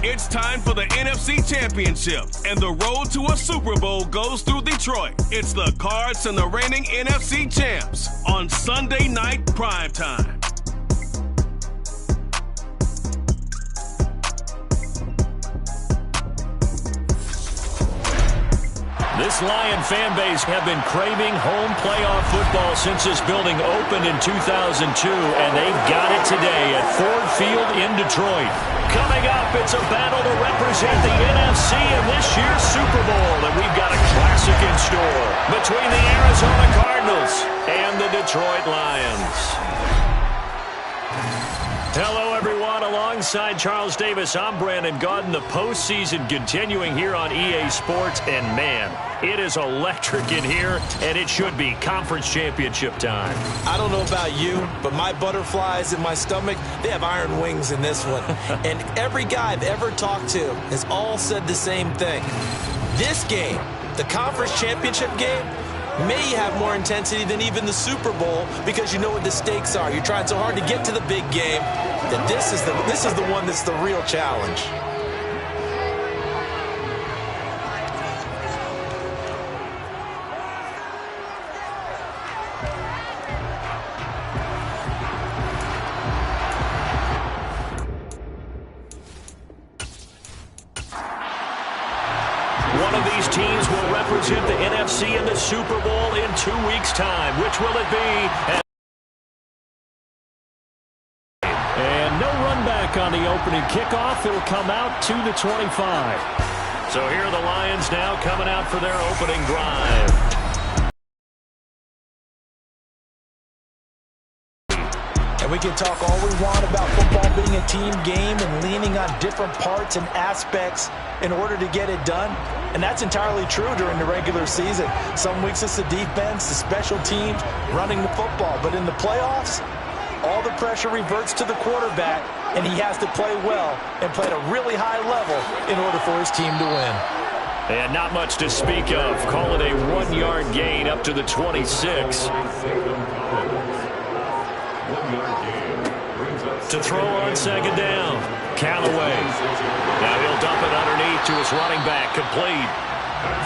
It's time for the NFC Championship, and the road to a Super Bowl goes through Detroit. It's the Cards and the reigning NFC champs on Sunday Night Primetime. This Lion fan base have been craving home playoff football since this building opened in 2002, and they've got it today at Ford Field in Detroit. Coming up, it's a battle to represent the NFC in this year's Super Bowl, and we've got a classic in store between the Arizona Cardinals and the Detroit Lions. Hello, everyone. Alongside Charles Davis, I'm Brandon Gaudin. The postseason continuing here on EA Sports, and man, it is electric in here, and it should be conference championship time. I don't know about you, but my butterflies in my stomach, they have iron wings in this one. And every guy I've ever talked to has all said the same thing. This game, the conference championship game, may have more intensity than even the Super Bowl because you know what the stakes are. You're trying so hard to get to the big game that this is the one that's the real challenge. One of these teams will represent the NFC in the Super Bowl in 2 weeks' time. Which will it be? And no run back on the opening kickoff. It'll come out to the 25. So here are the Lions now coming out for their opening drive. We can talk all we want about football being a team game and leaning on different parts and aspects in order to get it done. And that's entirely true during the regular season. Some weeks it's the defense, the special teams, running the football. But in the playoffs, all the pressure reverts to the quarterback, and he has to play well and play at a really high level in order for his team to win. And not much to speak of. Call it a 1-yard gain up to the 26. To throw on second down, Callaway. Now he'll dump it underneath to his running back, complete.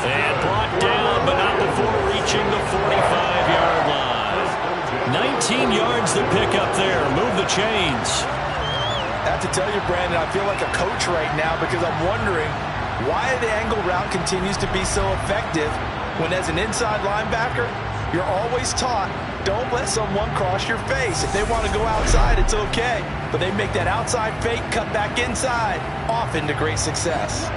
And brought down, but not before reaching the 45-yard line. 19 yards to pick up there. Move the chains. I have to tell you, Brandon, I feel like a coach right now because I'm wondering why the angle route continues to be so effective when as an inside linebacker, you're always taught, don't let someone cross your face. If they want to go outside, it's okay. But they make that outside fake, cut back inside, often to great success.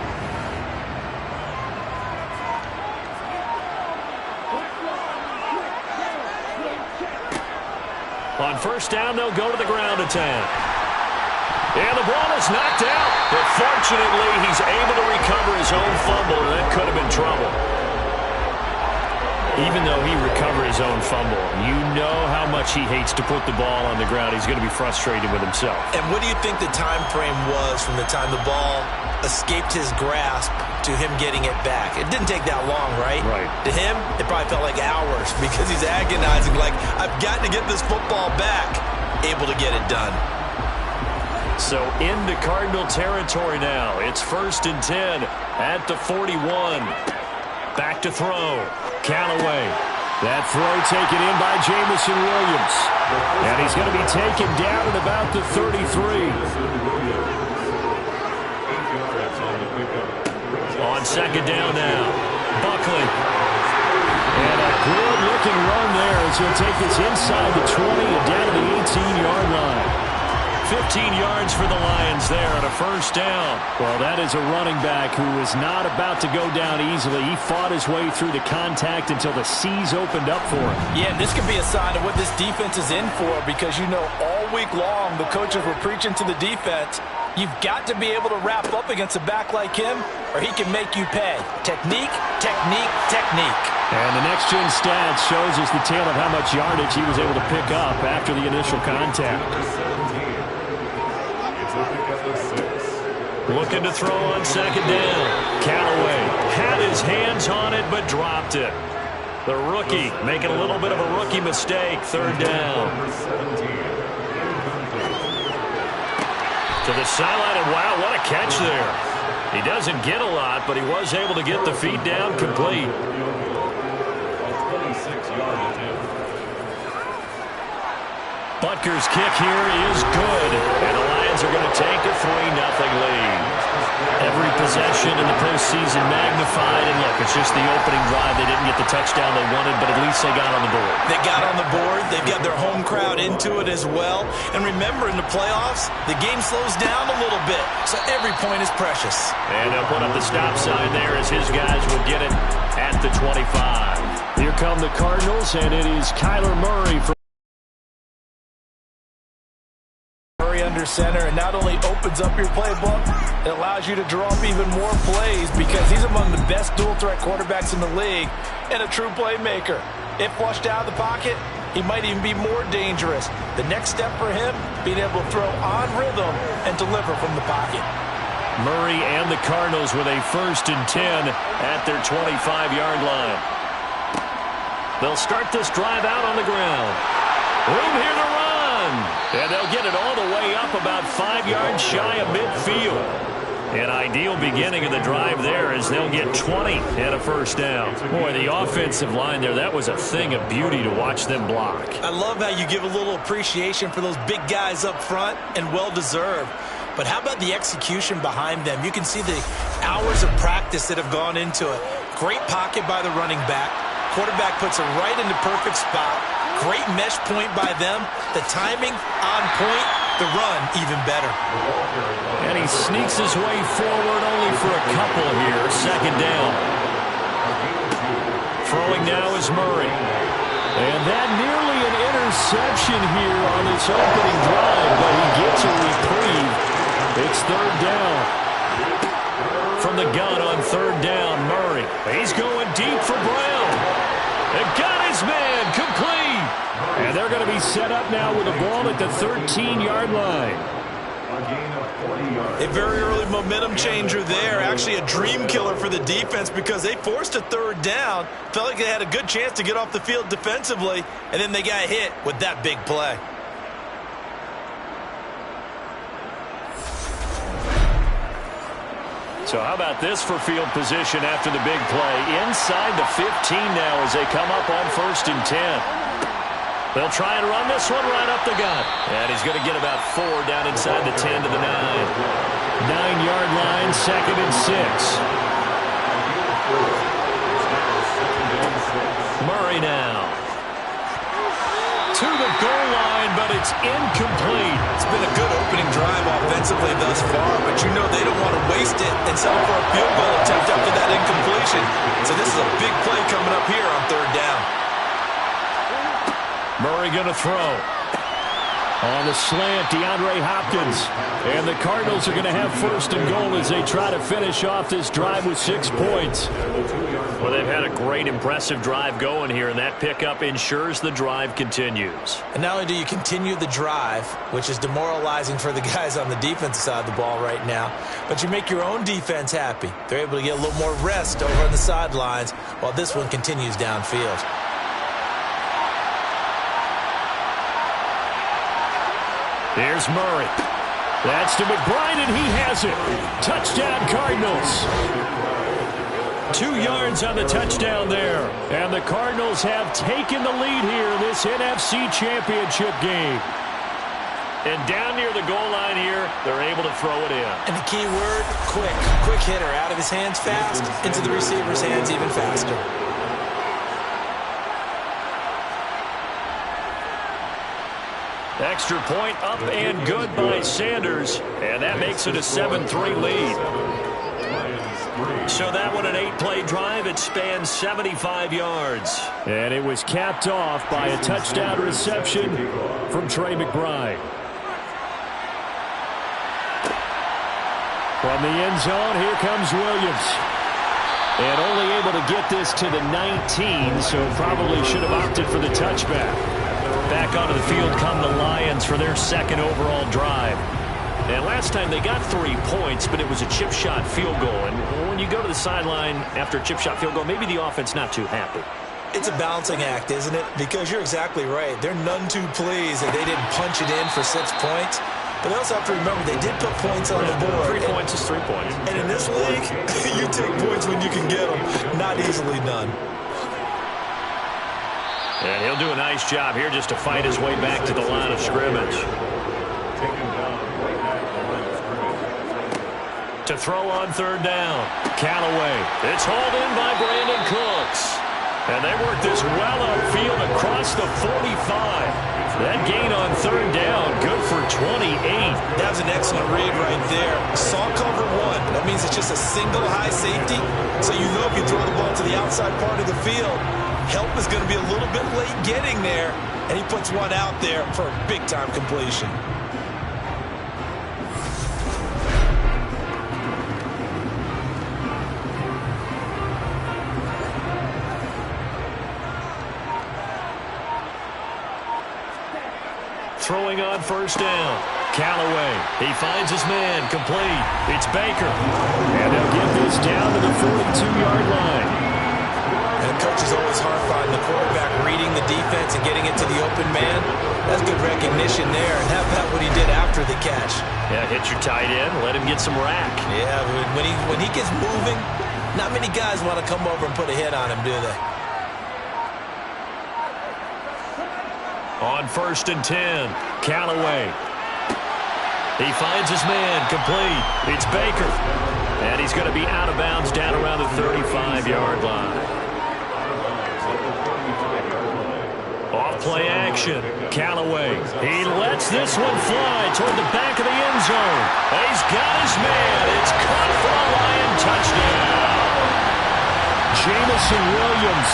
On first down, they'll go to the ground attack. And the ball is knocked out. But fortunately, he's able to recover his own fumble, and that could have been trouble. Even though he recovered his own fumble, you know how much he hates to put the ball on the ground. He's going to be frustrated with himself. And what do you think the time frame was from the time the ball escaped his grasp to him getting it back? It didn't take that long, right? Right. To him, it probably felt like hours because he's agonizing, like, I've got to get this football back. Able to get it done. So into Cardinal territory now. It's 1st and 10 at the 41. Back to throw. Callaway. That throw taken in by Jamison Williams. And he's going to be taken down at about the 33. On second down now. Buckley. And a good-looking run there as he'll take this inside the 20 and down to the 18-yard line. 15 yards for the Lions there on a first down. Well, that is a running back who is not about to go down easily. He fought his way through the contact until the seas opened up for him. Yeah, this could be a sign of what this defense is in for because, you know, all week long the coaches were preaching to the defense, you've got to be able to wrap up against a back like him or he can make you pay. Technique, technique, technique. And the next-gen stats shows us the tale of how much yardage he was able to pick up after the initial contact. Looking to throw on second down. Callaway had his hands on it but dropped it. The rookie making a little bit of a rookie mistake. Third down. To the sideline, and wow, what a catch there. He doesn't get a lot, but he was able to get the feet down complete. Butker's kick here is good, and the Lions are going to take a 3-0 lead. Every possession in the postseason magnified, and look, it's just the opening drive. They didn't get the touchdown they wanted, but at least they got on the board. They got on the board. They've got their home crowd into it as well. And remember, in the playoffs, the game slows down a little bit, so every point is precious. And they'll put up the stop sign there as his guys will get it at the 25. Here come the Cardinals, and it is Kyler Murray from under center, and not only opens up your playbook, it allows you to draw up even more plays because he's among the best dual-threat quarterbacks in the league and a true playmaker. If flushed out of the pocket, he might even be more dangerous. The next step for him, being able to throw on rhythm and deliver from the pocket. Murray and the Cardinals with a 1st and 10 at their 25-yard line. They'll start this drive out on the ground. Room here to run. And they'll get it all the way up about 5 yards shy of midfield. An ideal beginning of the drive there as they'll get 20 and a 1st down. Boy, the offensive line there, that was a thing of beauty to watch them block. I love how you give a little appreciation for those big guys up front, and well-deserved. But how about the execution behind them? You can see the hours of practice that have gone into it. Great pocket by the running back. Quarterback puts it right in the perfect spot. Great mesh point by them. The timing on point. The run even better. And he sneaks his way forward only for a couple here. 2nd down. Throwing now is Murray. And that nearly an interception here on this opening drive, but he gets a reprieve. It's 3rd down. From the gun on 3rd down, Murray. He's going deep for Brown. They got his man complete. And they're going to be set up now with a ball at the 13-yard line. A very early momentum changer there. Actually a dream killer for the defense because they forced a 3rd down. Felt like they had a good chance to get off the field defensively, and then they got hit with that big play. So how about this for field position after the big play? Inside the 15 now as they come up on 1st and 10. They'll try and run this one right up the gut. And he's going to get about 4 down inside the 10 to the 9. 9-yard line, 2nd and 6. Murray now. To the goal line, but it's incomplete. It's been a good opening drive offensively thus far, but you know they don't want to waste it and settle for a field goal attempt after that incompletion. So this is a big play coming up here on 3rd down. Murray going to throw. On the slant, DeAndre Hopkins. And the Cardinals are going to have 1st and goal as they try to finish off this drive with 6 points. Well, they've had a great, impressive drive going here, and that pickup ensures the drive continues. And not only do you continue the drive, which is demoralizing for the guys on the defensive side of the ball right now, but you make your own defense happy. They're able to get a little more rest over on the sidelines while this one continues downfield. There's Murray. That's to McBride, and he has it. Touchdown, Cardinals. 2 yards on the touchdown there. And the Cardinals have taken the lead here in this NFC Championship game. And down near the goal line here, they're able to throw it in. And the key word, quick. Quick hitter. Out of his hands fast, into the receiver's hands even faster. Extra point up and good by Sanders. And that makes it a 7-3 lead. So that one an 8-play drive. It spans 75 yards. And it was capped off by a touchdown reception from Trey McBride. From the end zone, here comes Williams. And only able to get this to the 19, so probably should have opted for the touchback. Back onto the field come the Lions for their 2nd overall drive. And last time they got 3 points, but it was a chip shot field goal. And when you go to the sideline after a chip shot field goal, maybe the offense not too happy. It's a balancing act, isn't it? Because you're exactly right. They're none too pleased that they didn't punch it in for 6 points. But they also have to remember they did put points on the board. 3 points is 3 points. And in this league, you take points when you can get them. Not easily done. And he'll do a nice job here just to fight his way back to the line of scrimmage. To throw on third down. Callaway. It's hauled in by Brandon Cooks. And they work this well upfield across the 45. That gain on third down, good for 28. That was an excellent read right there. Saw cover one. That means it's just a single high safety. So you know if you throw the ball to the outside part of the field, help is going to be a little bit late getting there. And he puts one out there for a big-time completion. Throwing on first down. Callaway. He finds his man. Complete. It's Baker. And they'll get this down to the 42-yard line. And the coach is always hard finding the quarterback, reading the defense and getting it to the open man. That's good recognition there. And how about what he did after the catch? Yeah, hit your tight end. Let him get some rack. Yeah, when he gets moving, not many guys want to come over and put a hit on him, do they? On first and 10, Callaway. He finds his man. Complete. It's Baker. And he's going to be out of bounds down around the 35-yard line. Off play action. Callaway. He lets this one fly toward the back of the end zone. He's got his man. It's caught for a Lion touchdown. Jamison Williams,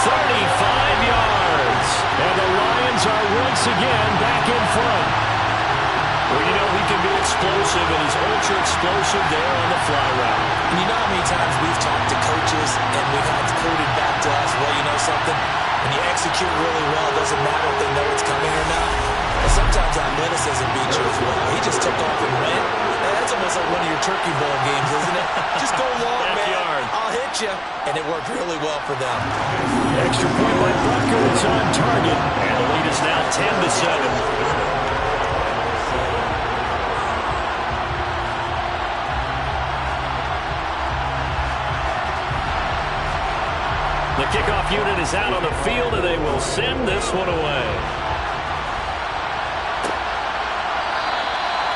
35 yards. And the Lions are once again back in front. Well, you know, he can be explosive, and he's ultra-explosive there on the fly route. And you know how many times we've talked to coaches, and we've had it quoted back to us, well, you know something? When you execute really well, it doesn't matter if they know it's coming or not. But sometimes athleticism beats you as well. He just took off and ran. And that's almost like one of your turkey bowl games, isn't it? Just go long, man. I'll hit you. And it worked really well for them. Extra point by Butker. It's on target. And the lead is now 10-7. The kickoff unit is out on the field, and they will send this one away.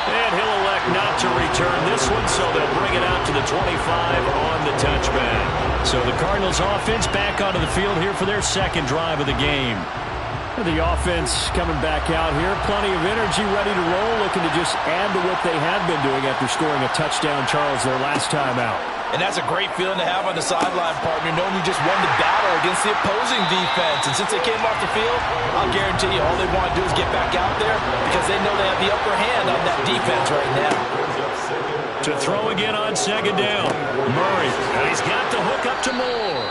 And he'll elect not to return this one, so they'll bring it out to the 25 on the touchback. So the Cardinals offense back onto the field here for their second drive of the game. The offense coming back out here. Plenty of energy, ready to roll, looking to just add to what they had been doing after scoring a touchdown, Charles, their last time out. And that's a great feeling to have on the sideline, partner, knowing you just won the battle against the opposing defense. And since they came off the field, I'll guarantee you all they want to do is get back out there because they know they have the upper hand on that defense right now. To throw again on second down. Murray, and he's got the hook up to Moore.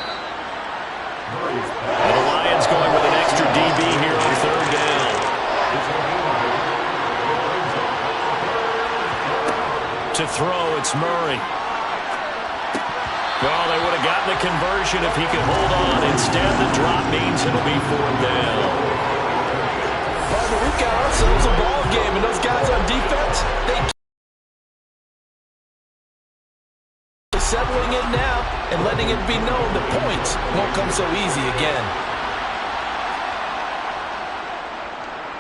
And the Lions going with an extra DB here on third down. To throw, it's Murray. Well, they would have gotten the conversion if he could hold on. Instead, the drop means it'll be fourth down. Partner, we've got ourselves a ball game, and those guys on defense, they're settling it now and letting it be known the points won't come so easy again.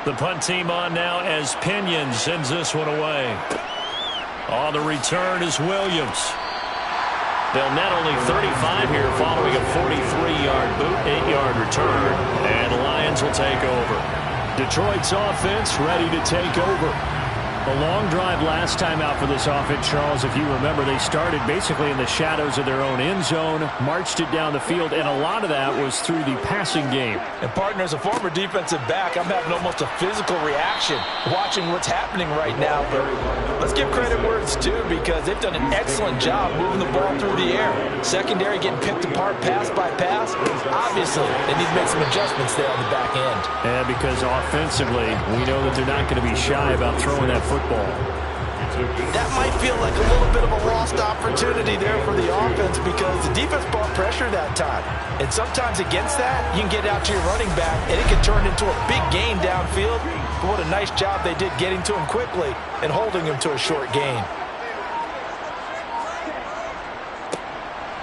The punt team on now as Pinion sends this one away. On the return is Williams. They'll net only 35 here following a 43-yard boot, 8-yard return, and the Lions will take over. Detroit's offense ready to take over. A long drive last time out for this offense, Charles. If you remember, they started basically in the shadows of their own end zone, marched it down the field, and a lot of that was through the passing game. And partner, as a former defensive back, I'm having almost a physical reaction watching what's happening right now. But let's give credit where it's due because they've done an excellent job moving the ball through the air. Secondary getting picked apart pass by pass. Obviously, they need to make some adjustments there on the back end. And because offensively, we know that they're not going to be shy about throwing that football. That might feel like a little bit of a lost opportunity there for the offense because the defense brought pressure that time. And sometimes against that, you can get out to your running back, and it can turn into a big gain downfield. But what a nice job they did getting to him quickly and holding him to a short gain.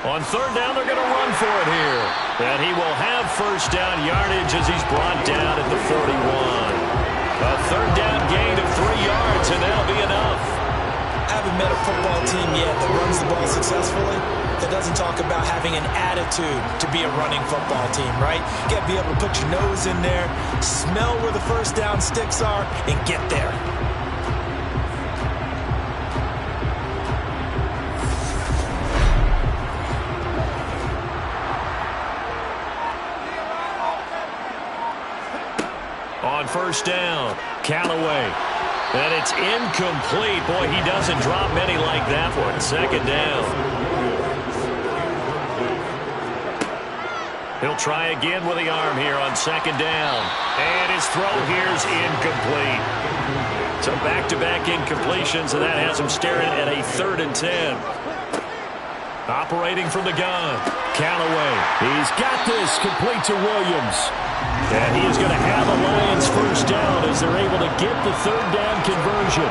On third down, they're going to run for it here. And he will have first down yardage as he's brought down at the 41. A third down gain of 3 yards, and that'll be enough. I haven't met a football team yet that runs the ball successfully that doesn't talk about having an attitude to be a running football team, right? You got to be able to put your nose in there, smell where the first down sticks are, and get there. On first down, Callaway. And it's incomplete. Boy, he doesn't drop many like that one. Second down. He'll try again with the arm here on second down. And his throw here's incomplete. So back-to-back incompletions, and that has him staring at a 3rd and 10. Operating from the gun, Callaway. He's got this, complete to Williams. And he is going to have a Lions first down as they're able to get the 3rd down conversion.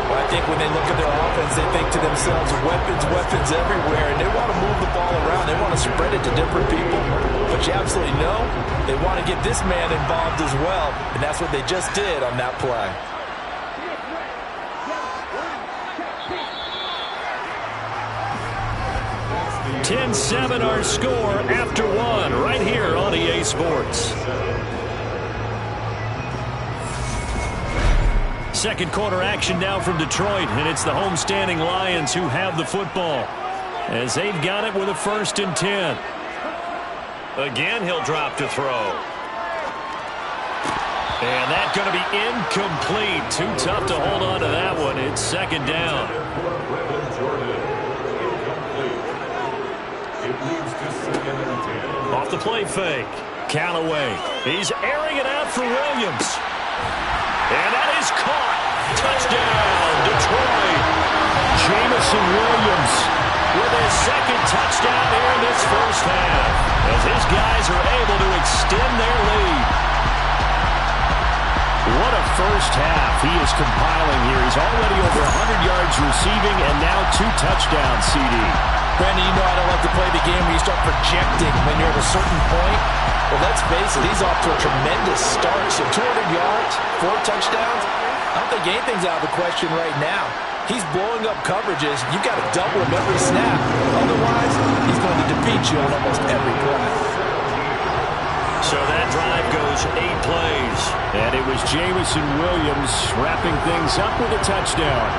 Well, I think when they look at their offense, they think to themselves, weapons, weapons everywhere, and they want to move the ball around. They want to spread it to different people. But you absolutely know they want to get this man involved as well, and that's what they just did on that play. 10-7 our score after 1 right here on EA Sports. Second quarter action now from Detroit, and it's the homestanding Lions who have the football as they've got it with a 1st and 10. Again, he'll drop to throw. And that's going to be incomplete. Too tough to hold on to that one. It's second down. Off the play fake. Callaway. He's airing it out for Williams. And that is caught. Touchdown, Detroit. Jamison Williams with his 2nd touchdown here in this first half as his guys are able to extend their lead. What a first half he is compiling here. He's already over 100 yards receiving and now 2 touchdowns, CD. Brandon, you know I don't like to play the game where you start projecting when you're at a certain point. Well, let's face it, he's off to a tremendous start. So 200 yards, 4 touchdowns. I don't think anything's out of the question right now. He's blowing up coverages. You've got to double him every snap. Otherwise, he's going to defeat you on almost every play. So that drive goes 8 plays. And it was Jamison Williams wrapping things up with a touchdown.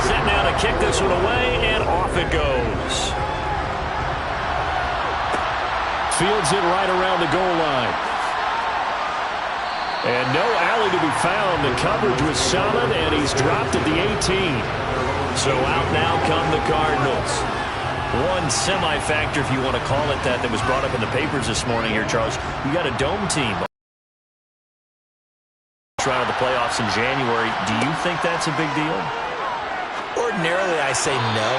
Set now to kick this one away, and off it goes. Fields it right around the goal line. And no alley to be found. The coverage was solid, and he's dropped at the 18. So out now come the Cardinals. One semi-factor, if you want to call it that, that was brought up in the papers this morning here, Charles. You got a dome team. Round of the playoffs in January. Do you think that's a big deal? Ordinarily, I say no.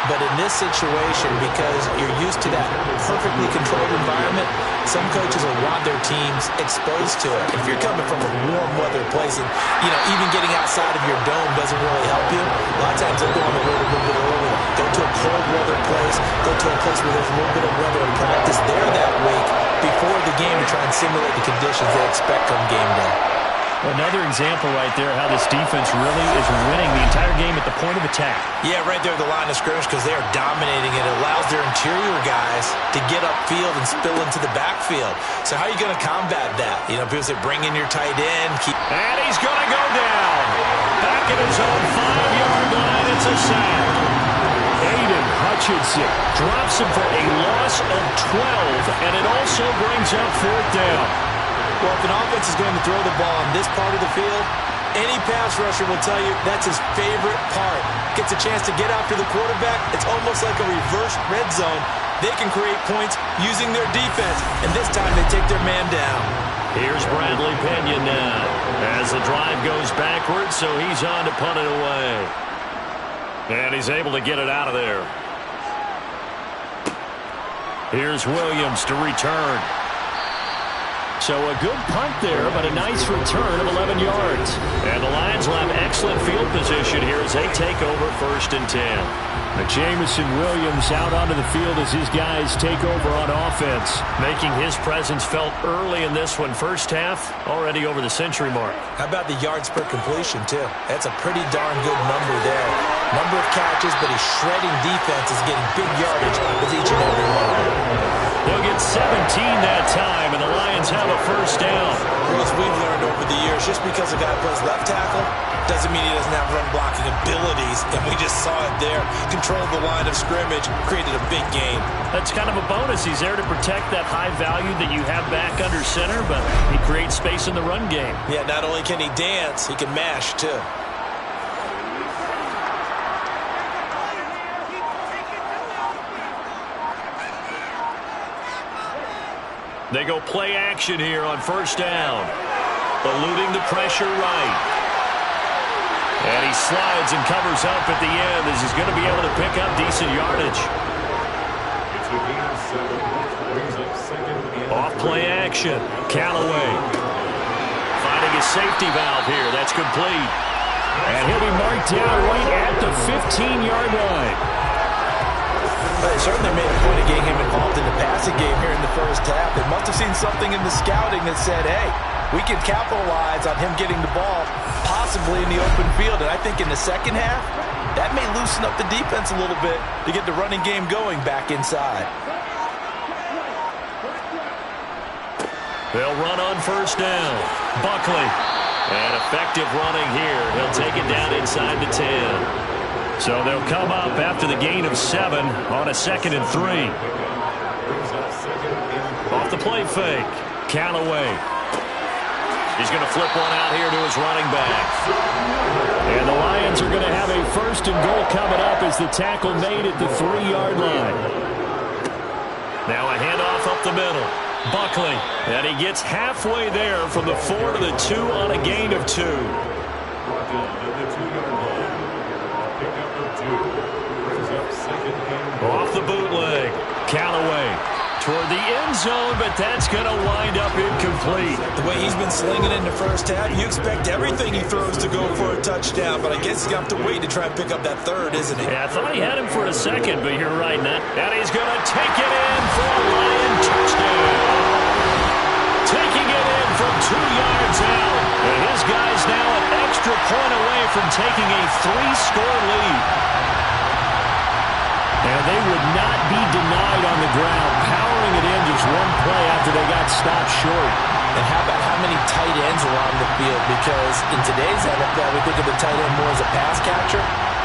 But in this situation, because you're used to that perfectly controlled environment, some coaches will want their teams exposed to it. If you're coming from a warm weather place and, even getting outside of your dome doesn't really help you, a lot of times they'll go on the road a little bit early, go to a cold weather place, go to a place where there's a little bit of weather and practice there that week before the game to try and simulate the conditions they expect come game day. Another example right there how this defense really is winning the entire game at the point of attack. Yeah, right there at the line of scrimmage because they are dominating it. It allows their interior guys to get upfield and spill into the backfield. So how are you going to combat that? People say bring in your tight end. And he's going to go down. Back at his own 5-yard line. It's a sack. Aiden Hutchinson Drops him for a loss of 12, and it also brings up 4th down. Well, if an offense is going to throw the ball on this part of the field, any pass rusher will tell you that's his favorite part. gets a chance to get after the quarterback, it's almost like a reverse red zone. They can create points using their defense, and this time they take their man down. Here's Bradley Pena now as the drive goes backwards, so he's on to punt it away. And he's able to get it out of there. Here's Williams to return. So a good punt there, but a nice return of 11 yards. And the Lions will have excellent field position here as they take over 1st and 10. Jamison Williams out onto the field as his guys take over on offense. Making his presence felt early in this one. First half, already over the century mark. How about the yards per completion, too? That's a pretty darn good number there. Number of catches, but his shredding defense is getting big yardage with each and every one. They'll get 17 that time, and the Lions have a first down. Well, as we've learned over the years, just because a guy plays left tackle doesn't mean he doesn't have run-blocking abilities, and we just saw it there. Controlled the line of scrimmage, created a big gain. That's kind of a bonus. He's there to protect that high value that you have back under center, but he creates space in the run game. Yeah, not only can he dance, he can mash, too. They go play action here on first down. Eluding the pressure right. And he slides and covers up at the end as he's going to be able to pick up decent yardage. Off play action. Callaway. Finding his safety valve here. That's complete. And he'll be marked down right at the 15-yard line. But they certainly made a point of getting him involved in the passing game here in the first half. They must have seen something in the scouting that said, hey, we can capitalize on him getting the ball possibly in the open field. And I think in the second half, that may loosen up the defense a little bit to get the running game going back inside. They'll run on first down. Buckley. And effective running here. He'll take it down inside the 10. So they'll come up after the gain of 7 on a 2nd and 3. Off the play fake. Callaway. He's going to flip one out here to his running back. And the Lions are going to have a 1st and goal coming up as the tackle made at the 3-yard line. Now a handoff up the middle. Buckley. And he gets halfway there from the 4 to the 2 on a gain of 2. Off the bootleg. Callaway toward the end zone, but that's going to wind up incomplete. The way he's been slinging in the first half, you expect everything he throws to go for a touchdown, but I guess he's going to have to wait to try and pick up that 3rd, isn't he? Yeah, I thought he had him for a second, but you're right, Nat. And he's going to take it in for a Lion touchdown. Taking it in from 2 yards out. And his guy's now an extra point away from taking a 3-score lead. And they would not be denied on the ground, powering it in just one play after they got stopped short. And how about how many tight ends are on the field? Because in today's NFL, we think of the tight end more as a pass catcher.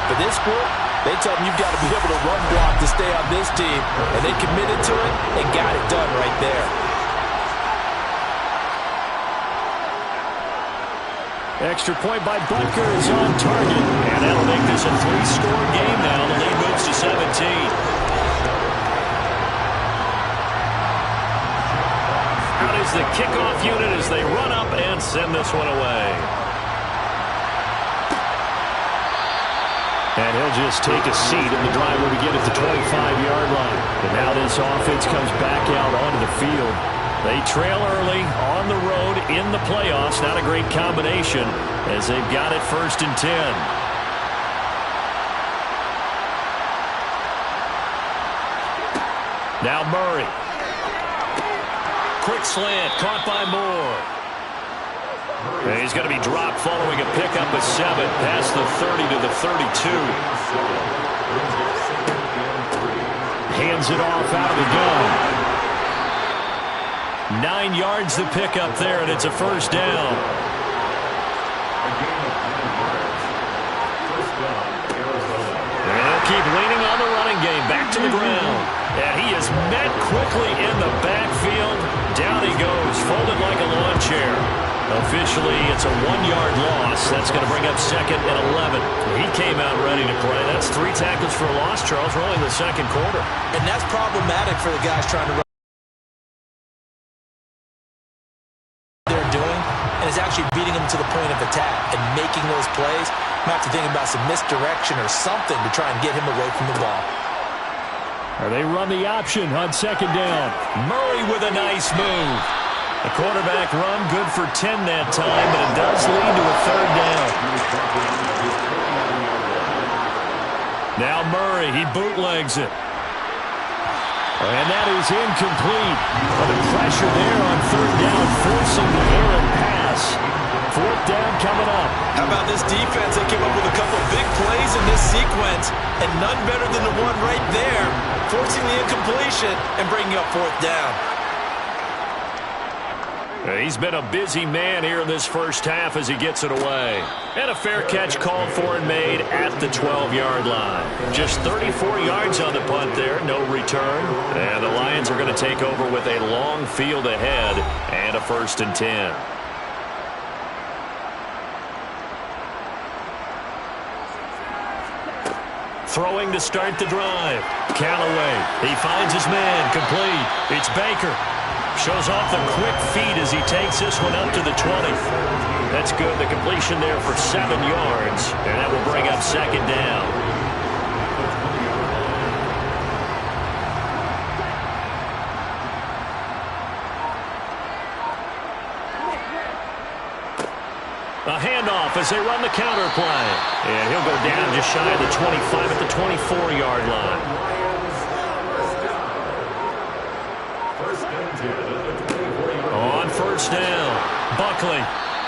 For this group, they tell them you've got to be able to run block to stay on this team. And they committed to it and got it done right there. Extra point by Butker is on target. And that'll make this a 3-score game now. The lead moves to 17. Out is the kickoff unit as they run up and send this one away. And he'll just take a seat in the driver to get at the 25-yard line. And now this offense comes back out onto the field. They trail early on the road in the playoffs. Not a great combination as they've got it 1st and 10. Now Murray. Quick slant caught by Moore. And he's going to be dropped following a pickup of 7 past the 30 to the 32. Hands it off out of the gun. 9 yards to pick up there, and it's a first down. And they'll keep leaning on the running game. Back to the ground. And he is met quickly in the backfield. Down he goes, folded like a lawn chair. Officially, it's a 1-yard loss. That's going to bring up 2nd and 11. He came out ready to play. That's 3 tackles for a loss, Charles, early in the second quarter. And that's problematic for the guys trying to run. They're doing, and it's actually beating them to the point of attack and making those plays. Might have to think about some misdirection or something to try and get him away from the ball. Or they run the option on 2nd down. Murray with a nice move. The quarterback run good for 10 that time, but it does lead to a 3rd down. Now Murray, he bootlegs it. And that is incomplete. But the pressure there on 3rd down, forcing the errant pass. 4th down coming up. How about this defense? They came up with a couple of big plays in this sequence, and none better than the one right there, forcing the incompletion and bringing up 4th down. He's been a busy man here in this first half as he gets it away. And a fair catch called for and made at the 12-yard line. Just 34 yards on the punt there, no return. And the Lions are going to take over with a long field ahead and a 1st and 10. Throwing to start the drive. Callaway, he finds his man, complete. It's Baker. Shows off the quick feet as he takes this one up to the 20. That's good. The completion there for 7 yards. And that will bring up 2nd down. A handoff as they run the counter play. And he'll go down just shy of the 25 at the 24-yard line. On 1st down, Buckley.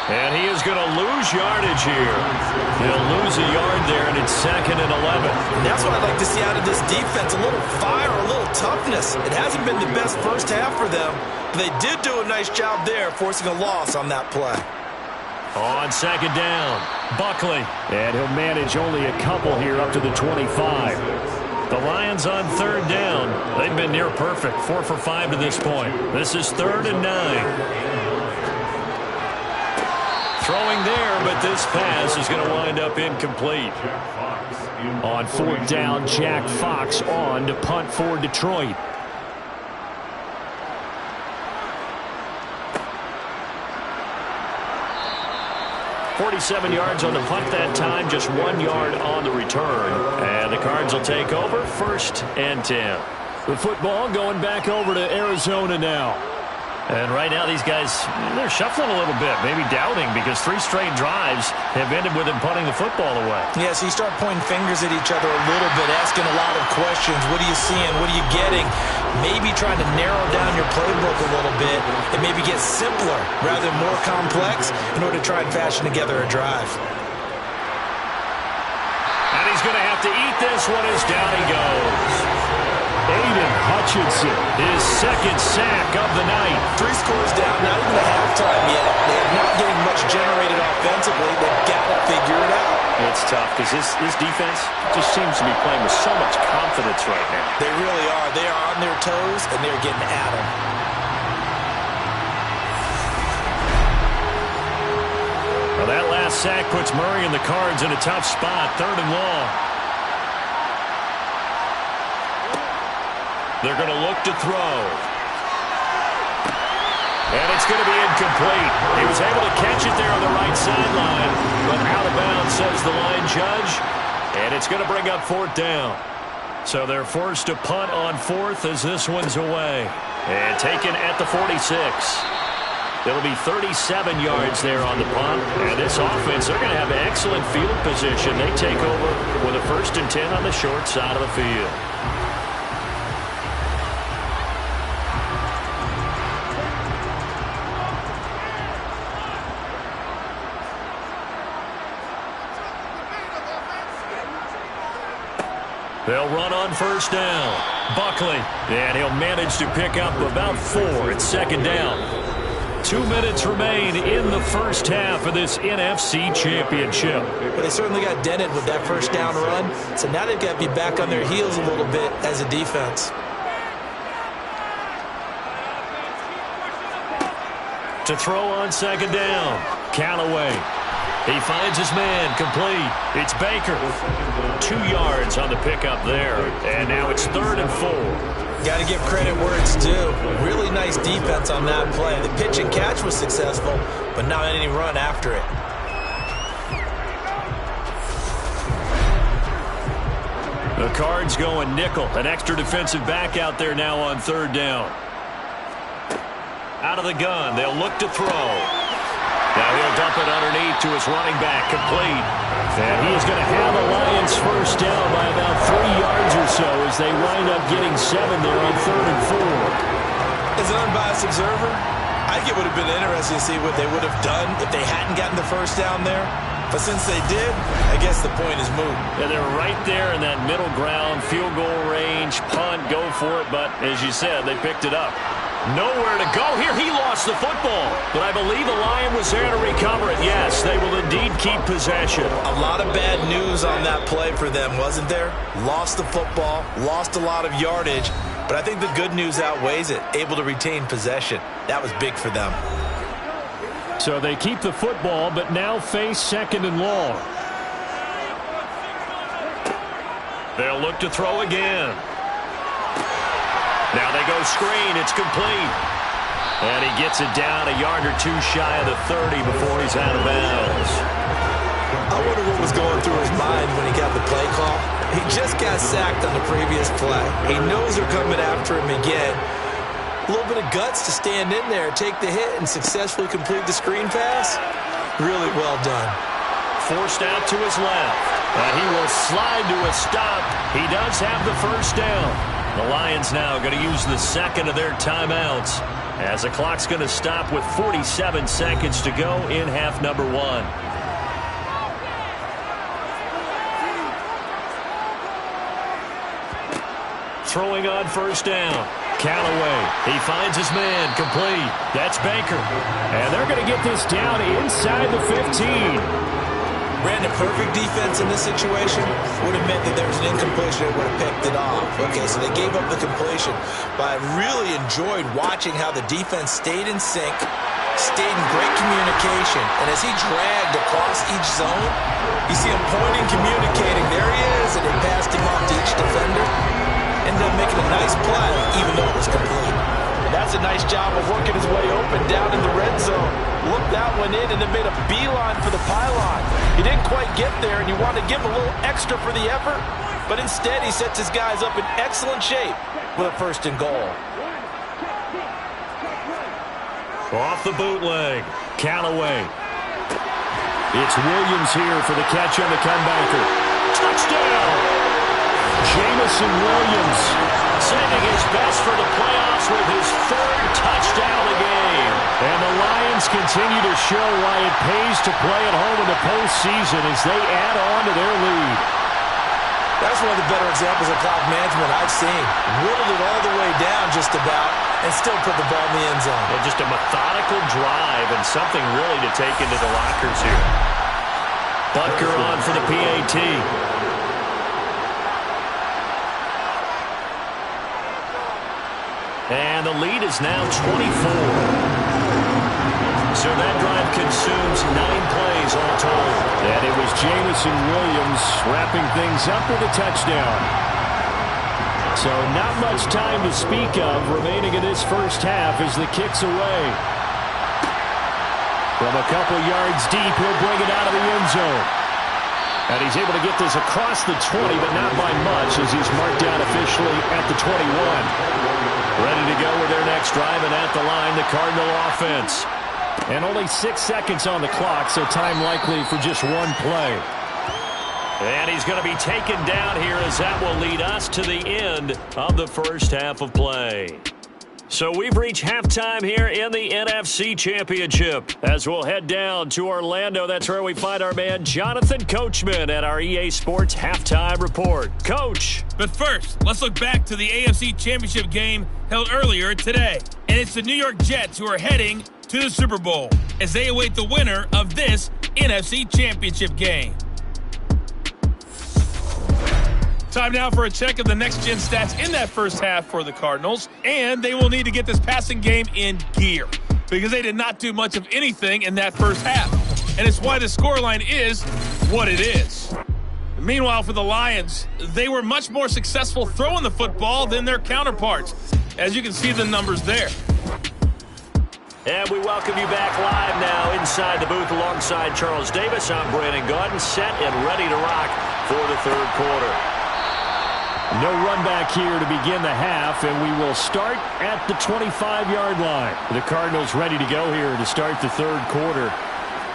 And he is going to lose yardage here. He'll lose a yard there, and it's 2nd and 11. And that's what I'd like to see out of this defense, a little fire, a little toughness. It hasn't been the best first half for them, but they did do a nice job there, forcing a loss on that play. On 2nd down, Buckley. And he'll manage only a couple here up to the 25. The Lions on 3rd down. They've been near perfect, 4 for 5 to this point. This is 3rd and 9. Throwing there, but this pass is going to wind up incomplete. On 4th down, Jack Fox on to punt for Detroit. .47 yards on the punt that time, just 1 yard on the return. And the Cards will take over, 1st and 10. The football going back over to Arizona now. And right now these guys, they're shuffling a little bit, maybe doubting, because 3 straight drives have ended with them punting the football away. Yeah, so you start pointing fingers at each other a little bit, asking a lot of questions. What are you seeing? What are you getting? Maybe trying to narrow down your playbook a little bit and maybe get simpler rather than more complex in order to try and fashion together a drive. And he's going to have to eat this one as down he goes. Aiden Hutchinson, his 2nd sack of the night. 3 scores down, not even at halftime yet. They are not getting much generated offensively. They've got to figure it out. It's tough because this defense just seems to be playing with so much confidence right now. They really are. They are on their toes, and they're getting at them. Well, that last sack puts Murray and the Cards in a tough spot, 3rd and long. They're going to look to throw. And it's going to be incomplete. He was able to catch it there on the right sideline, but out of bounds, says the line judge. And it's going to bring up 4th down. So they're forced to punt on 4th as this one's away. And taken at the 46. It'll be 37 yards there on the punt. And this offense, they're going to have excellent field position. They take over with a 1st and 10 on the short side of the field. They'll run on 1st down. Buckley, and he'll manage to pick up about 4 at 2nd down. 2 minutes remain in the first half of this NFC Championship. But they certainly got dented with that 1st down run, so now they've got to be back on their heels a little bit as a defense. To throw on second down. Callaway. He finds his man, complete. It's Baker. 2 yards on the pickup there. And now it's 3rd and 4. Got to give credit where it's due. Really nice defense on that play. The pitch and catch was successful, but not any run after it. The Cards going nickel. An extra defensive back out there now on 3rd down. Out of the gun. They'll look to throw. Now he'll dump it underneath to his running back, complete. And he is going to have the Lions first down by about 3 yards or so as they wind up getting 7 there on 3rd and 4. As an unbiased observer, I think it would have been interesting to see what they would have done if they hadn't gotten the first down there. But since they did, I guess the point is moot. Yeah, they're right there in that middle ground, field goal range, punt, go for it. But as you said, they picked it up. Nowhere to go here. He lost the football. But I believe the Lion was there to recover it. Yes, they will indeed keep possession. A lot of bad news on that play for them, wasn't there? Lost the football, lost a lot of yardage. But I think the good news outweighs it. Able to retain possession. That was big for them. So they keep the football, but now face 2nd and long. They'll look to throw again. Now they go screen. It's complete. And he gets it down a yard or 2 shy of the 30 before he's out of bounds. I wonder what was going through his mind when he got the play call. He just got sacked on the previous play. He knows they're coming after him again. A little bit of guts to stand in there, take the hit, and successfully complete the screen pass. Really well done. Forced out to his left. And he will slide to a stop. He does have the first down. The Lions now going to use the 2nd of their timeouts as the clock's going to stop with 47 seconds to go in half number 1. Throwing on first down. Callaway. He finds his man, complete. That's Baker. And they're going to get this down inside the 15. Brandon, perfect defense in this situation would have meant that there was an incompletion. They would have picked it off. Okay, so they gave up the completion. But I really enjoyed watching how the defense stayed in sync, stayed in great communication. And as he dragged across each zone, you see him pointing, communicating. There he is, and they passed him off to each defender. Ended up making a nice play, even though it was complete. That's a nice job of working his way open down in the red zone. Looked that one in and then made a beeline for the pylon. He didn't quite get there, and you want to give him a little extra for the effort, but instead he sets his guys up in excellent shape with a 1st and goal. Off the bootleg, Callaway. It's Williams here for the catch on the comebacker. Touchdown! Jamison Williams sending his best for the playoffs with his 3rd touchdown of the game. And the Lions continue to show why it pays to play at home in the postseason as they add on to their lead. That's one of the better examples of clock management I've seen. Whittled it all the way down just about and still put the ball in the end zone. Well, just a methodical drive and something really to take into the lockers here. Butker on for the PAT. And the lead is now 24. So that drive consumes 9 plays all told. And it was Jamison Williams wrapping things up with a touchdown. So not much time to speak of remaining in this first half as the kick's away. From a couple yards deep, he'll bring it out of the end zone. And he's able to get this across the 20, but not by much as he's marked down officially at the 21. Ready to go with their next drive, and at the line, the Cardinal offense. And only 6 seconds on the clock, so time likely for just one play. And he's going to be taken down here as that will lead us to the end of the first half of play. So we've reached halftime here in the NFC Championship. As we'll head down to Orlando, that's where we find our man Jonathan Coachman at our EA Sports Halftime Report. Coach. But first, let's look back to the AFC Championship game held earlier today. And it's the New York Jets who are heading to the Super Bowl as they await the winner of this NFC Championship game. Time now for a check of the next-gen stats in that first half for the Cardinals, and they will need to get this passing game in gear. because they did not do much of anything in that first half. And it's why the scoreline is what it is. Meanwhile, for the Lions, they were much more successful throwing the football than their counterparts, as you can see the numbers there. And we welcome you back live now inside the booth alongside Charles Davis. I'm Brandon Gaudin, set and ready to rock for the third quarter. No run back here to begin the half, and we will start at the 25-yard line. The Cardinals ready to go here to start the third quarter.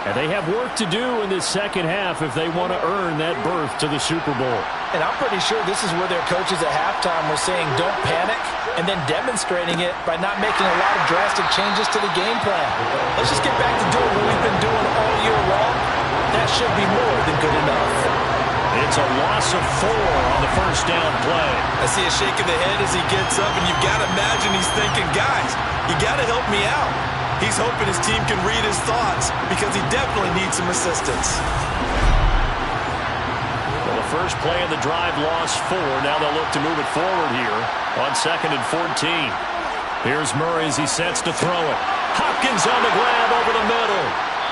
And they have work to do in this second half if they want to earn that berth to the Super Bowl. And I'm pretty sure this is where their coaches at halftime were saying don't panic, and then demonstrating it by not making a lot of drastic changes to the game plan. Let's just get back to doing what we've been doing all year long. That should be more than good enough. It's a loss of 4 on the first down play. I see a shake of the head as he gets up, and you've got to imagine he's thinking, guys, you got to help me out. He's hoping his team can read his thoughts because he definitely needs some assistance. Well, the first play of the drive lost 4. Now they'll look to move it forward here on 2nd and 14. Here's Murray as he sets to throw it. Hopkins on the grab over the middle.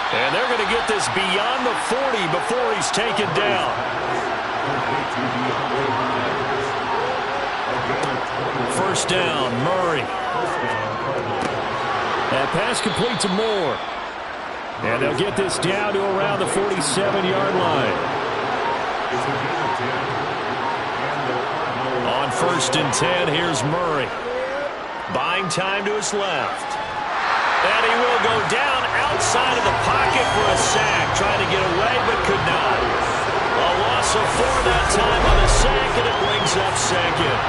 And they're going to get this beyond the 40 before he's taken down. First down, Murray. That pass complete to Moore. And they'll get this down to around the 47-yard line. On 1st and 10, here's Murray. Buying time to his left. And he will go down outside of the pocket for a sack. Trying to get away, but could not. A loss of 4 that time on the sack, and it brings up 2nd.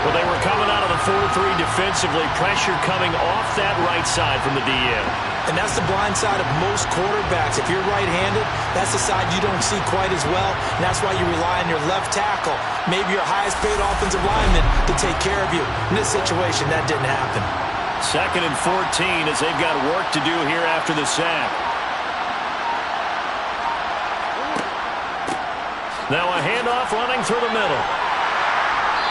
Well, they were coming out of the 4-3 defensively. Pressure coming off that right side from the DN. And that's the blind side of most quarterbacks. If you're right-handed, that's the side you don't see quite as well. And that's why you rely on your left tackle, maybe your highest-paid offensive lineman, to take care of you. In this situation, that didn't happen. 2nd and 14 as they've got work to do here after the sack. Now a handoff running through the middle.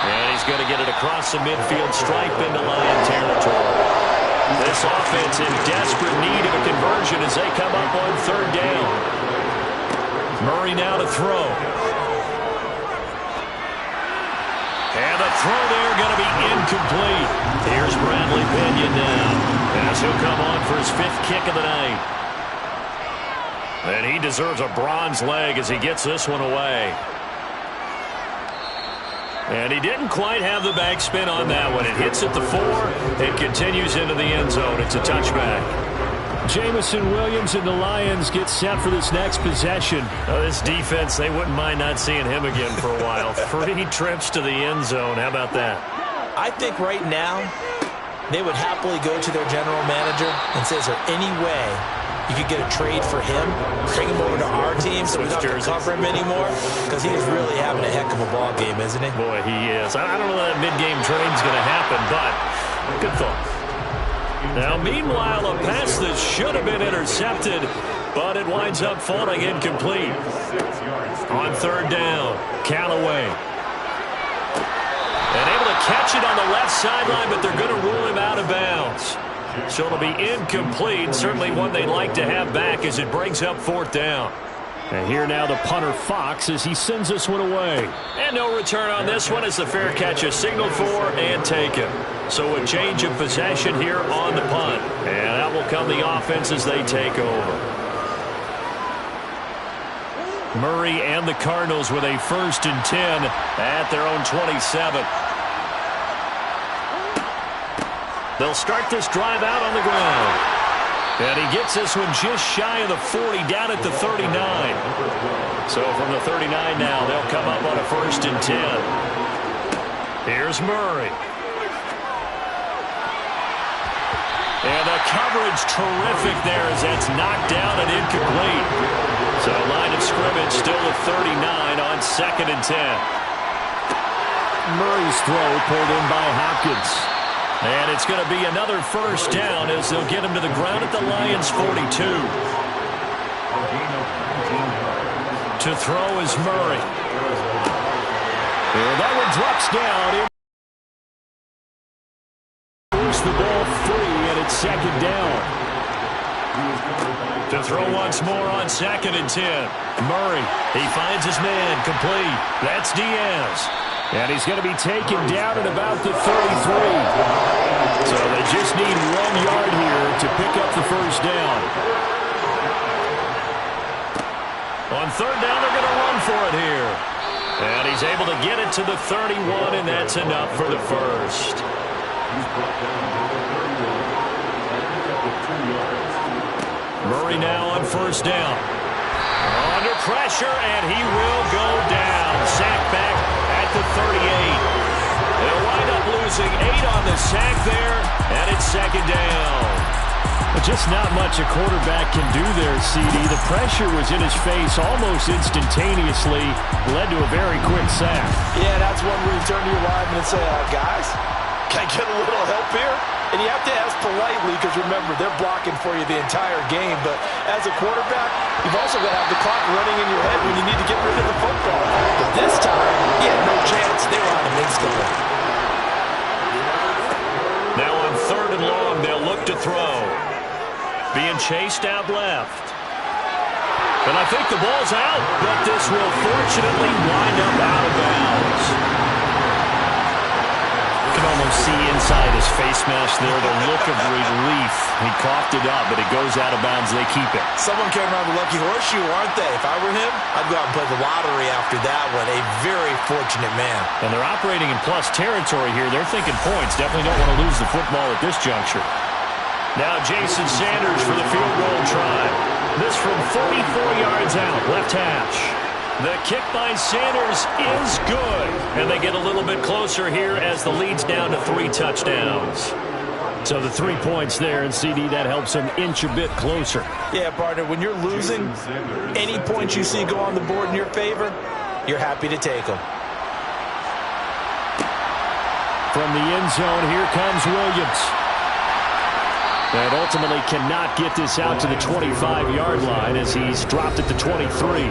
And he's going to get it across the midfield stripe into Lion territory. This offense in desperate need of a conversion as they come up on 3rd down. Murray now to throw. And the throw there going to be incomplete. Here's Bradley Pinion now as he'll come on for his 5th kick of the night. And he deserves a bronze leg as he gets this one away. And he didn't quite have the backspin on that one. It hits at the 4. It continues into the end zone. It's a touchback. Jamison Williams and the Lions get set for this next possession. This defense, they wouldn't mind not seeing him again for a while. 3 trips to the end zone. How about that? I think right now they would happily go to their general manager and say, is there any way you could get a trade for him, bring him over to our team so we don't have to cover him anymore? Because he is really having a heck of a ball game, isn't he? Boy, he is. I don't know that mid-game trade's going to happen, but good thought. Now, meanwhile, a pass that should have been intercepted, but it winds up falling incomplete. On 3rd down, Callaway. And able to catch it on the left sideline, but they're going to rule him out of bounds. So it'll be incomplete. Certainly one they'd like to have back as it brings up 4th down. And here now the punter Fox as he sends this one away. And no return on this one as the fair catch is signaled for and taken. So a change of possession here on the punt. And that will come the offense as they take over. Murray and the Cardinals with a 1st and 10 at their own 27. They'll start this drive out on the ground. And he gets this one just shy of the 40 down at the 39. So from the 39 now, they'll come up on a 1st and 10. Here's Murray. And the coverage terrific there as that's knocked down and incomplete. So line of scrimmage still at 39 on 2nd and 10. Murray's throw pulled in by Hopkins. And it's going to be another 1st down as they'll get him to the ground at the Lions' 42. To throw is Murray. And that one drops down. Moves the ball free, and it's 2nd down. To throw once more on 2nd and 10. Murray, he finds his man, complete. That's Diaz. And he's going to be taken down at about the 33. So they just need 1 yard here to pick up the first down. On 3rd down, they're going to run for it here. And he's able to get it to the 31, and that's enough for the first. Murray now on 1st down. Under pressure, and he will go down. Sacked back at the 38. They'll wind up losing 8 on the sack there, and it's 2nd down. But just not much a quarterback can do there, CD. The pressure was in his face almost instantaneously, led to a very quick sack. Yeah, that's one where you turn to your lineman and say, guys, can I get a little help here? And you have to ask politely because, remember, they're blocking for you the entire game. But as a quarterback, you've also got to have the clock running in your head when you need to get rid of the football. But this time, he had no chance. They were on him instantly. Now on 3rd and long, they'll look to throw. Being chased out left. And I think the ball's out, but this will fortunately wind up out of bounds. You can almost see inside his face mask there the look of relief. He coughed it up, but it goes out of bounds. They keep it. Someone came around with a lucky horseshoe, aren't they? If I were him, I'd go out and play the lottery after that one. A very fortunate man. And they're operating in plus territory here. They're thinking points. Definitely don't want to lose the football at this juncture. Now Jason Sanders for the field goal try. This from 44 yards out, left hash. The kick by Sanders is good. And they get a little bit closer here as the lead's down to 3 touchdowns. So the 3 points there, and CD, that helps them inch a bit closer. Yeah, partner, when you're losing, any points you see go on the board in your favor, you're happy to take them. From the end zone, here comes Williams. And ultimately cannot get this out to the 25-yard line as he's dropped at the 23.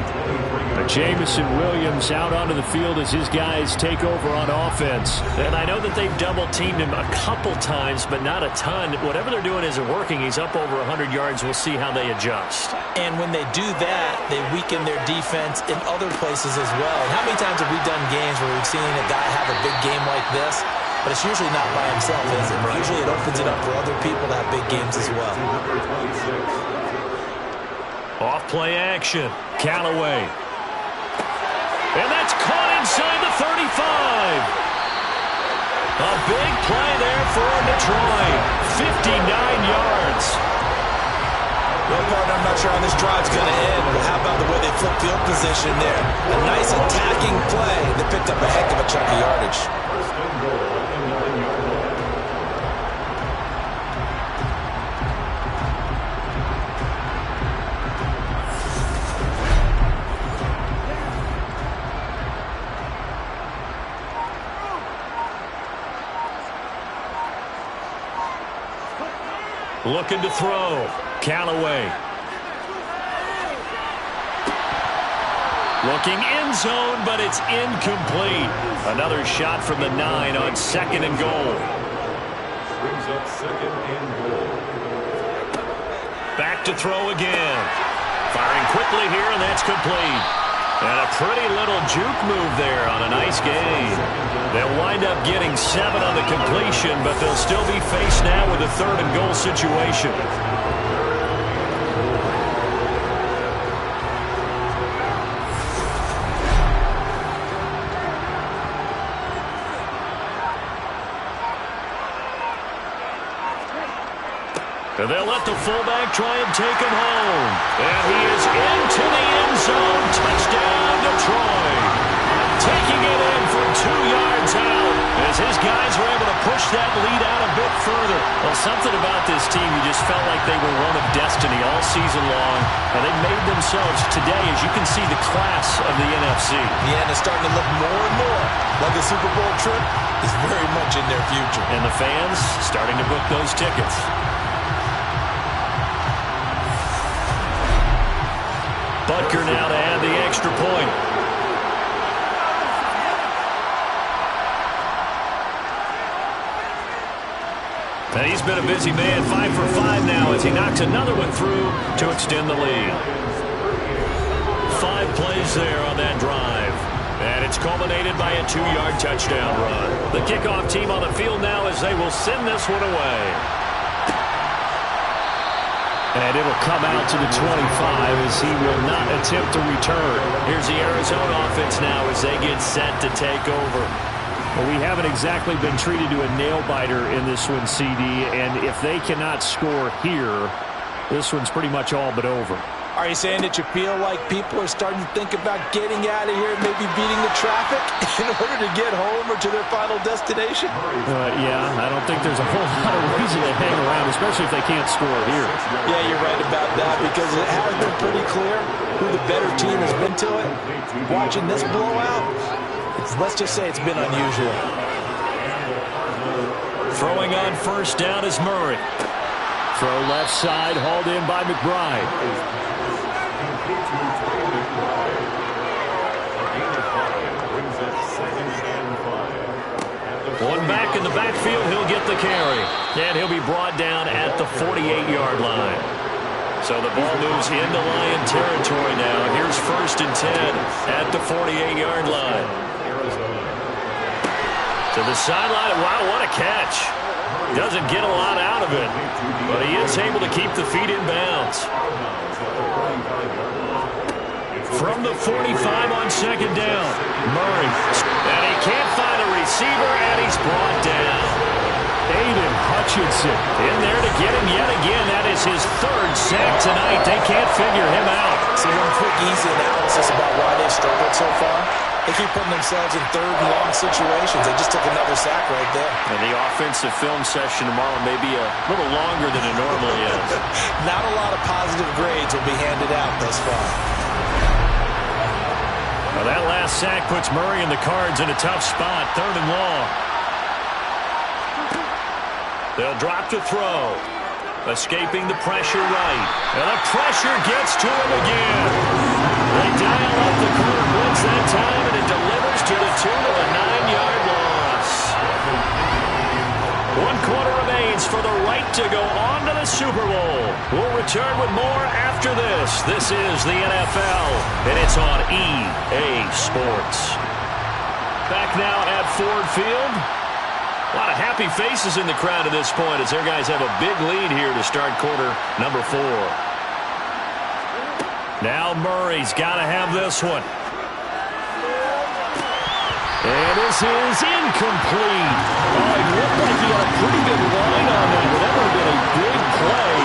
But Jamison Williams out onto the field as his guys take over on offense. And I know that they've double-teamed him a couple times, but not a ton. Whatever they're doing isn't working. He's up over 100 yards. We'll see how they adjust. And when they do that, they weaken their defense in other places as well. And how many times have we done games where we've seen a guy have a big game like this? But it's usually not by himself, is it? Usually it opens it up for other people to have big games as well. Off play action. Callaway. And that's caught inside the 35. A big play there for Detroit. 59 yards. Well, partner, I'm not sure how this drive's going to end, but how about the way they flip field position there? A nice attacking play that picked up a heck of a chunk of yardage. Looking to throw. Callaway. Looking end zone, but it's incomplete. Another shot from the 9 on 2nd and goal. Brings up 2nd and goal. Back to throw again. Firing quickly here, and that's complete. And a pretty little juke move there on a nice gain. They'll wind up getting 7 on the completion, but they'll still be faced now with a 3rd and goal situation. And they'll let the fullback try and take him home. And he is into the end zone. Touchdown, Detroit. Taking it in for 2 yards out as his guys were able to push that lead out a bit further. Well, something about this team, you just felt like they were one of destiny all season long. And they made themselves today, as you can see, the class of the NFC. Yeah, and it's starting to look more and more like a Super Bowl trip is very much in their future. And the fans starting to book those tickets. Butker now to add the extra point. And he's been a busy man, 5 for 5 now as he knocks another one through to extend the lead. 5 plays there on that drive. And it's culminated by a 2-yard touchdown run. The kickoff team on the field now as they will send this one away. And it'll come out to the 25 as he will not attempt to return. Here's the Arizona offense now as they get set to take over. Well, we haven't exactly been treated to a nail-biter in this one, CD, and if they cannot score here, this one's pretty much all but over. Are you saying that you feel like people are starting to think about getting out of here and maybe beating the traffic in order to get home or to their final destination? Yeah, I don't think there's a whole lot of reason to hang around, especially if they can't score here. Yeah, you're right about that because it has been pretty clear who the better team has been to it. Watching this blowout, let's just say it's been unusual. Throwing on first down is Murray. Throw left side, hauled in by McBride. One back in the backfield, he'll get the carry. And he'll be brought down at the 48-yard line. So the ball moves into Lion territory now. Here's 1st and 10 at the 48-yard line. To the sideline. Wow, what a catch. Doesn't get a lot out of it, but he is able to keep the feet in bounds. From the 45 on 2nd down, Murray. And he can't find a receiver, and he's brought down. Aiden Hutchinson in there to get him yet again. That is his 3rd sack tonight. They can't figure him out. So one quick, easy analysis about why they've struggled so far. They keep putting themselves in 3rd and long situations. They just took another sack right there. And the offensive film session tomorrow may be a little longer than it normally is. Not a lot of positive grades will be handed out thus far. Well, that last sack puts Murray and the Cards in a tough spot. 3rd and long. They'll drop to throw. Escaping the pressure right. And the pressure gets to him again. They dial up the corner blitz that time, and it delivers to the tune of a 9-yard loss. 1 quarter remains for the right to go on to the Super Bowl. We'll return with more after this. This is the NFL, and it's on EA Sports. Back now at Ford Field. A lot of happy faces in the crowd at this point as their guys have a big lead here to start quarter number 4. Now Murray's got to have this one. And this is incomplete. Oh, it looked like he had a pretty good line on that. That would have been a big play,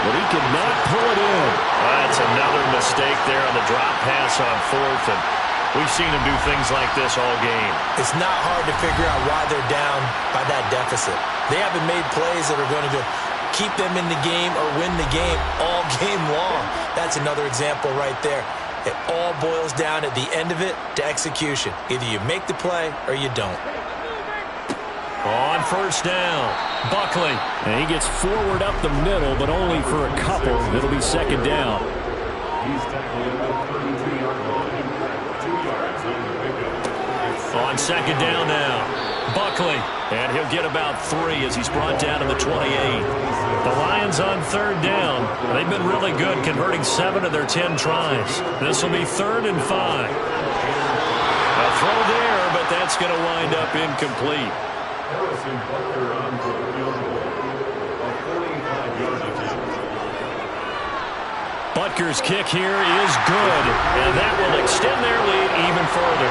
but he could not pull it in. That's another mistake there on the drop pass on 4th, and we've seen him do things like this all game. It's not hard to figure out why they're down by that deficit. They haven't made plays that are going to keep them in the game or win the game all game long. That's another example right there. It all boils down at the end of it to execution. Either you make the play or you don't. On first down, Buckley. And he gets forward up the middle, but only for a couple. It'll be 2nd down. He's tackled at the 32-yard line. 2 yards on the pickup. On 2nd down now, Buckley. And he'll get about 3 as he's brought down to the 28. The Lions on 3rd down. They've been really good, converting 7 of their 10 tries. This will be 3rd and 5. A throw there, but that's going to wind up incomplete. Harrison Butker on for the field goal. A 45-yard attempt. Butker's kick here is good, and that will extend their lead even further.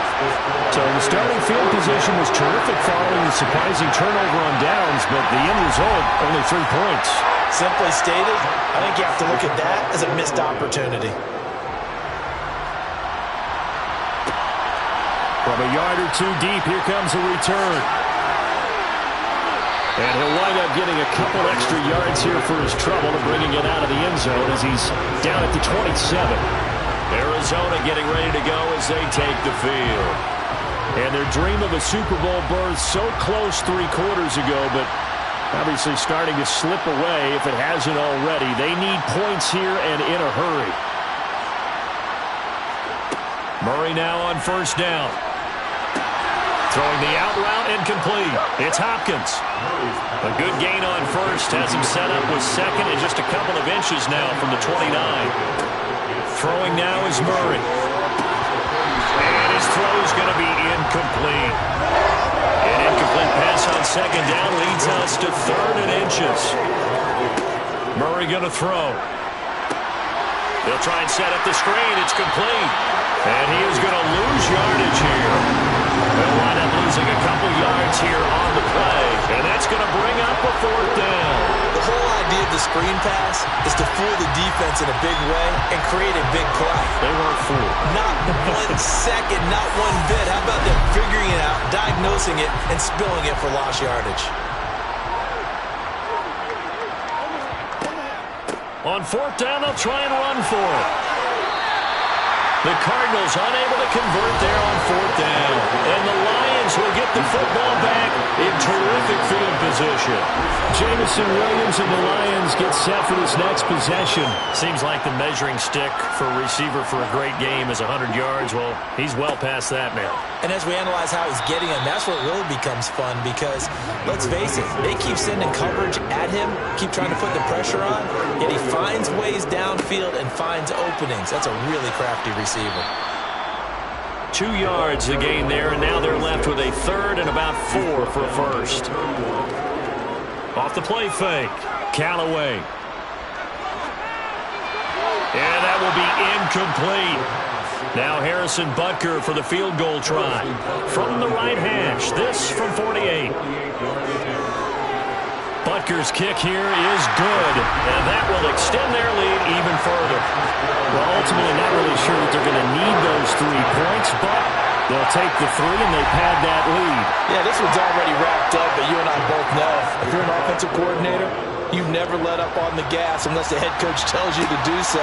So the starting field position was terrific following the surprising turnover on downs, but the end result, only 3 points. Simply stated, I think you have to look at that as a missed opportunity. From a yard or 2 deep, here comes a return. And he'll wind up getting a couple extra yards here for his trouble and bringing it out of the end zone as he's down at the 27. Arizona getting ready to go as they take the field. And their dream of a Super Bowl berth so close 3 quarters ago, but obviously starting to slip away if it hasn't already. They need points here and in a hurry. Murray now on first down. Throwing the out route incomplete. It's Hopkins. A good gain on first. Has him set up with second and just a couple of inches now from the 29. Throwing now is Murray. And his throw is going to be incomplete. An incomplete pass on second down leads us to third and inches. Murray going to throw. They'll try and set up the screen. It's complete. And he is going to lose yardage here. They'll wind up losing a couple yards here on the play. And that's going to bring up a fourth down. The whole idea of the screen pass is to fool the defense in a big way and create a big play. They weren't fooled. Not 1 second, not one bit. How about them figuring it out, diagnosing it, and spilling it for lost yardage? On fourth down, they'll try and run for it. The Cardinals unable to convert there on fourth down. And the Lions will get the football back in terrific field position. Jamison Williams and the Lions get set for this next possession. Seems like the measuring stick for a receiver for a great game is 100 yards. Well, he's well past that now. And as we analyze how he's getting them, that's where it really becomes fun because, let's face it, they keep sending coverage at him, keep trying to put the pressure on, yet he finds ways downfield and finds openings. That's a really crafty receiver. 2 yards the gain there, and now they're left with a third and about 4 for a first. Off the play fake, Callaway. And that will be incomplete. Now Harrison Butker for the field goal try. From the right hash, this from 48. Butker's kick here is good, and that will extend their lead even further. Well, ultimately not really sure that they're going to need those 3 points, but they'll take the 3 and they pad that lead. Yeah, this one's already wrapped up, but you and I both know if you're an offensive coordinator, you never let up on the gas unless the head coach tells you to do so.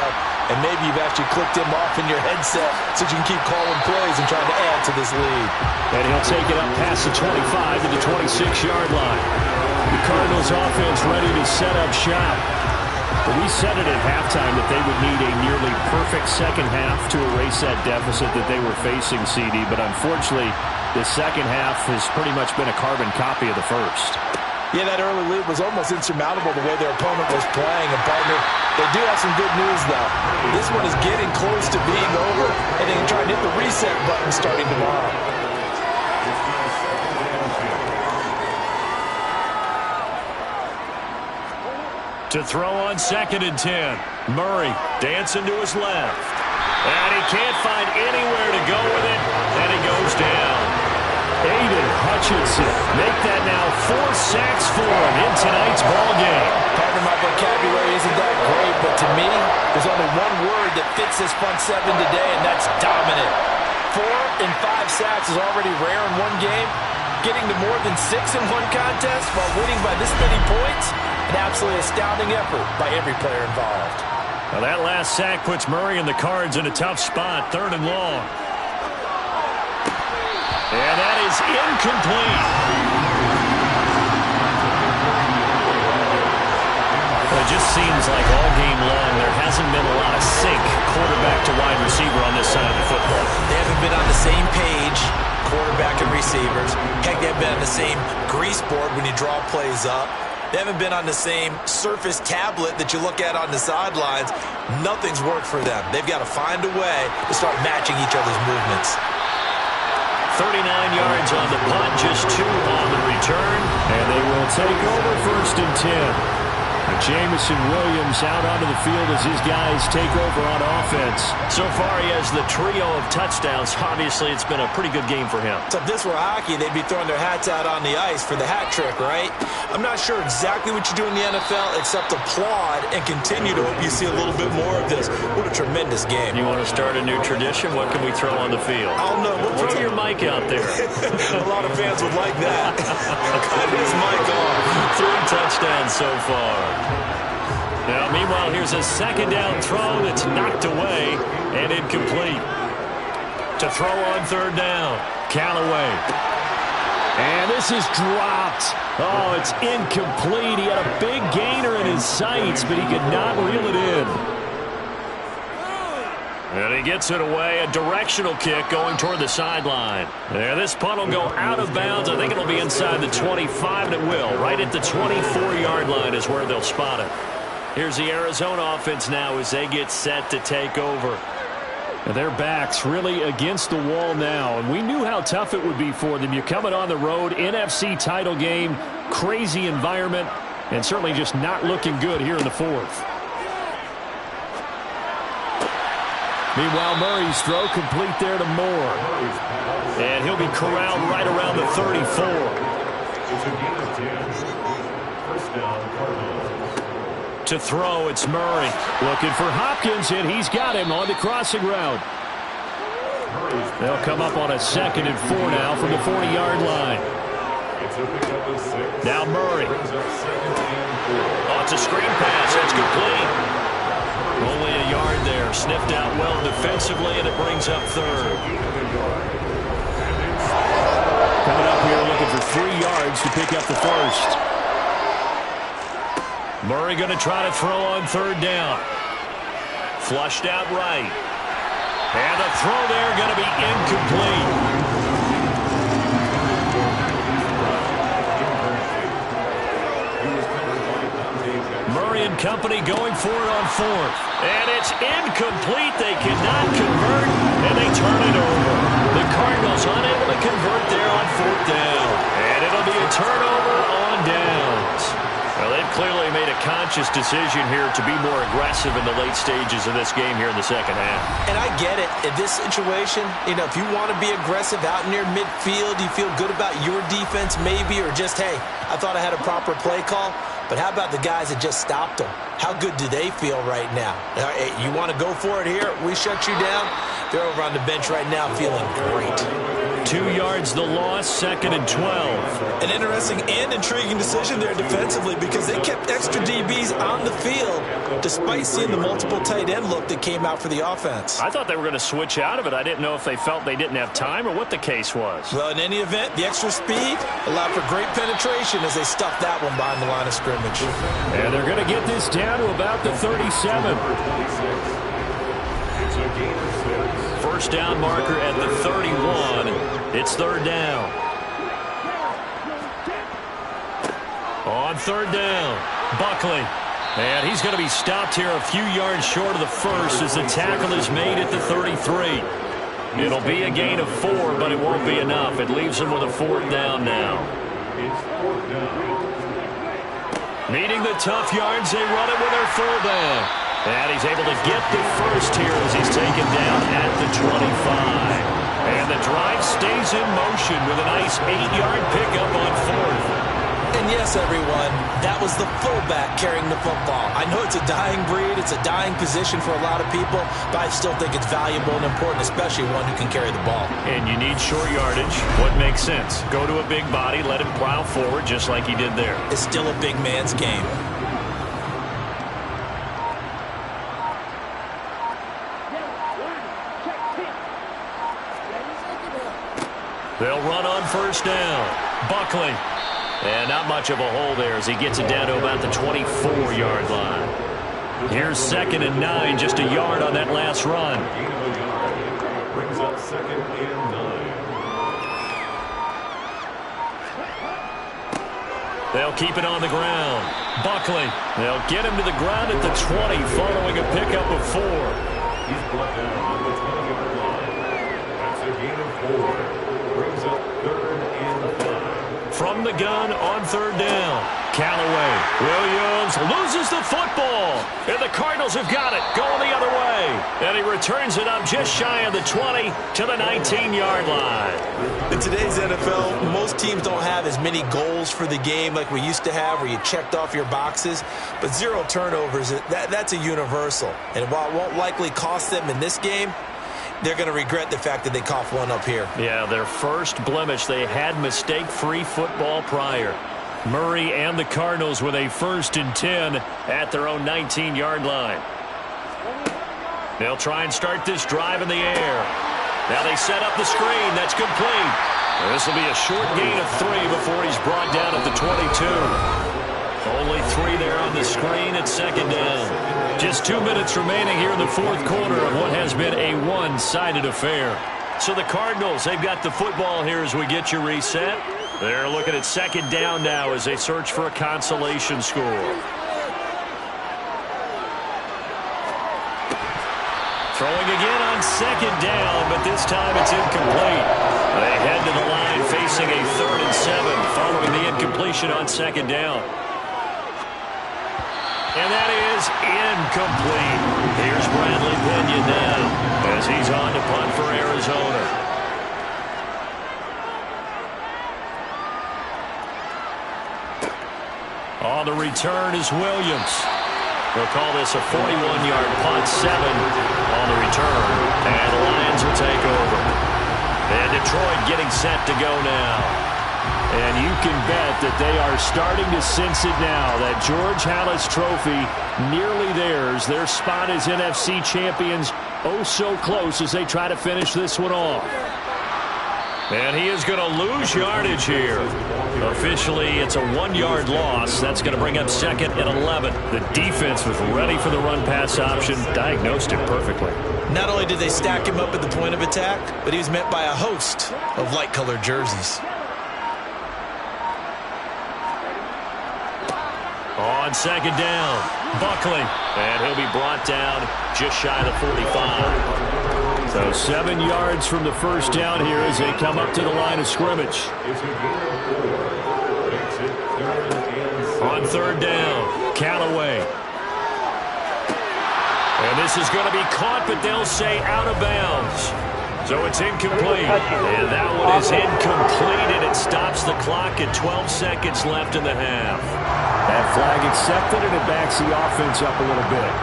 And maybe you've actually clicked him off in your headset so you can keep calling plays and trying to add to this lead. And he'll take it up past the 25 to the 26-yard line. The Cardinals offense ready to set up shop. But we said it at halftime that they would need a nearly perfect second half to erase that deficit that they were facing, CD. But unfortunately, the second half has pretty much been a carbon copy of the first. Yeah, that early lead was almost insurmountable the way their opponent was playing. And, partner, they do have some good news, though. This one is getting close to being over, and they can try and hit the reset button starting tomorrow. To throw on 2nd and 10. Murray dancing to his left. And he can't find anywhere to go with it, and he goes down. Aiden Hutchinson make that now 4 sacks for him in tonight's ball game. Pardon my vocabulary isn't that great, but to me, there's only one word that fits this front 7 today, and that's dominant. 4 and 5 sacks is already rare in one game. Getting to more than 6 in one contest while winning by this many points, an absolutely astounding effort by every player involved. Now that last sack puts Murray and the Cards in a tough spot, 3rd and long. And that is incomplete. Well, it just seems like all game long there hasn't been a lot of sync quarterback to wide receiver on this side of the football. They haven't been on the same page, quarterback and receivers. Heck, they haven't been on the same grease board when you draw plays up. They haven't been on the same Surface tablet that you look at on the sidelines. Nothing's worked for them. They've got to find a way to start matching each other's movements. 39 yards on the punt, just 2 on the return. And they will take over 1st and 10. Jamison Williams out onto the field as his guys take over on offense. So far, he has the trio of touchdowns. Obviously, it's been a pretty good game for him. So if this were hockey, they'd be throwing their hats out on the ice for the hat trick, right? I'm not sure exactly what you do in the NFL except applaud and continue to hope you see a little bit more of this. What a tremendous game. You want to start a new tradition? What can we throw on the field? I don't know. Throw your mic out there. A lot of fans would like that. Cut his mic off. 3 touchdowns so far. Now, meanwhile, here's a 2nd down throw that's knocked away and incomplete. To throw on 3rd down, Callaway. And this is dropped. Oh, it's incomplete. He had a big gainer in his sights, but he could not reel it in. And he gets it away, a directional kick going toward the sideline. And this punt will go out of bounds. I think it'll be inside the 25, and it will. Right at the 24-yard line is where they'll spot it. Here's the Arizona offense now as they get set to take over. And their backs really against the wall now. And we knew how tough it would be for them. You're coming on the road, NFC title game, crazy environment, and certainly just not looking good here in the fourth. Meanwhile, Murray's throw complete there to Moore. And he'll be corralled right around the 34. It's a gain of 10. First down, Cardinals. To throw, it's Murray. Looking for Hopkins, and he's got him on the crossing route. They'll come up on a 2nd and 4 now from the 40-yard line. Now Murray. Oh, it's a screen pass. That's complete. Only a yard there. Sniffed out well defensively, and it brings up 3rd. Coming up here looking for 3 yards to pick up the first. Murray going to try to throw on 3rd down. Flushed out right. And the throw there going to be incomplete. Murray and company going for it on 4th. And it's incomplete. They cannot convert, and they turn it over. The Cardinals unable to convert there on 4th down. And it'll be a turnover on downs. Well, they've clearly made a conscious decision here to be more aggressive in the late stages of this game here in the second half. And I get it. In this situation, if you want to be aggressive out near midfield, you feel good about your defense maybe, or just, hey, I thought I had a proper play call. But how about the guys that just stopped them? How good do they feel right now? Hey, you want to go for it here? We shut you down? They're over on the bench right now feeling great. 2 yards the loss, 2nd and 12. An interesting and intriguing decision there defensively because they kept extra DBs on the field despite seeing the multiple tight end look that came out for the offense. I thought they were going to switch out of it. I didn't know if they felt they didn't have time or what the case was. Well, in any event, the extra speed allowed for great penetration as they stuffed that one behind the line of scrimmage. And they're going to get this down to about the 37. First down marker at the 31. It's 3rd down. On 3rd down, Buckley. And he's going to be stopped here a few yards short of the first as the tackle is made at the 33. It'll be a gain of 4, but it won't be enough. It leaves him with a 4th down now. Needing the tough yards, they run it with their 4th down. And he's able to get the first here as he's taken down at the 25. And the drive stays in motion with a nice 8-yard pickup on 4th. And yes, everyone, that was the fullback carrying the football. I know it's a dying breed, it's a dying position for a lot of people, but I still think it's valuable and important, especially one who can carry the ball. And you need short yardage. What makes sense? Go to a big body, let him plow forward just like he did there. It's still a big man's game. They'll run on 1st down. Buckley. And not much of a hole there as he gets it down to about the 24-yard line. Here's 2nd and 9, just a yard on that last run. Brings up 2nd and 9. They'll keep it on the ground. Buckley. They'll get him to the ground at the 20 following a pickup of 4. He's brought down on the 20-yard line. That's a gain of 4. Brings up 3rd and 5. From the gun on 3rd down. Callaway. Williams loses the football. And the Cardinals have got it. Going the other way. And he returns it up just shy of the 20 to the 19-yard line. In today's NFL, most teams don't have as many goals for the game like we used to have where you checked off your boxes. But 0 turnovers, that's a universal. And while it won't likely cost them in this game, they're going to regret the fact that they coughed one up here. Yeah, their first blemish. They had mistake-free football prior. Murray and the Cardinals with a 1st and 10 at their own 19-yard line. They'll try and start this drive in the air. Now they set up the screen. That's complete. This will be a short gain of 3 before he's brought down at the 22. Only 3 there on the screen at second down. Just 2 minutes remaining here in the fourth quarter of what has been a one-sided affair. So the Cardinals, they've got the football here as we get you reset. They're looking at second down now as they search for a consolation score. Throwing again on second down, but this time it's incomplete. They head to the line facing a 3rd and 7 following the incompletion on second down. And that is incomplete. Here's Bradley Pinion now as he's on to punt for Arizona. On the return is Williams. They'll call this a 41-yard punt, 7 on the return. And the Lions will take over. And Detroit getting set to go now. And you can bet that they are starting to sense it now. That George Halas trophy nearly theirs. Their spot as NFC champions oh so close as they try to finish this one off. And he is going to lose yardage here. Officially, it's a 1-yard loss. That's going to bring up second and 11. The defense was ready for the run-pass option. Diagnosed it perfectly. Not only did they stack him up at the point of attack, but he was met by a host of light-colored jerseys. On second down, Buckley. And he'll be brought down just shy of the 45. So 7 yards from the first down here as they come up to the line of scrimmage. On third down, Callaway. And this is going to be caught, but they'll say out of bounds. So it's incomplete. And that one is incomplete, and it stops the clock at 12 seconds left in the half. That flag accepted, and it backs the offense up a little bit.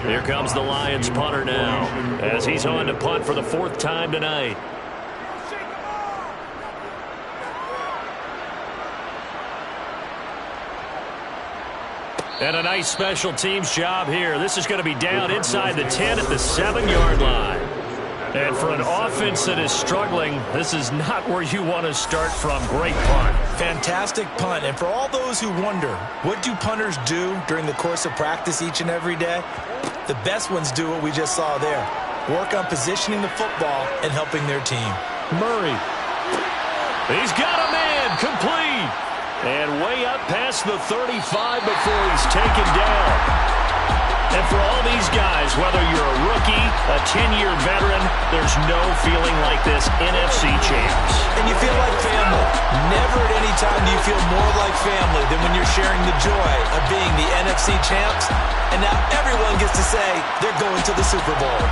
Here comes the Lions punter now as he's on to punt for the 4th time tonight. And a nice special teams job here. This is going to be down inside the 10 at the 7-yard line. And for an offense that is struggling, this is not where you want to start from. Great punt. Fantastic punt. And for all those who wonder, what do punters do during the course of practice each and every day? The best ones do what we just saw there. Work on positioning the football and helping their team. Murray. He's got a man. Complete. And way up past the 35 before he's taken down. And for all these guys, whether you're a rookie, a 10-year veteran, there's no feeling like this NFC champs. And you feel like family. Never at any time do you feel more like family than when you're sharing the joy of being the NFC champs. And now everyone gets to say they're going to the Super Bowl.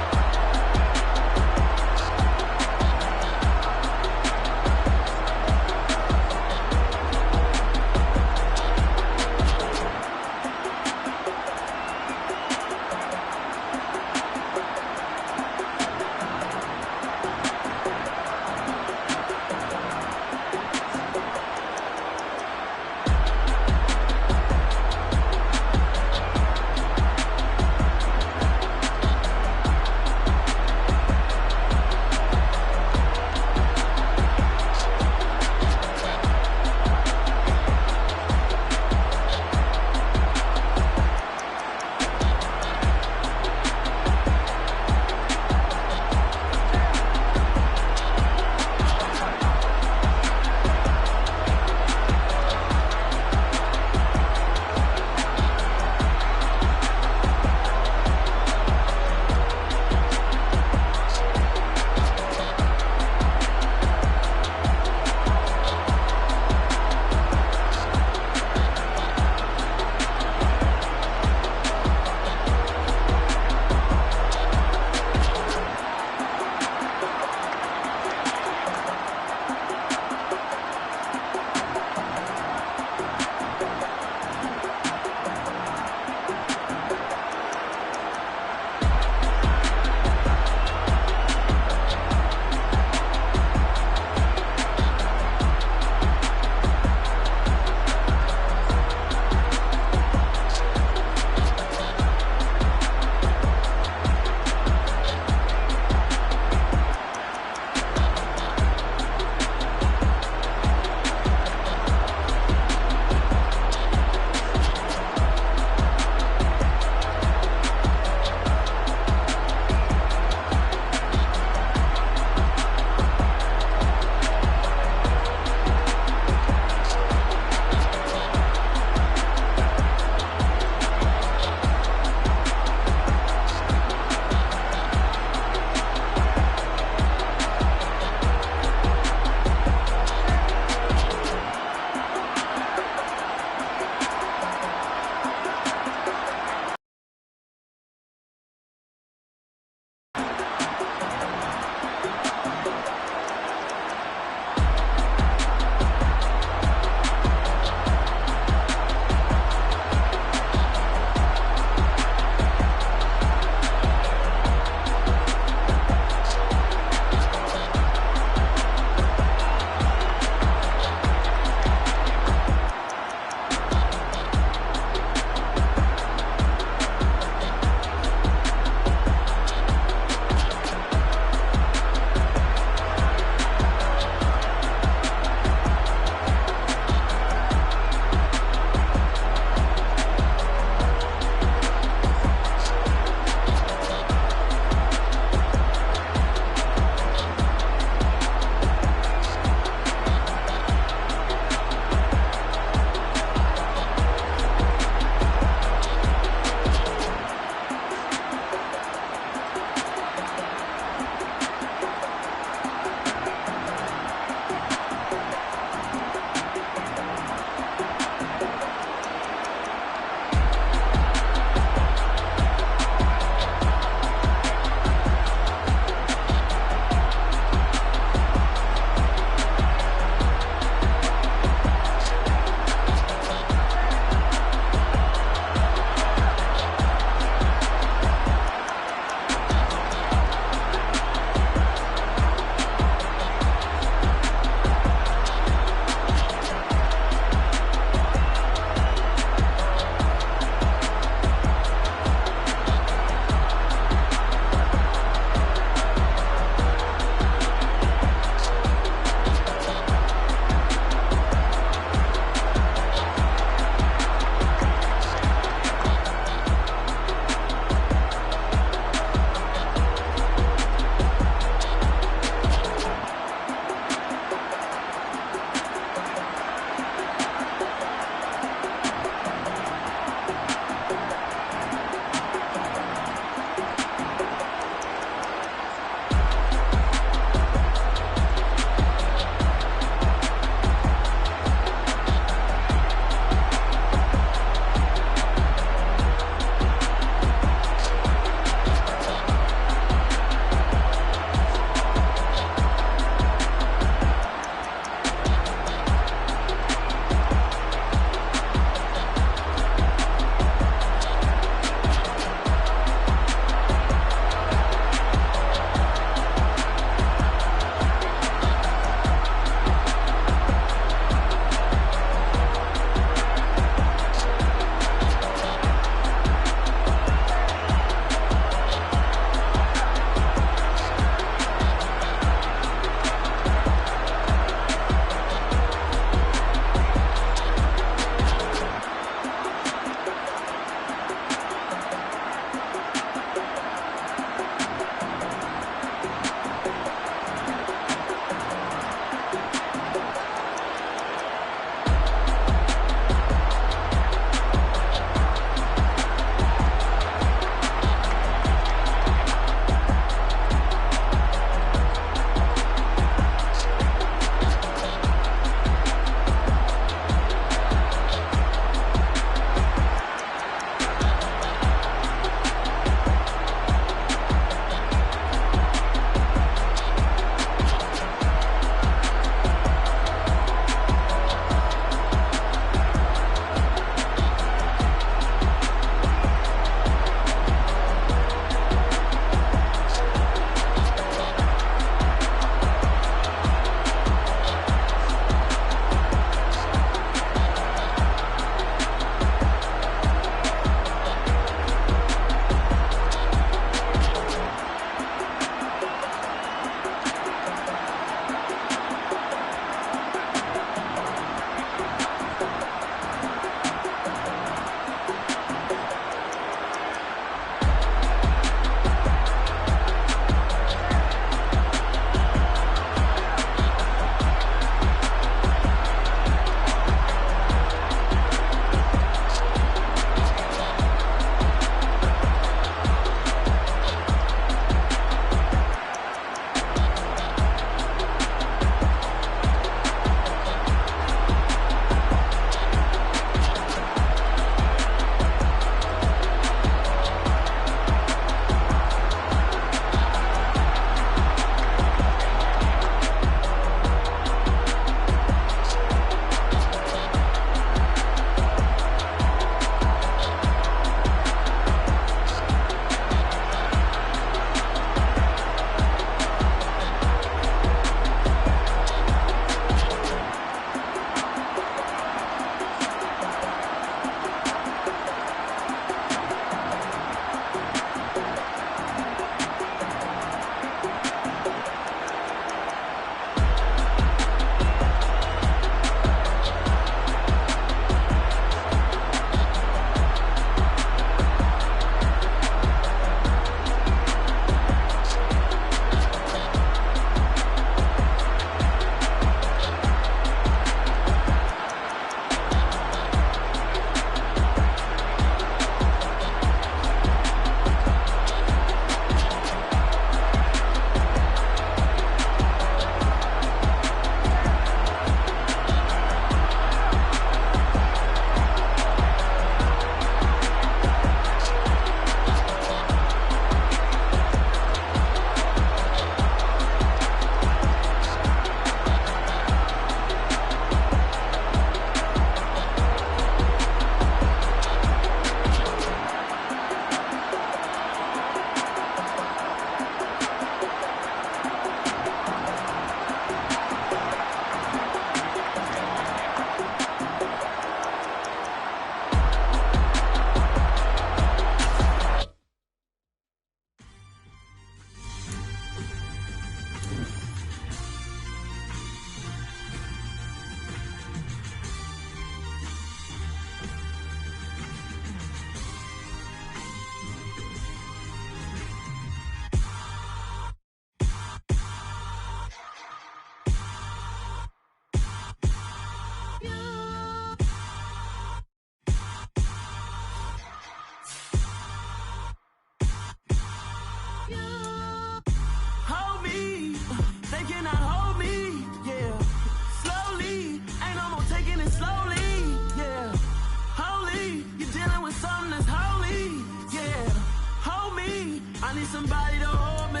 need somebody to hold me.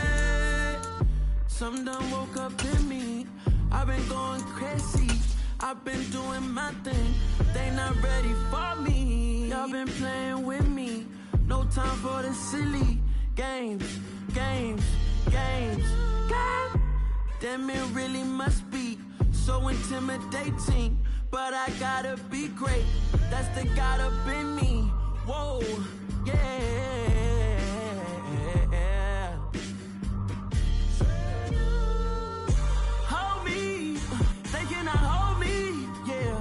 Some done woke up in me. I've been going crazy. I've been doing my thing. They not ready for me. Y'all been playing with me. No time for the silly games. Damn, it really must be so intimidating. But I gotta be great. That's the God up in me. Whoa, yeah. Hold me, they cannot hold me, yeah.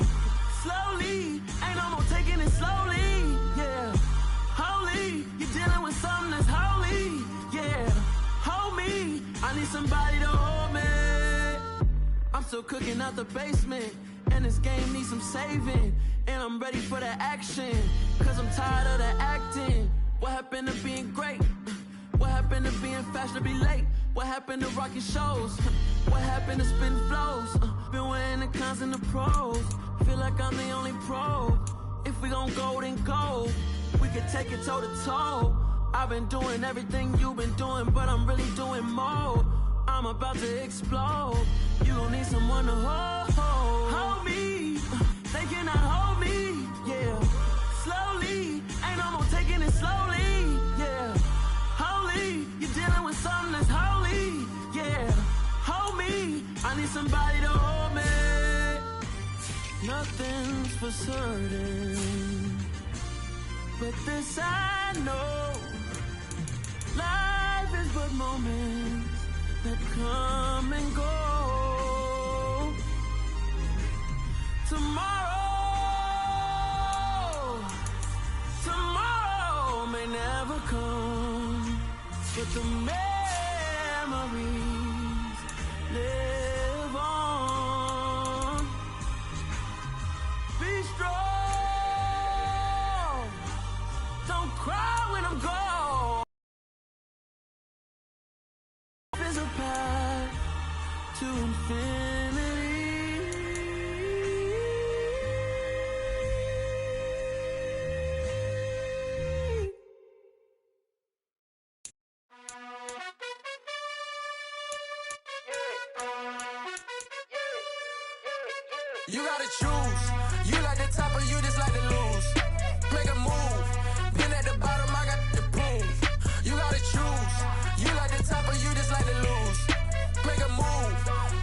Slowly, ain't no more taking it slowly, yeah. Holy, you're dealing with something that's holy, yeah. Hold me, I need somebody to hold me. I'm still cooking out the basement, and this game needs some saving. And I'm ready for the action, cause I'm tired of the acting. What happened to being great? What happened to being fashionably late? What happened to rocking shows? What happened to spin flows? Been weighing the cons and the pros. Feel like I'm the only pro. If we gon' go, then go. We could take it toe to toe. I've been doing everything you've been doing, but I'm really doing more. I'm about to explode. You gon' need someone to hold me. They cannot hold me, yeah. Slowly, ain't no more taking it slowly, yeah. Holy, you're dealing with something that's holy, yeah. Hold me, I need somebody to hold me. Nothing's for certain, but this I know. Life is but moments that come and go. Tomorrow may never come, but the memories live on. Be strong, don't cry when I'm gone. There's a path to infinity. You gotta choose. You like the top or you just like to lose. Make a move. Been at the bottom, I got the proof. You gotta choose. You like the top or you just like to lose. Make a move.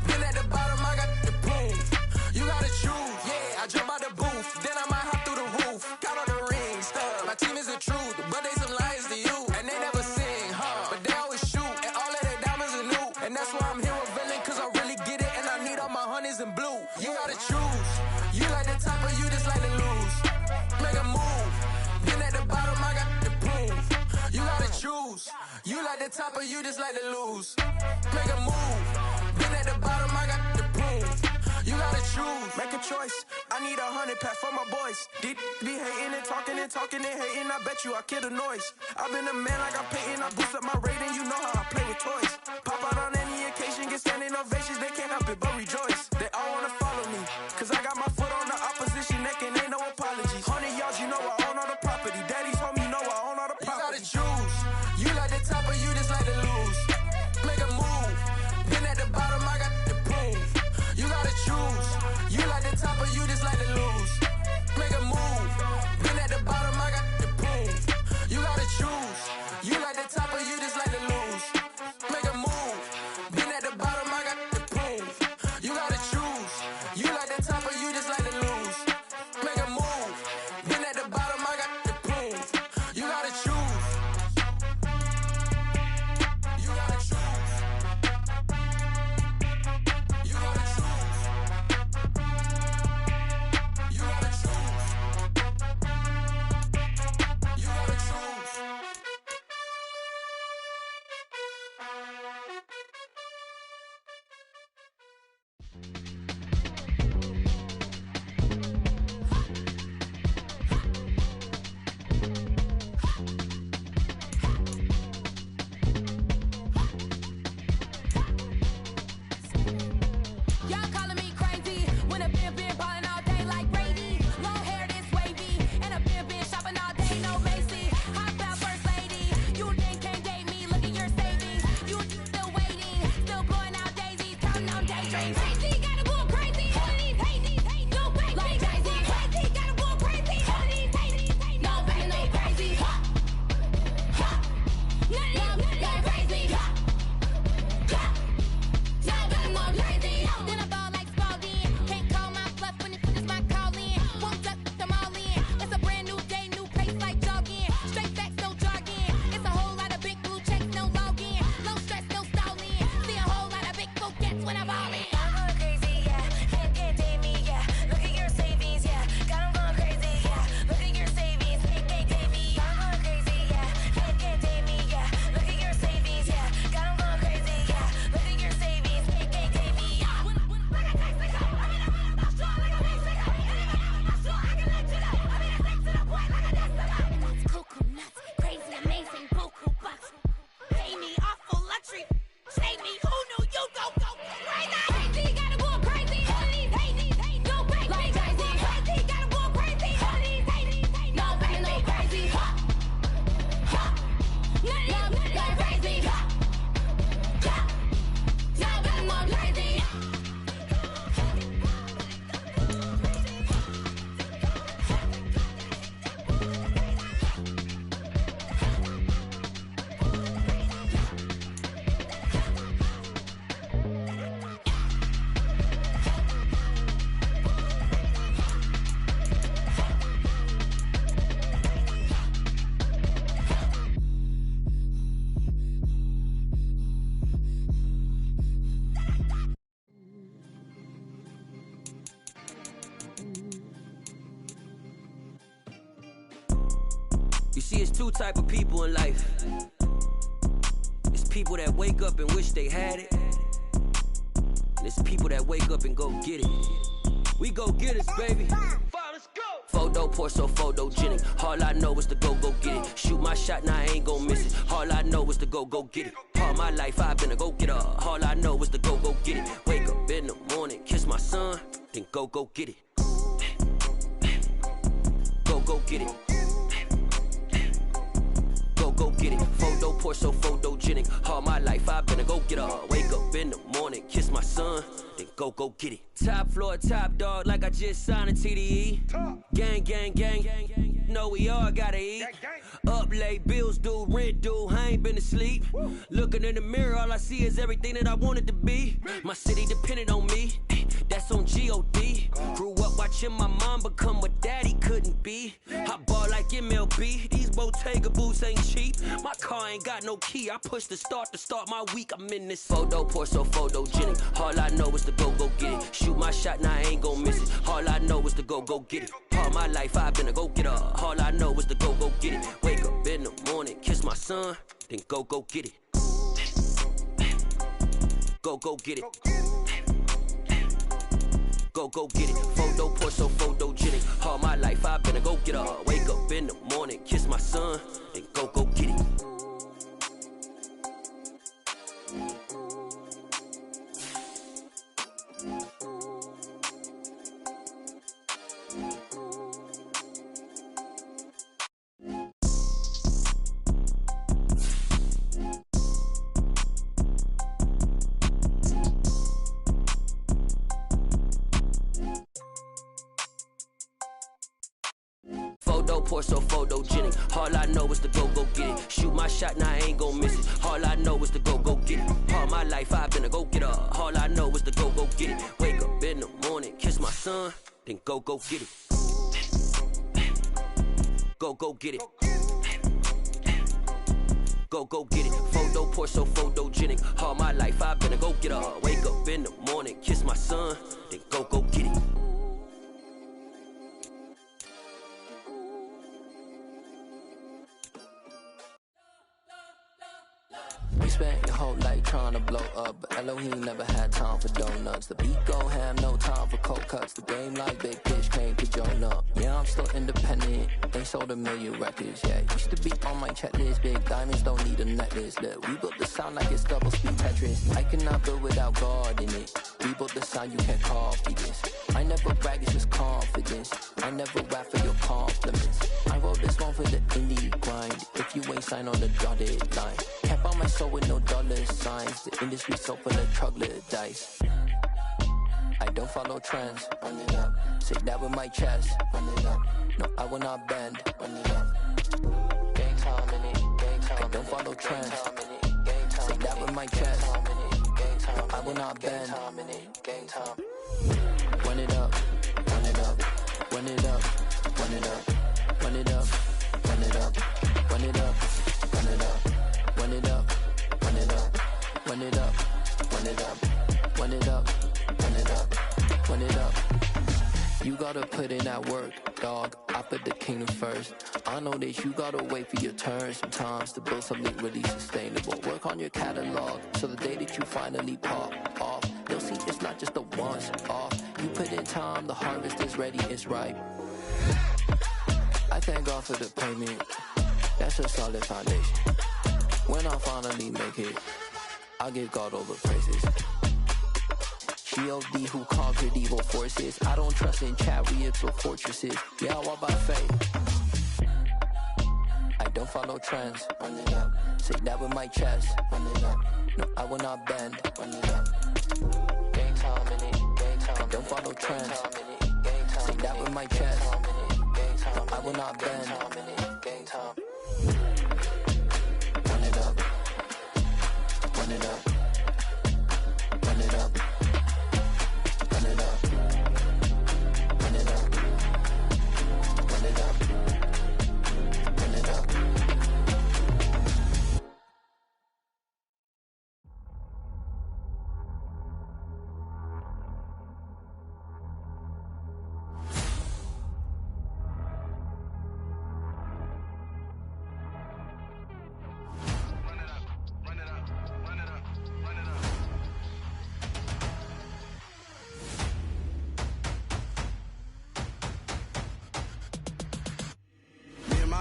Been at the bottom, I got the proof. You gotta choose. Yeah, I jump out the booth. Then I might hop through the roof. Count on the rings. My team is the truth, but they some liars to you. And they never sing, but they always shoot. And all of their diamonds are new. And that's why I'm here revealing, cause I really get it. And I need all my honeys in blue. You gotta choose. You like the top or you just like to lose. Make a move. Been at the bottom, I got the proof. You gotta choose. You like the top or you just like to lose. Make a move. Been at the bottom, I got the proof. You gotta choose. Make a choice. I need 100 pack for my boys. Deep be hating and talking and hating. I bet you I kill the noise. I've been a man like I'm painting. I boost up my rating. You know how I play with toys. Pop out on any occasion, get standing ovations. They can't help it but rejoice. They all wanna follow me, cause I got my foot on the opposition neck and ain't no apologies. 100 yards, you know I own all the property. Daddy's home, you know I own all the property. You gotta choose. You like the top or you just like to lose. Make a move. Been at the bottom, I got the proof. You gotta choose. You like the top or you just like to lose. Make a move. Been at the bottom, I got the proof. You gotta choose. You like the top or you just like to lose. Make a move. Been at the bottom, I got the proof. You gotta choose. You like the top or you just like to lose. Make a move. Been at the bottom, I got the proof. You gotta choose. You gotta choose. You gotta choose. You gotta choose. You gotta choose. Y'all calling me crazy when a been ballin' all day like Brady. Long hair this wavy, and a been shopping all day, no Macy. Hot out first lady, you then can't date me. Look at your it's two type of people in life. It's people that wake up and wish they had it. And it's people that wake up and go get it. We go get it, baby. Let's go. Photo porso, photogenic. All I know is to go get it. Shoot my shot, now I ain't gon' miss it. All I know is to go get it. All my life I've been a go getter. All I know is to go get it. Wake up in the morning, kiss my son, then go get it. Go get it. Go get it. Photo porso, photogenic. All my life I've been a go getter. Wake up in the morning, kiss my son, then go get it. Top floor, top dog, like I just signed a TDE. Gang, gang, gang, gang, gang. Know we all gotta eat. Up late, bills due, rent due, I ain't been asleep. Looking in the mirror, all I see is everything that I wanted to be. My city depended on me, that's on G.O.D. Grew up watching my mom become what daddy couldn't be. I ball like MLB, these Bottega boots ain't cheap. My car ain't got no key, I push the start to start my week. I'm in this photo porso, photogenic. All I know is to go get it. Shoot my shot, now I ain't gon' miss it. All I know is to go get it. All my life I've been a go getter. All I know is to go get it. Wake up in the morning, kiss my son, then go get it. Go get it. Go get it. Photo porso, photogenic. All my life I've been a go getter. Wake up in the morning, kiss my son, then go get it. Photo porso, photogenic. All I know is to go get it. Shoot my shot, now I ain't gon' miss it. All I know is to go get it. All my life I've been a go getter. All I know is to go get it. Wake up in the morning, kiss my son, then go get it. Go get it. Go get it. Photo porso, photogenic. All my life I've been a go getter. Wake up in the morning, kiss my son, then go get it. We spent your whole life trying to blow up, but Elohim never had time for donuts. The beat go ham, no time for cold cuts. The game like big pitch came to join up. Yeah, I'm still independent, they sold 1 million records. Yeah, used to be on my checklist. Big diamonds don't need a necklace. Look, we built the sound like it's double speed Tetris. I cannot build without God in it. We built the sound, you can't copy this. I never brag, it's just confidence. I never rap for your compliments. I wrote this one for the indie grind. If you ain't signed on the dotted line, can't buy my soul with no dollar signs. The industry so full of troglodytes. I don't follow trends. Run it up. Say that with my chest. Run it up. No, I will not bend. Run it up. Gang time in it. Gang time. I don't follow trends. Say that with my chest. No, I will not bend. Gang time. Run it up. Run it up. Run it up. Run it up. Run it up. Run it up. Run it up. Run it up. Run it up. Run it up. Run it up. Run it up. Run it up. Run it up. Run it up. You gotta put in that work, dog. I put the kingdom first. I know that you gotta wait for your turn sometimes to build something really sustainable. Work on your catalog so the day that you finally pop off, you'll see it's not just a once off. You put in time, the harvest is ready, it's ripe. I thank God for the payment. That's a solid foundation. When I finally make it, I'll give God all the praises. G.O.D. who conquered evil forces. I don't trust in chariots or fortresses. Yeah, I walk by faith. I don't follow trends. Run it up. Say that with my chest. Run it up. No, I will not bend. Run it up. Gang time in it. Gang time. I don't follow trends. Say that with my chest. No, I will not bend. Gang time. Run it up. Run it up. Run it up. Run it up. Run it up. Run it up. Run it up.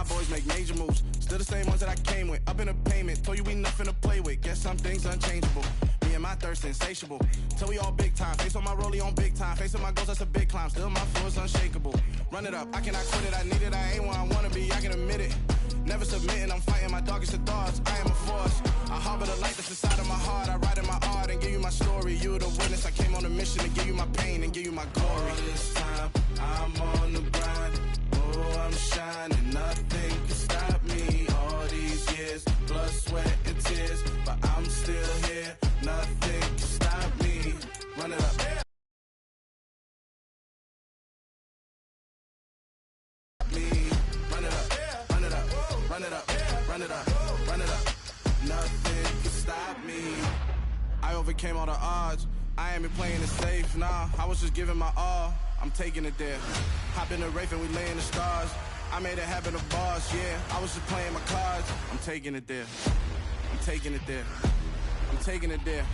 my boys make major moves. Still the same ones that I came with. Up in the payment, told you we nothing to play with. Guess some things unchangeable. Me and my thirst insatiable. Till we all big time. Face on my rollie on big time. Face on my goals, that's a big climb. Still my flow is unshakable. Run it up, I cannot quit it. I need it, I ain't where I wanna be, I can admit it. Never submitting, I'm fighting my darkest of thoughts. I am a force. I harbor the light that's inside of my heart. I write in my art and give you my story. You the witness. I came on a mission to give you my pain and give you my glory. All this time, I'm on the grind. Oh, I'm shining. Nothing can stop me. All these years, blood, sweat, and tears. But I'm still here. Nothing can stop me. Run it up. Run it up, run it up, run it up. Nothing can stop me. I overcame all the odds. I ain't been playing it safe, nah. I was just giving my all. I'm taking it there. Hop in the Wraith and we lay in the stars. I made it happen to boss, yeah. I was just playing my cards. I'm taking it there. I'm taking it there. I'm taking it there.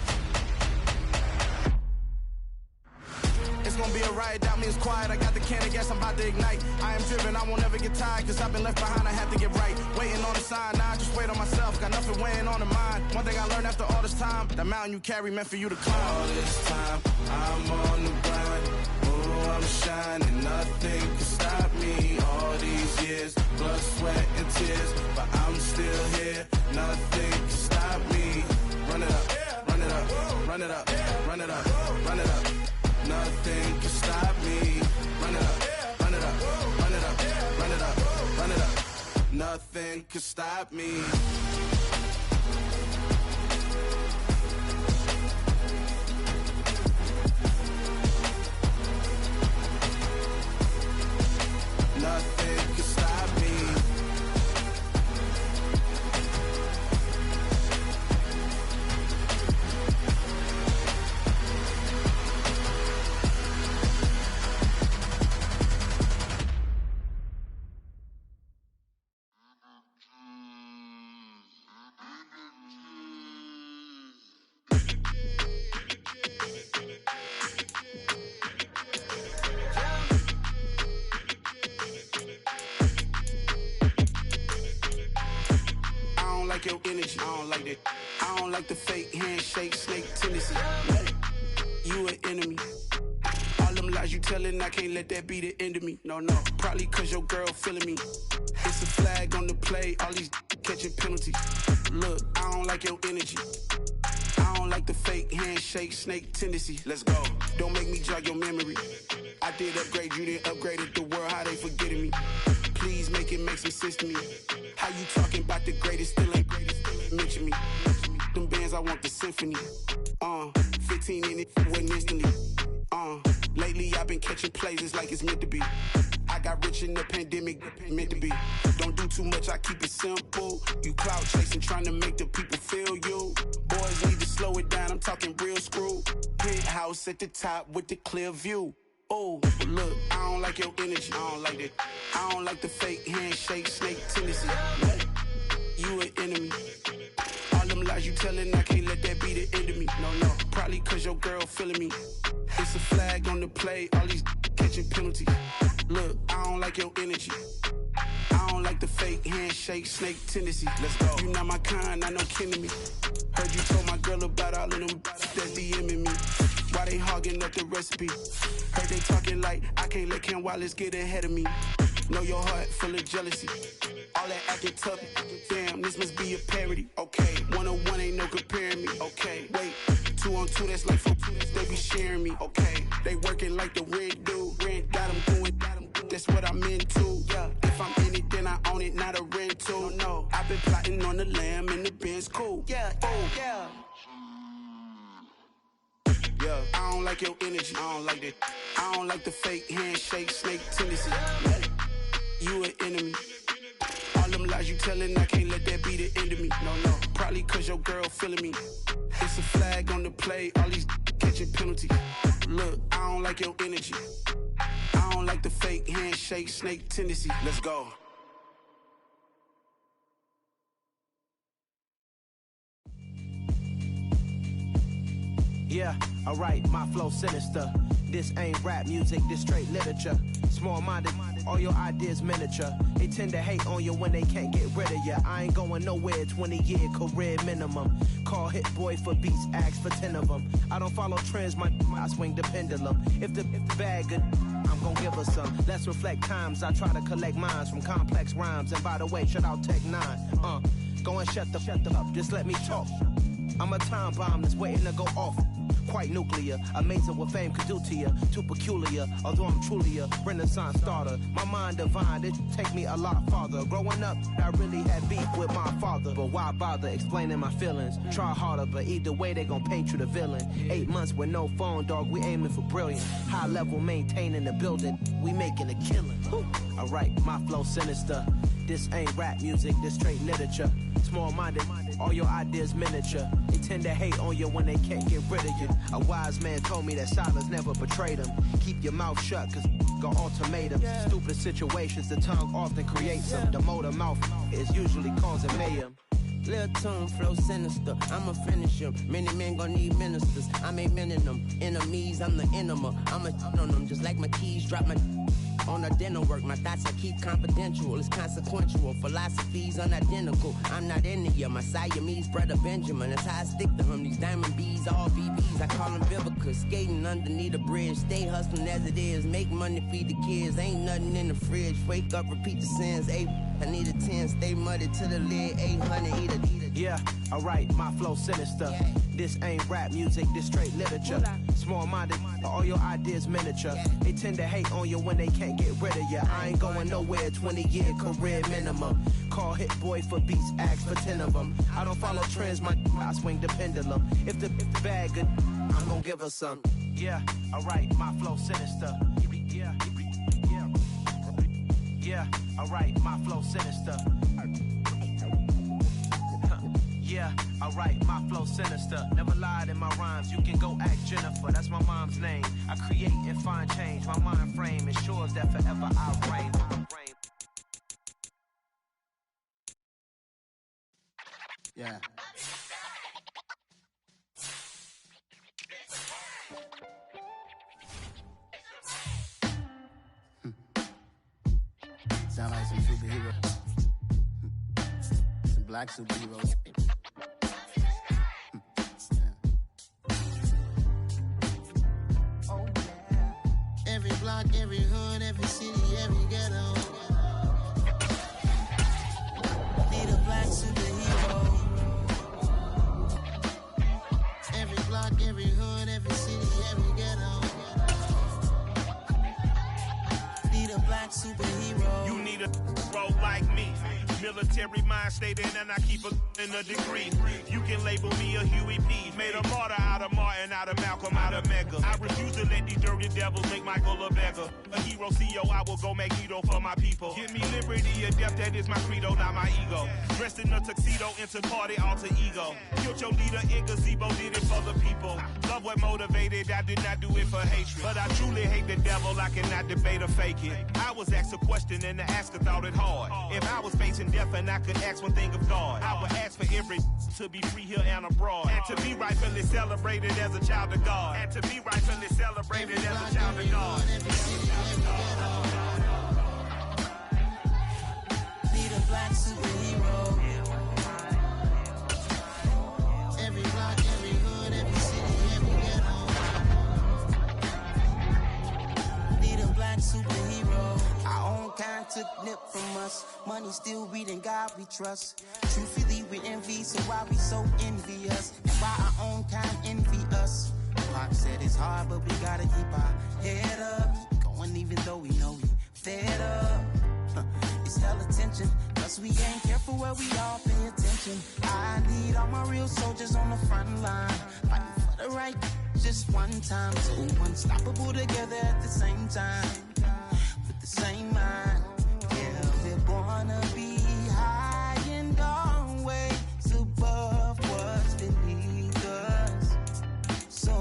It's gonna be a riot, doubt me it's quiet. I got the can of gas, I'm about to ignite. I am driven, I won't ever get tired, cause I've been left behind, I have to get right. Waiting on the sign, now I just wait on myself, got nothing weighing on the mind. One thing I learned after all this time, that mountain you carry meant for you to climb. All this time, I'm on the grind. Oh, I'm shining, nothing can stop me. All these years, blood, sweat, and tears, but I'm still here. Nothing can stop me. Run it up, run it up, run it up, run it up, run it up. Nothing can stop me. Run it up, run it up, run it up, run it up, run it up. Nothing can stop me. Nothing can stop me. Your energy, I don't like that. I don't like the fake handshake, snake tendency. You an enemy. All them lies you telling, I can't let that be the end of me. No, probably cause your girl feeling me. It's a flag on the play, all these catching penalties. Look, I don't like your energy. I don't like the fake handshake, snake tendency. Let's go. Don't make me jog your memory. I did upgrade, you didn't upgrade it. The world, how they forgetting me. Please make it make some sense to me. How you talking about the greatest, still ain't greatest, mention me. Them bands, I want the symphony. 15 in it, wasn't instantly. Lately I've been catching plays, it's like it's meant to be. I got rich in the pandemic, meant to be. Don't do too much, I keep it simple. You clout chasing, trying to make the people feel you. Boys need to slow it down, I'm talking real screw. Penthouse at the top with the clear view. Oh, look, I don't like your energy, I don't like that. I don't like the fake handshake, snake tendency. You an enemy. All them lies you telling, I can't let that be the end of me. No, probably cause your girl feeling me. It's a flag on the play, all these catching penalties. Look, I don't like your energy. I don't like the fake handshake, snake tendency. Let's go. You not my kind, I know kin to me. Heard you told my girl about all of them that's DMing me. Why they hogging up the recipe? Heard they talking like I can't let Ken Wallace get ahead of me. Know your heart full of jealousy. All that acting tough, damn, this must be a parody. Okay, 101 ain't no comparing me. Okay, wait, 2 on 2, that's like 4, they be sharing me. Okay, they working like the rent do. Rent got them doing, that's what I'm into. Yeah, if I'm in it, then I own it, not a rental. No, I've been plotting on the lamb and the Benz cool. Yeah, oh, yeah. Yeah, I don't like your energy, I don't like that. I don't like the fake handshake, snake tendency. You an enemy. All them lies you telling, I can't let that be the end of me. No, probably cause your girl feeling me. It's a flag on the play, all these catching penalties. Look, I don't like your energy. I don't like the fake handshake, snake tendency. Let's go. Yeah, alright, my flow sinister. This ain't rap music, this straight literature. Small-minded, all your ideas miniature. They tend to hate on you when they can't get rid of you. I ain't going nowhere, 20-year career minimum. Call Hit Boy for beats, ask for 10 of them. I don't follow trends, I swing the pendulum. If the bag good, I'm gon' give her some. Let's reflect times, I try to collect minds from complex rhymes. And by the way, shout out Tech 9. Go and shut the up, just let me talk. I'm a time bomb that's waiting to go off. Quite nuclear, amazing what fame could do to you. Too peculiar, although I'm truly a renaissance starter. My mind divine, it take me a lot farther. Growing up, I really had beef with my father. But why bother explaining my feelings? Try harder, but either way they gon' paint you the villain. 8 months with no phone, dog, we aiming for brilliant. High level maintaining the building, we making a killing. Alright, my flow sinister. This ain't rap music, this straight literature. Small-minded, all your ideas miniature. They tend to hate on you when they can't get rid of you. A wise man told me that silence never betrayed him. Keep your mouth shut, cause got ultimatums. Stupid situations, the tongue often creates them. The motor mouth is usually causing mayhem. Lil' tune, flow sinister, I'ma finish him. Many men gon' need ministers, I'm a men in them. Enemies, I'm the enema, I'ma on them. Just like my keys, drop my on a dinner work. My thoughts I keep confidential, it's consequential. Philosophies unidentical, I'm not in ya. My Siamese brother Benjamin, that's how I stick to him. These diamond bees, all BBs, I call them Vivica. Skating underneath the bridge, stay hustling as it is. Make money, feed the kids, ain't nothing in the fridge. Wake up, repeat the sins, I need a 10, stay muddy to the lid, 800, eat a. Yeah, alright, my flow sinister. This ain't rap music, this straight literature. Small-minded, all your ideas miniature. They tend to hate on you when they can't get rid of you. I ain't going nowhere, 20-year career minimum. Call Hit Boy for beats, ask for 10 of them. I don't follow trends, I swing the pendulum. If the bag good, I'm gon' give her some. Yeah, alright, my flow sinister. Yeah, alright, my flow sinister. Yeah, alright, my flow sinister. Never lied in my rhymes, you can go ask Jennifer, that's my mom's name. I create and find change, my mind frame ensures that forever I reign. Yeah. Sound like some superheroes. Some black superheroes. Oh, yeah. Every block, every hood, every city, every ghetto. Need a black superhero. Every block, every hood, every city, every ghetto. Need a black superhero. You need a role like me. Military mind stated, and I keep in a degree. You can label me a Huey P. Made a martyr out of Martin, out of Malcolm, out of Mega. I refuse to let these dirty devils make Michael a beggar. A hero CEO, I will go Magneto for my people. Give me liberty or death, that is my credo, not my ego. Dressed in a tuxedo, into party, alter ego. Killed your leader in gazebo, did it for the people. Love what motivated, I did not do it for hatred. But I truly hate the devil, I cannot debate or fake it. I was asked a question and the asker thought it hard. If I was facing death and I could ask one thing of God, I would ask for every to be free here and abroad, and to be rightfully celebrated as a child of God, and to be rightfully celebrated as a child of God. Need a black superhero. Every block, every hood, every city, every ghetto. Need a black superhero. Our own kind took nip from us. Money still reading God we trust. Truthfully we envy, so why we so envious? And why our own kind envy us? Pac said it's hard, but we gotta keep our head up. Keep going even though we know we fed up. It's hell attention, cause we ain't careful where we all pay attention. I need all my real soldiers on the front line, fighting for the right just one time. So unstoppable together at the same time, with the same mind. Yeah, we're gonna be high and always above what's beneath us. So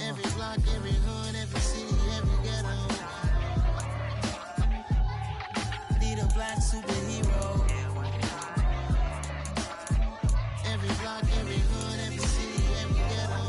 every block, every hood, every city, every ghetto. Need a black superhero. Every block, every hood, every city, every ghetto.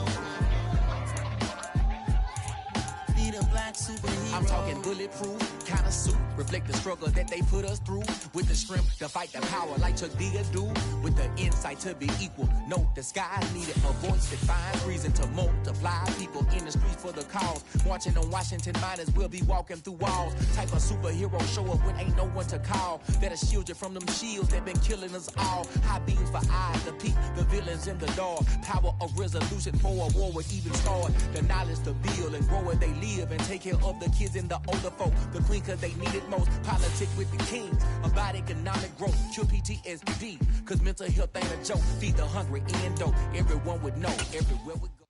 Need superhero. I'm talking bulletproof, kind of suit, reflect the struggle that they put us through. With the strength to fight the power like Chuck D do. With the insight to be equal, note the sky needed a voice that finds reason to multiply. People in the streets for the cause, marching on Washington miners will be walking through walls. Type of superhero show up when ain't no one to call. That'll shield you from them shields that been killing us all. High beams for eyes to peek the villains in the dark. Power of resolution for a war would even start. The knowledge to build and grow where they live and take care of the kids and the older folk. The queen cause they need it most. Politic with the kings about economic growth. Cure PTSD cause mental health ain't a joke. Feed the hungry and dope. Everyone would know everywhere we go.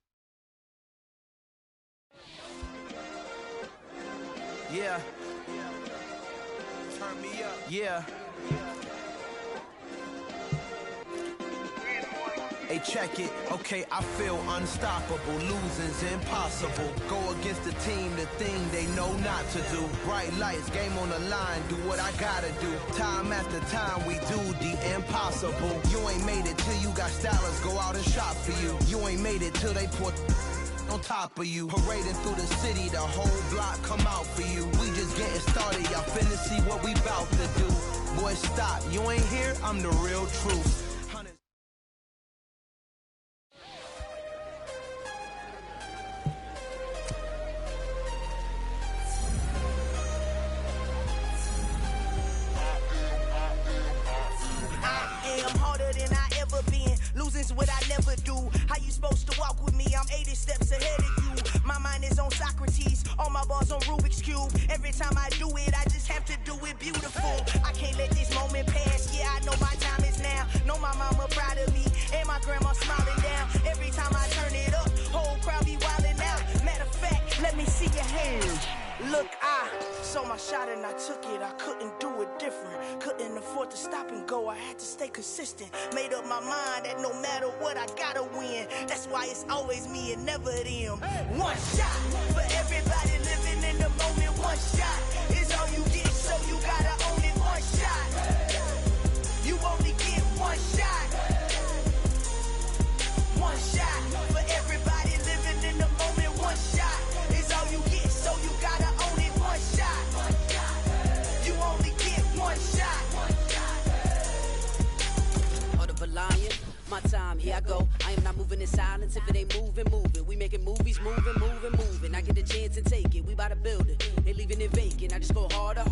Yeah. Turn me up. Yeah. Hey, check it. Okay, I feel unstoppable. Losing's impossible. Go against the team, the thing they know not to do. Bright lights, game on the line. Do what I gotta do. Time after time, we do the impossible. You ain't made it till you got stylists go out and shop for you. You ain't made it till they put on top of you. Parading through the city, the whole block come out for you. We just getting started, y'all finna see what we bout to do. Boy, stop, you ain't here, I'm the real truth. Losing's what I never do. How you supposed to walk with me? I'm 80 steps ahead of you. My mind is on Socrates, all my balls on Rubik's Cube. Every time I do it, I just have to do it beautiful. I can't let this moment pass. Yeah, I know my time is now. Know my mama proud of me, and my grandma smiling down. Every time I turn it up, whole crowd be wildin' out. Matter of fact, let me see your hands. Look, I saw my shot and I took it. I couldn't do it different. Couldn't afford to stop and go. I had to stay consistent. Made up my mind that no matter what, I gotta win. That's why it's always me and never them. One shot for everybody living in the moment. One shot is all you get, so you gotta own it. One shot. You only get one shot. One shot for everybody living in the moment. One shot is all you get, so you gotta own it. One shot. You only get one shot. Heart of a lion, my time, here I go. I am not moving in silence. If it ain't moving, moving. We making movies, moving. I get the chance and take it. We bout to build it. They leaving it vacant. I just go harder.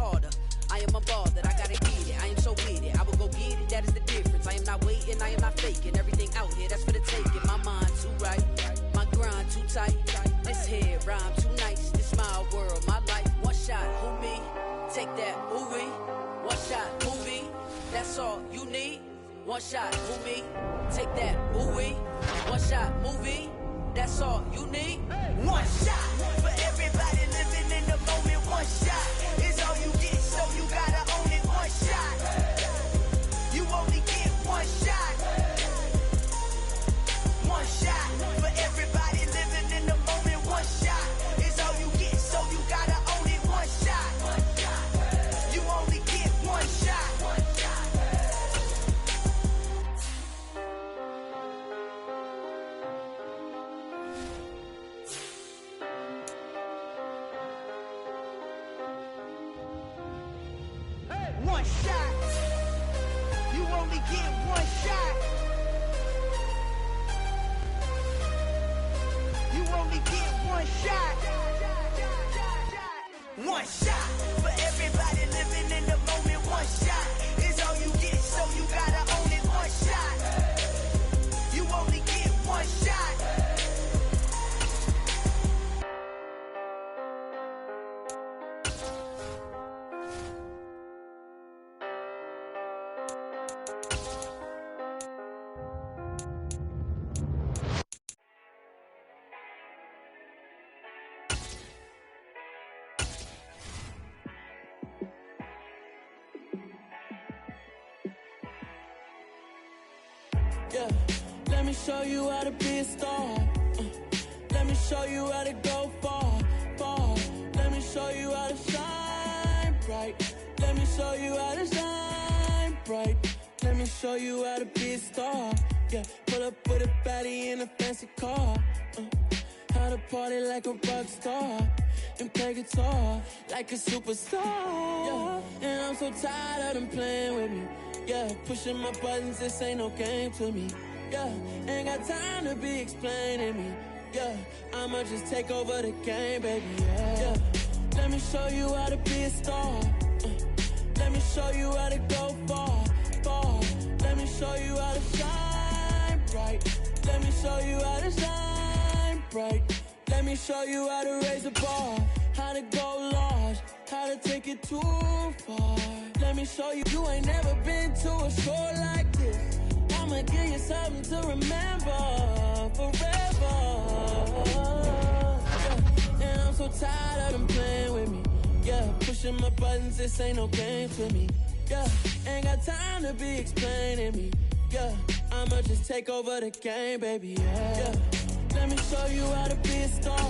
I am a ball that I gotta get it. I am so with it. I will go get it. That is the difference. I am not waiting. I am not faking. Everything out here, that's for the taking. My mind too right. My grind too tight. This here rhyme too nice. This my world, my life. One shot, who me? Take that, movie. One shot, movie. That's all you need. One shot, movie. Take that, movie. One shot, movie. That's all you need. One shot for everybody living in the moment. One shot is all you get, so you gotta own it. One shot. You only get one shot. One shot for everybody living in the moment. One shot is all you get, so you gotta own it. One shot. You only get one shot. One shot. You only get one shot. You only get one shot. One shot for everybody living in the moment. One shot is all you get, so you gotta own it. One shot. You only get one shot. Yeah, let me show you how to be a star. Let me show you how to go far. Let me show you how to shine bright. Let me show you how to shine bright. Let me show you how to be a star. Yeah, pull up with a baddie in a fancy car. How how to party like a rock star and play guitar like a superstar. Yeah, and I'm so tired of them playing with me. Yeah, pushing my buttons, this ain't no game to me. Yeah, ain't got time to be explaining me. Yeah, I'ma just take over the game, baby. Yeah, let me show you how to be a star. Let me show you how to go far, far. Let me show you how to shine bright. Let me show you how to shine bright. Let me show you how to raise a bar, how to go large, how to take it too far. Let me show you, you ain't never been to a show like this. I'ma give you something to remember forever. Yeah. And I'm so tired of them playing with me. Yeah, pushing my buttons, this ain't no game to me. Yeah, ain't got time to be explaining me. Yeah, I'ma just take over the game, baby. Yeah. Let me show you how to be a star.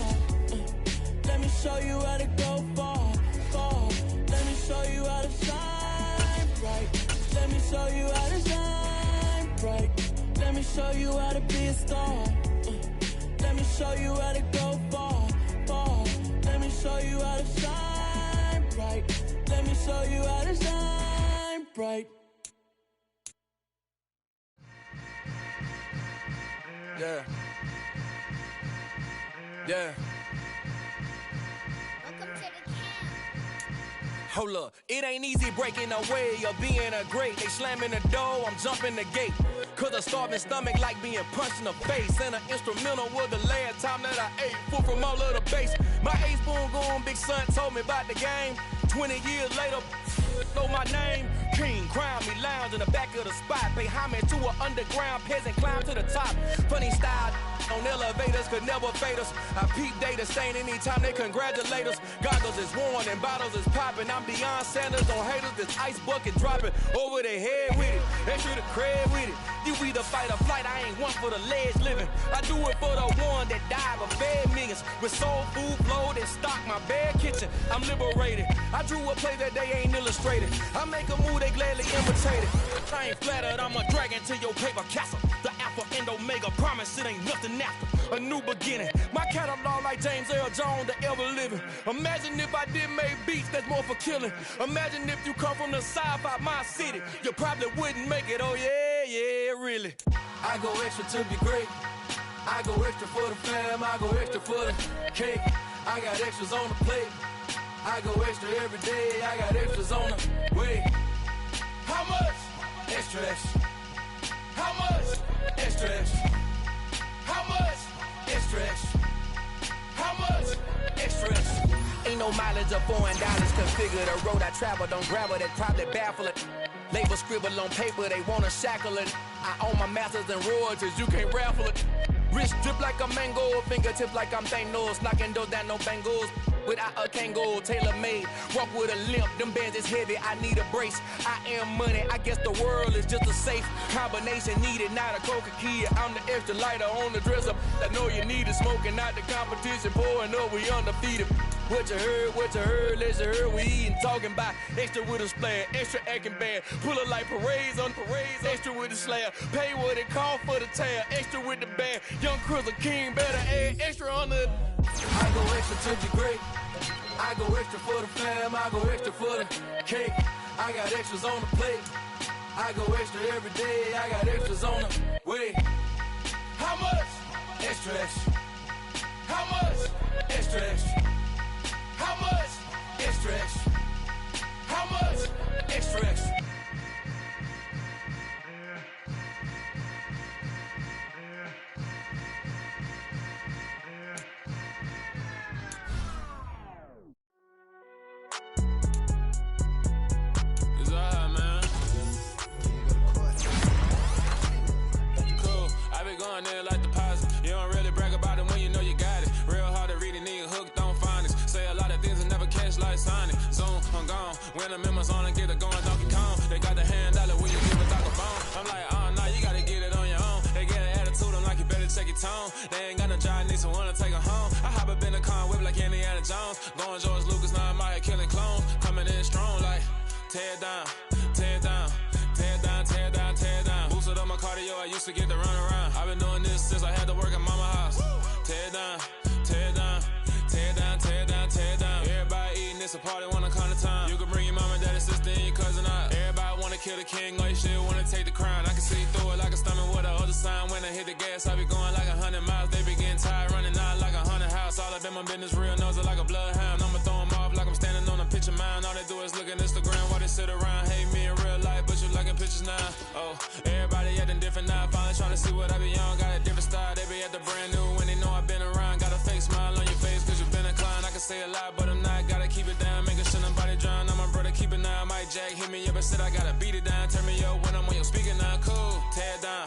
Let me show you how to go far, far. Let me show you how to shine bright. Let me show you how to shine bright. Let me show you how to be a star. Let me show you how to go far, far. Let me show you how to shine bright. Let me show you how to shine bright. Yeah. Yeah. Hold up, it ain't easy breaking away or being a great. They slamming the door, I'm jumping the gate. Cause a starving stomach like being punched in the face. And an instrumental was the last time that I ate food from all of the bass. My ace spoon going, big son told me about the game. 20 years later, know my name. King, crown me, lounge in the back of the spot. Pay homage to an underground peasant, climb to the top. Funny style on elevators could never fade us. I peep data stain anytime they congratulate us. Goggles is worn and bottles is popping. I'm Deion Sanders on haters, this ice bucket dropping over their head with it. Extra the cred with it. You either fight or flight, I ain't one for the ledge living. I do it for the one that died but fed millions. With soul food flowed and stock my bad kitchen. I'm liberated. I drew a play that they ain't illustrated. I make a move, they gladly imitate it. I ain't flattered, I'm a dragon to your paper castle. The Alpha and Omega, promise it ain't nothing after. A new beginning. My catalog like James Earl Jones, the ever living. Imagine if I did make beats that's more for killing. Imagine if you come from the south out my city. You probably wouldn't make it, oh yeah, yeah, really. I go extra to be great. I go extra for the fam, I go extra for the cake. I got extras on the plate. I go extra every day, I got extras on the way. How much? Extra, extra. How much? Extra, extra. How much? Extra, extra. How much? Extra, extra. Ain't no mileage of $4 configure the road I travel. Don't gravel, that probably baffle it. Label scribble on paper, they wanna shackle it. I own my masters and royalties, you can't raffle it. Wrist drip like a mango, fingertips like I'm Thanos. Knocking doors down, no bangles. Without a Kango, tailor-made. Walk with a limp, them bands is heavy, I need a brace. I am money, I guess the world is just a safe combination needed, not a coca key. I'm the extra lighter on the dresser. I know you need it, smoking out the competition, pouring up, we undefeated. What you heard, let's you heard, we eating, talking about extra with a splash, extra acting bad. Pull it like parades on parades, extra with the slab. Pay what it call for the tab, extra with the band. Young Cruz, a king, better add extra on the. I go extra to be great. I go extra for the fam, I go extra for the cake. I got extras on the plate. I go extra every day, I got extras on the way. How much? Extra, extra. How much? Extra, extra. How much? Extra, extra. How much? Extra, extra. Going there like deposit. You don't really brag about it when you know you got it. Real hard to read a nigga hook, don't find it. Say a lot of things and never catch like Sonic. Zone, I'm gone. When the members on and get it going, Donkey Kong. They got the hand dollar when you give a dog a bone. I'm like, oh, nah, you gotta get it on your own. They get an attitude, I'm like, you better check your tone. They ain't got no job, need someone to take her home. I hop up in the car, whip like Indiana Jones. Going George Lucas, now I'm out here killing clones. Coming in strong like, tear down, tear down. Tear down, tear down, tear down. Boosted up my cardio, I used to get to run around. I've been doing this since I had to work at mama house. Tear down, tear kill the king, or you still wanna take the crown. I can see through it like a stomach with a other sign. When I hit the gas, I be going like 100 miles. They be getting tired, running out like a haunted house. All up in my business, real nose like a bloodhound. I'ma throw them off like I'm standing on a picture mound. All they do is look at Instagram while they sit around. Hate me in real life, but you liking pictures now. Oh, everybody acting different now. Finally trying to see what I be on. Got a different style, they be at the brand new when they know I've been around. Got a fake smile on your face cause you been inclined. I can say a lot, but I'm not. Gotta keep it down, making sure nobody drown. I'm my brother, keep it now. Mike Jack hit me up and said I gotta beat it down. Turn me up when I'm on your speaker now. Cool, tear it down,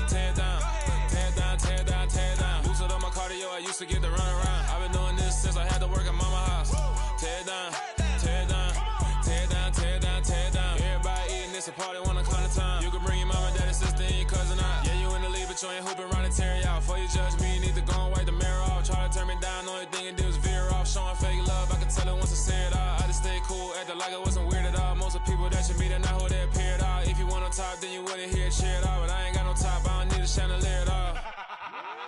tear it down, tear it down, tear it down, tear it down. Boosted up my cardio, I used to get to run around. I've been doing this since I had to work at mama house. Tear it down, tear it down, tear it down, tear it down, tear it down. Everybody eating this a party one o'clock of time. You can bring your mama, daddy, sister, and your cousin out. Yeah, you in the lead, but you ain't hooping around and tear it out. Before you judge me, you need to go and wipe the mirror off. Try to turn me down, only thing you did was veer off. Showing fake love, I can tell it once I say it all. I just stay cool, acting like it wasn't weird at all. Most of the people that you meet are not who they appear at all. If you want on top, then you wouldn't hear it cheer at all. But I ain't got no top, I don't need a chandelier at all.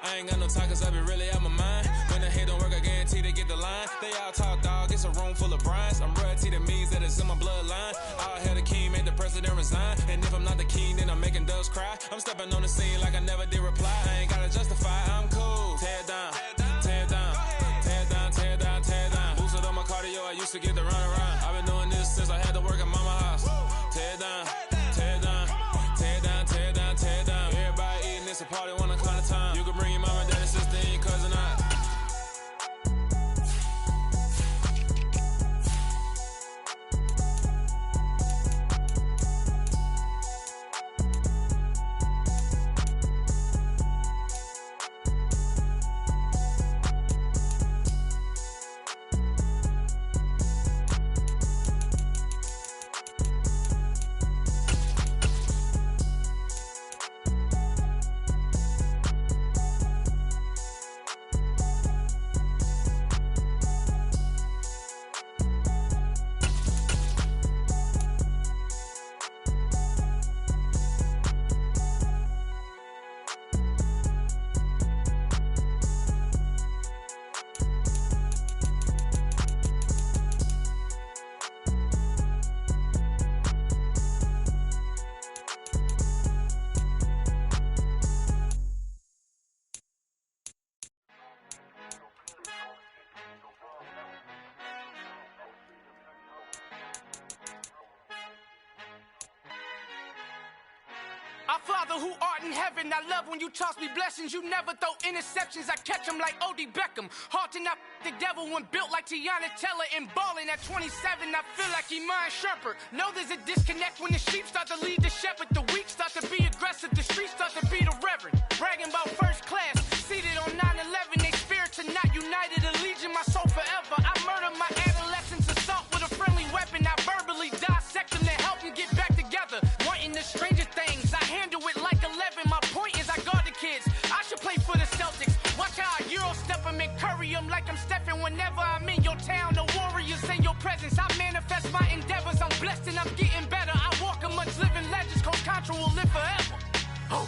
I ain't got no time cause I be really out my mind. When the hate don't work, I guarantee they get the line. They all talk dog, it's a room full of brines. I'm royalty, that means that it's in my bloodline. I'll have the king, make the president resign. And if I'm not the king, then I'm making doves cry. I'm stepping on the scene like I never did reply. I ain't gotta justify, I'm cool. Tear it down, tear it down, tear it down, tear it down, tear it down. Boosted up my cardio, I used to get to run around. I've been doing this since I had to work at mama house. Tear it down, tear it down, tear it down, tear it down, tear it down. Everybody eating this a party one o'clock of time. You can bring your mama, daddy, sister, and your cousin out. Our Father who art in heaven, I love when you toss me blessings. You never throw interceptions, I catch them like O.D. Beckham. Hard to not the devil when built like Tiana Teller and balling at 27. I feel like Iman Shumpert. Know there's a disconnect when the sheep start to lead the shepherd. The weak start to be aggressive, the streets start to be the reverend. Bragging about first class, seated on 9/11. They spirits are not united, a legion, my soul forever. I murder my adolescence, assault with a friendly weapon. I verbally dissect them to help them get back together. Wanting the stranger things, I handle it like 11. My point is I guard the kids. I should play for the Celtics. Watch how I Euro step them and curry them like I'm Stephen. Whenever I'm in your town, the warriors in your presence. I manifest my endeavors. I'm blessed and I'm getting better. I walk amongst living legends. Coach Contra will live forever. Oh.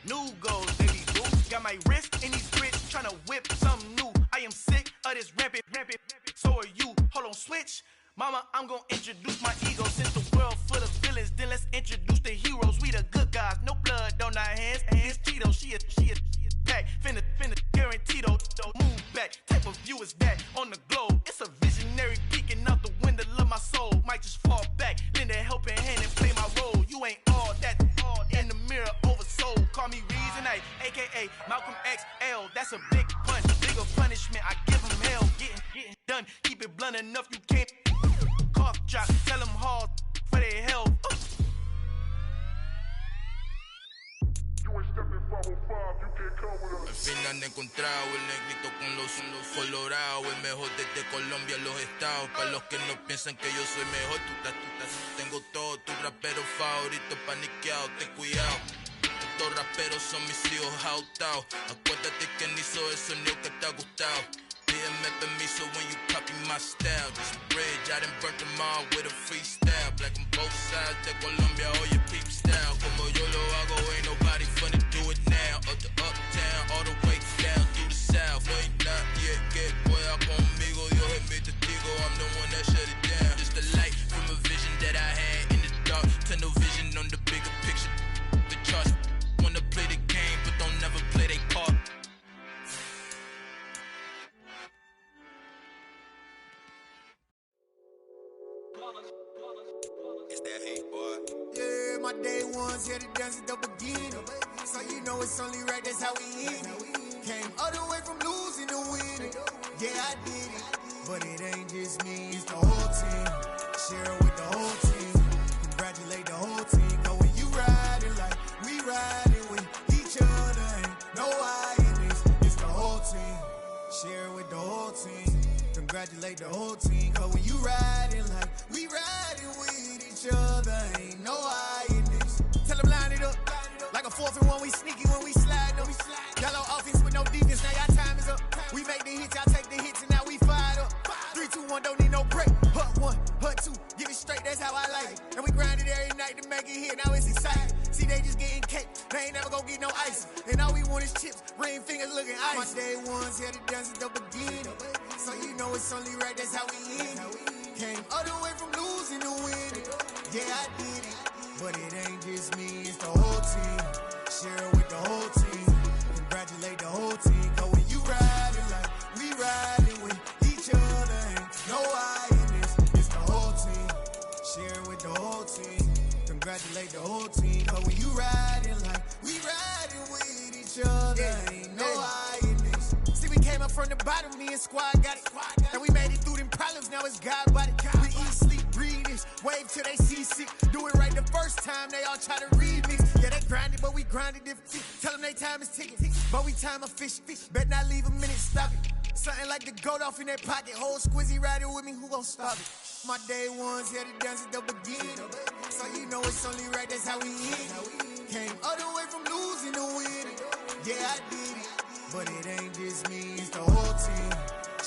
New goals, baby boo. Got my wrist in these grits, tryna whip something new. I am sick of this rampant. So are you. Hold on, switch. Mama, I'm gonna introduce my ego. Since the world full of villains, then let's introduce the heroes. We the good guys, no blood on our hands. It's Tito, she is back. Finna guaranteed, move back. Type of view is that on the globe? It's a visionary peeking out the window of my soul. Might just fall back, lend a helping hand and play my role. You ain't all that, all in the mirror oversold. Call me Reason A, aka Malcolm XL. That's a big punch, bigger punishment. I give him hell, getting done. Keep it blunt enough, you can't cough drop. Tell them hard for their health. Al fin han encontrado el negrito con los colorados, el mejor desde Colombia a los estados. Para los que no piensan que yo soy mejor, tengo todo, tus raperos favoritos paniqueados, ten cuidado. Estos raperos son mis hijos adoptados. Acuérdate que ni hizo el sonido que te ha gustado. Pídeme permiso when you copy my my style. Just a bridge, I done burnt them all with a freestyle. Black on both sides, de Colombia, all your peep style. Como yo lo hago, ain't nobody finna do it now. Up to uptown, all the way down through the south. Ain't not yet, get boya conmigo. Yo es mi testigo, I'm the one that shut it down. Just a light from a vision that I had in the dark. Tunnel vision on the bigger picture. The charts wanna play the game, but don't never play their part. It's that hate, boy. Yeah, my day ones here to dance at the beginning. So you know it's only right, that's how we end it. Came all the way from losing to winning. Yeah, I did it. But it ain't just me, it's the whole team. Share with the whole team. Congratulate the whole team. Cause when you riding like we riding with each other, ain't no I in this. It's the whole team. Share with the whole team. Congratulate the whole team. Cause when you riding like we riding with each other, ain't no I in this. Tell them line it up. Like a 4th and 1, we sneaky when we slide them. Yellow offense with no defense, now y'all time is up. We make the hits, y'all take the hits, and now we fired up. 3, 2, 1, don't need no break. Hut 1, hut 2, get it straight, that's how I like it. And we grind it every night to make it hit, now it's exciting. See, they just getting cake, they ain't never gonna get no ice. And all we want is chips, ring fingers looking ice. My day ones here to dance at the beginning. So you know it's only right, that's how we end it. Came all the way from losing to winning. Yeah, I did it. But it ain't just me, it's the whole team. Share with the whole team. Congratulate the whole team. Cause when you riding like we riding with each other, ain't no I in this. It's the whole team. Share with the whole team. Congratulate the whole team. Cause when you riding like we riding with each other, ain't no I in this. See, we came up from the bottom, me and squad got it. And we made it through them problems, now it's God body. We eat, sleep, breathe this. Wave till they see sick. Do it right the first time, they all try to remix. Yeah, they grinded, but we grinded different. Tell them they time is ticking, but we time a fish. Bet not leave a minute, stop it. Something like the goat off in their pocket. Whole squizzy riding with me, who gon' stop it? My day ones here to dance at the beginning. So you know it's only right, that's how we end it. Came all the way from losing to winning. Yeah, I did it. But it ain't just me, it's the whole team.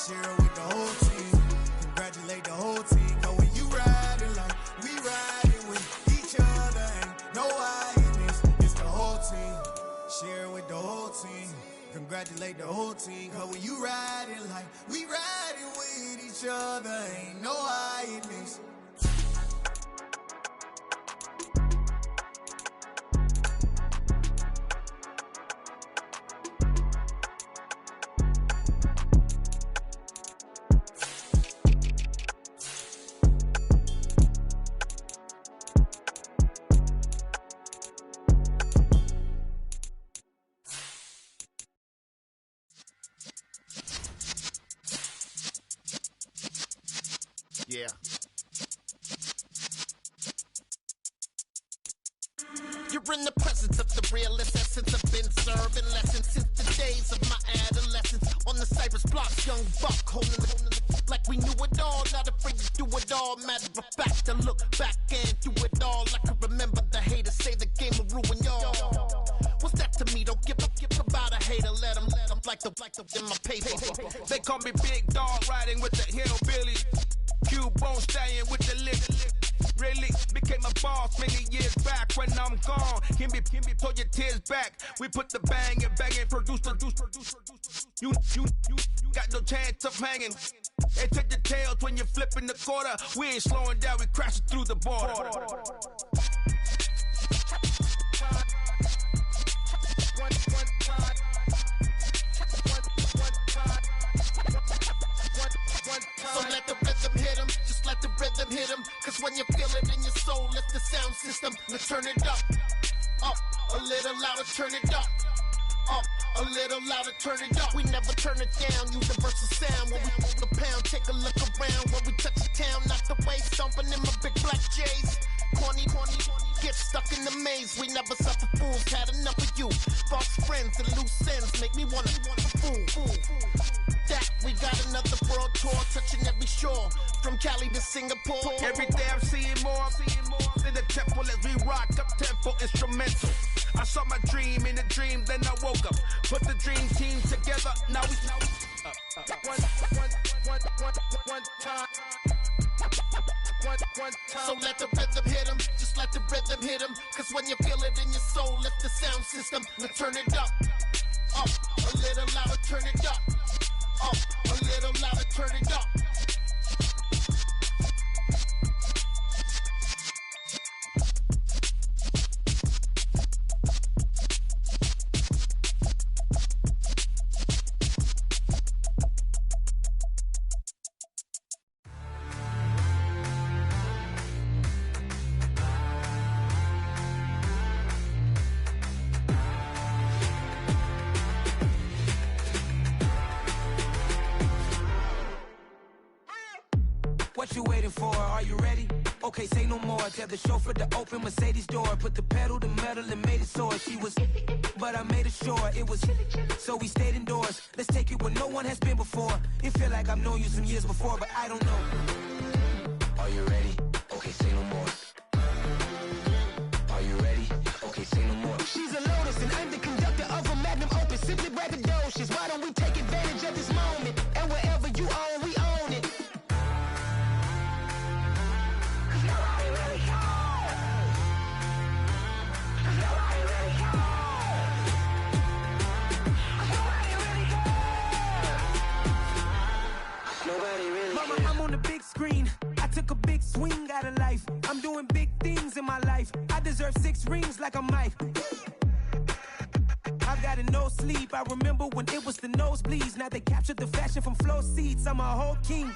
Share with the whole team. Congratulate the whole team. Cause when you riding like we riding with each other, ain't no I in this. It's the whole team. Share with the whole team. Congratulate the whole team. Cause when you riding like we riding with each other, ain't no I in this. Yeah. You're in the presence of the realest essence. I've been serving lessons since the days of my adolescence. On the Cypress blocks, young buck holding the like we knew it all. Not afraid to do it all. Matter of fact, to look back and do it all. I can remember the haters say the game will ruin y'all. What's that to me? Don't give about a hater. Let them like the in my paper. They call me Big Dog, riding with the hillbilly. Cubone staying with the lick. Really became a boss many years back. When I'm gone, can be pull your tears back. We put the bang and produce. You got no chance of hanging. They take the tails when you're flipping the quarter. We ain't slowing down, we crashing through the border. So let the rhythm hit him, just let the rhythm hit him. Cause when you feel it in your soul, it's the sound system. Now turn it up, a little louder, turn it up, a little louder, turn it up. We never turn it down, universal sound. When we move the pound, take a look around. When we touch the town, not the way, stomping in my big black J's. Corny, get stuck in the maze. We never suffer fools, had enough of you. False friends and loose ends make me wanna fool. That we got another world tour, touching every shore, from Cali to Singapore. Every day I'm seeing more in the temple as we rock up tempo instrumental. I saw my dream in a dream, then I woke up. Put the dream team together, now we time. So let the rhythm hit him, just let the rhythm hit him. Cause when you feel it in your soul, lift the sound system. Now turn it up, a little louder, turn it up, a little louder, turn it up. What you waiting for? Are you ready? Okay, say no more. Tell the chauffeur to open Mercedes door. Put the pedal to metal and made it soar. She was, but I made it sure it was. So we stayed indoors. Let's take it where no one has been before. It feel like I've known you some years before, but I don't know. Are you ready? Okay, say no more. Are you ready? Okay, say no more. She's a Lotus and I'm the conductor of a magnum opus. Simply braggadocious. Why don't we take advantage of this moment? And wherever you own, we own it. Mama, I'm on the big screen. I took a big swing out of life. I'm doing big things in my life. I deserve 6 rings like a Mike. I've got no sleep. I remember when it was the nosebleeds. Now they captured the fashion from flow seats. I'm a whole king.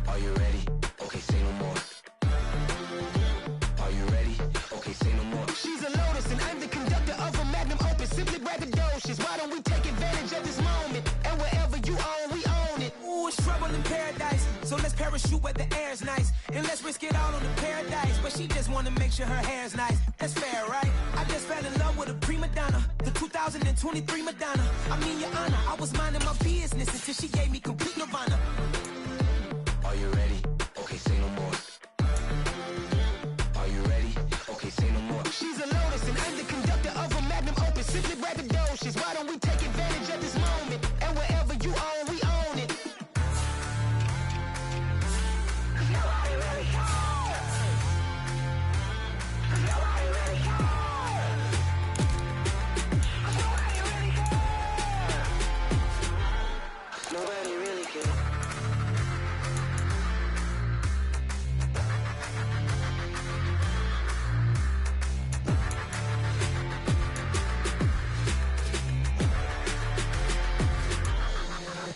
Are you ready? Okay, say no more. Are you ready? Okay, say no more. She's a Lotus and I'm the conductor of a magnum opus. Simply braggadocious. Why don't we take advantage of this moment? And wherever you own, we own it. Ooh, it's trouble in paradise. So let's parachute where the air's nice. And let's risk it all on the paradise. But she just wanna make sure her hair's nice. That's fair, right? I just fell in love with a prima donna. The 2023 Madonna. I mean, your honor, I was minding my business until she gave me complete nirvana. Are you ready? Okay, say no more. Are you ready? Okay, say no more. She's a Lotus and I'm the conductor of a magnum opus. Simply braggadocious. Why don't we take advantage of this moment? And wherever you own, we own it. Nobody really cares. Nobody really cares. Nobody really cares. Nobody really cares.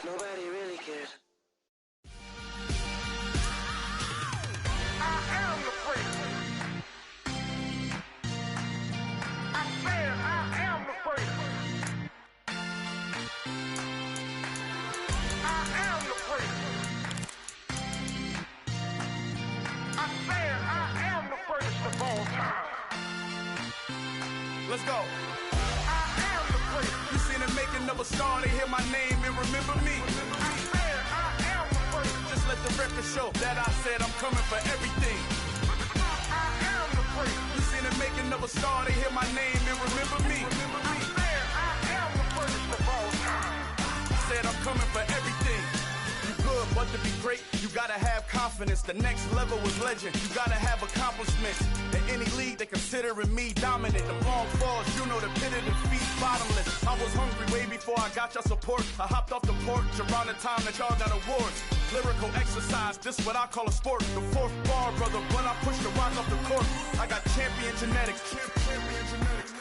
Nobody really cares. I am the prince. I said I am the prince. I am the prince. I said I am the first of all time. Let's go. I am the prince. You seen the making of a star, they hear my name and remember me. I said I am the first. Just let the record show that I said I'm coming for everything. I am the prince. You seen the making of a star, they hear my name and remember me. I said I am the first of all time. Said I'm coming for everything. You good, but to be great, you gotta have confidence. The next level was legend. You gotta have accomplishments. In any league, they considering me dominant. The long falls, you know the pit of defeat, bottomless. I was hungry way before I got your support. I hopped off the porch around the time that y'all got awards. Lyrical exercise, this what I call a sport. The 4th bar, brother, when I push the rock off the court. I got champion genetics. Champion genetics.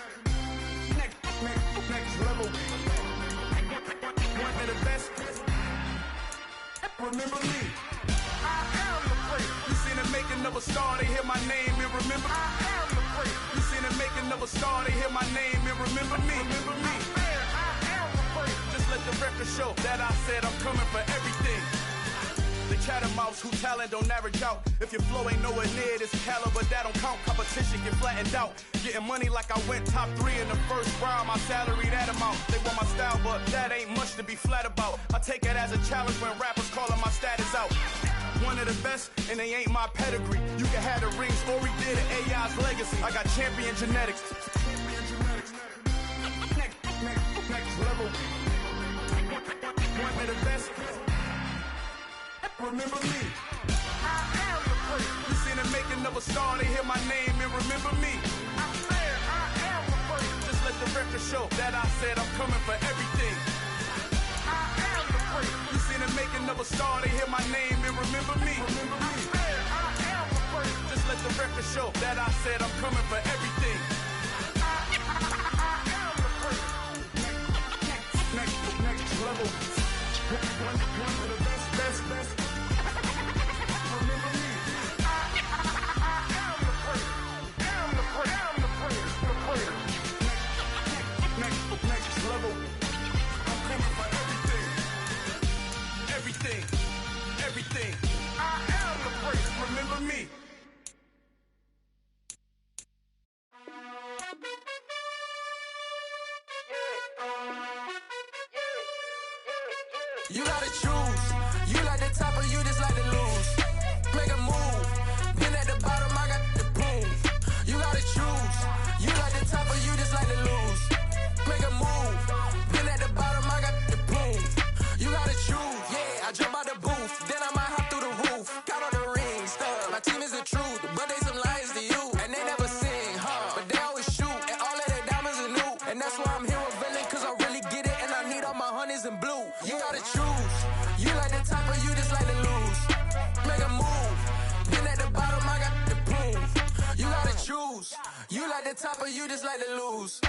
Next level. One of the best. Remember me. I am the prince. You seen the making of a star, they hear my name and remember. I am the prince. You seen the making of a star, they hear my name and remember me. Remember me. I said I am the prince. Just let the record show that I said I'm coming for everything. The chattermouse who talent don't average out. If your flow ain't nowhere near this caliber, that don't count. Competition get flattened out. Getting money like I went top 3 in the first round. My salary that amount. They want my style, but that ain't much to be flat about. I take it as a challenge when rappers calling my status out. One of the best, and they ain't my pedigree. You can have the rings, or we did an AI's legacy. I got champion genetics. Next level. One of the best. Remember me. I am the first. You seen the making of a star, they hear my name and remember me. I said I am the first. Just let the record show that I said I'm coming for everything. I am the first. You seen the making of a star, they hear my name and remember me. I said I am the first. Just let the record show that I said I'm coming for everything. I am the first. Next level. One of the best. Remember me. I am the first. Am the first. Next level. I'm coming for everything. I am the first. Remember me. You gotta choose. You like the top or you just like to lose. Make a move. Been at the bottom, I got the boom. You gotta choose. You like the top or you just like to lose. Make a move. Been at the bottom, I got the boom. You gotta choose. Yeah, I jump out the booth. Then I might hop through the roof. Count all the rings. My team is the truth, but they some liars to you. And they never sing, but they always shoot. And all of their diamonds are new. And that's why I'm here with villain, cause I really get it. And I need all my honeys in blue. You gotta choose. You like the top or you just like to lose. Make a move. Been at the bottom, I got the boom. You gotta choose. You like the top or you just like to lose.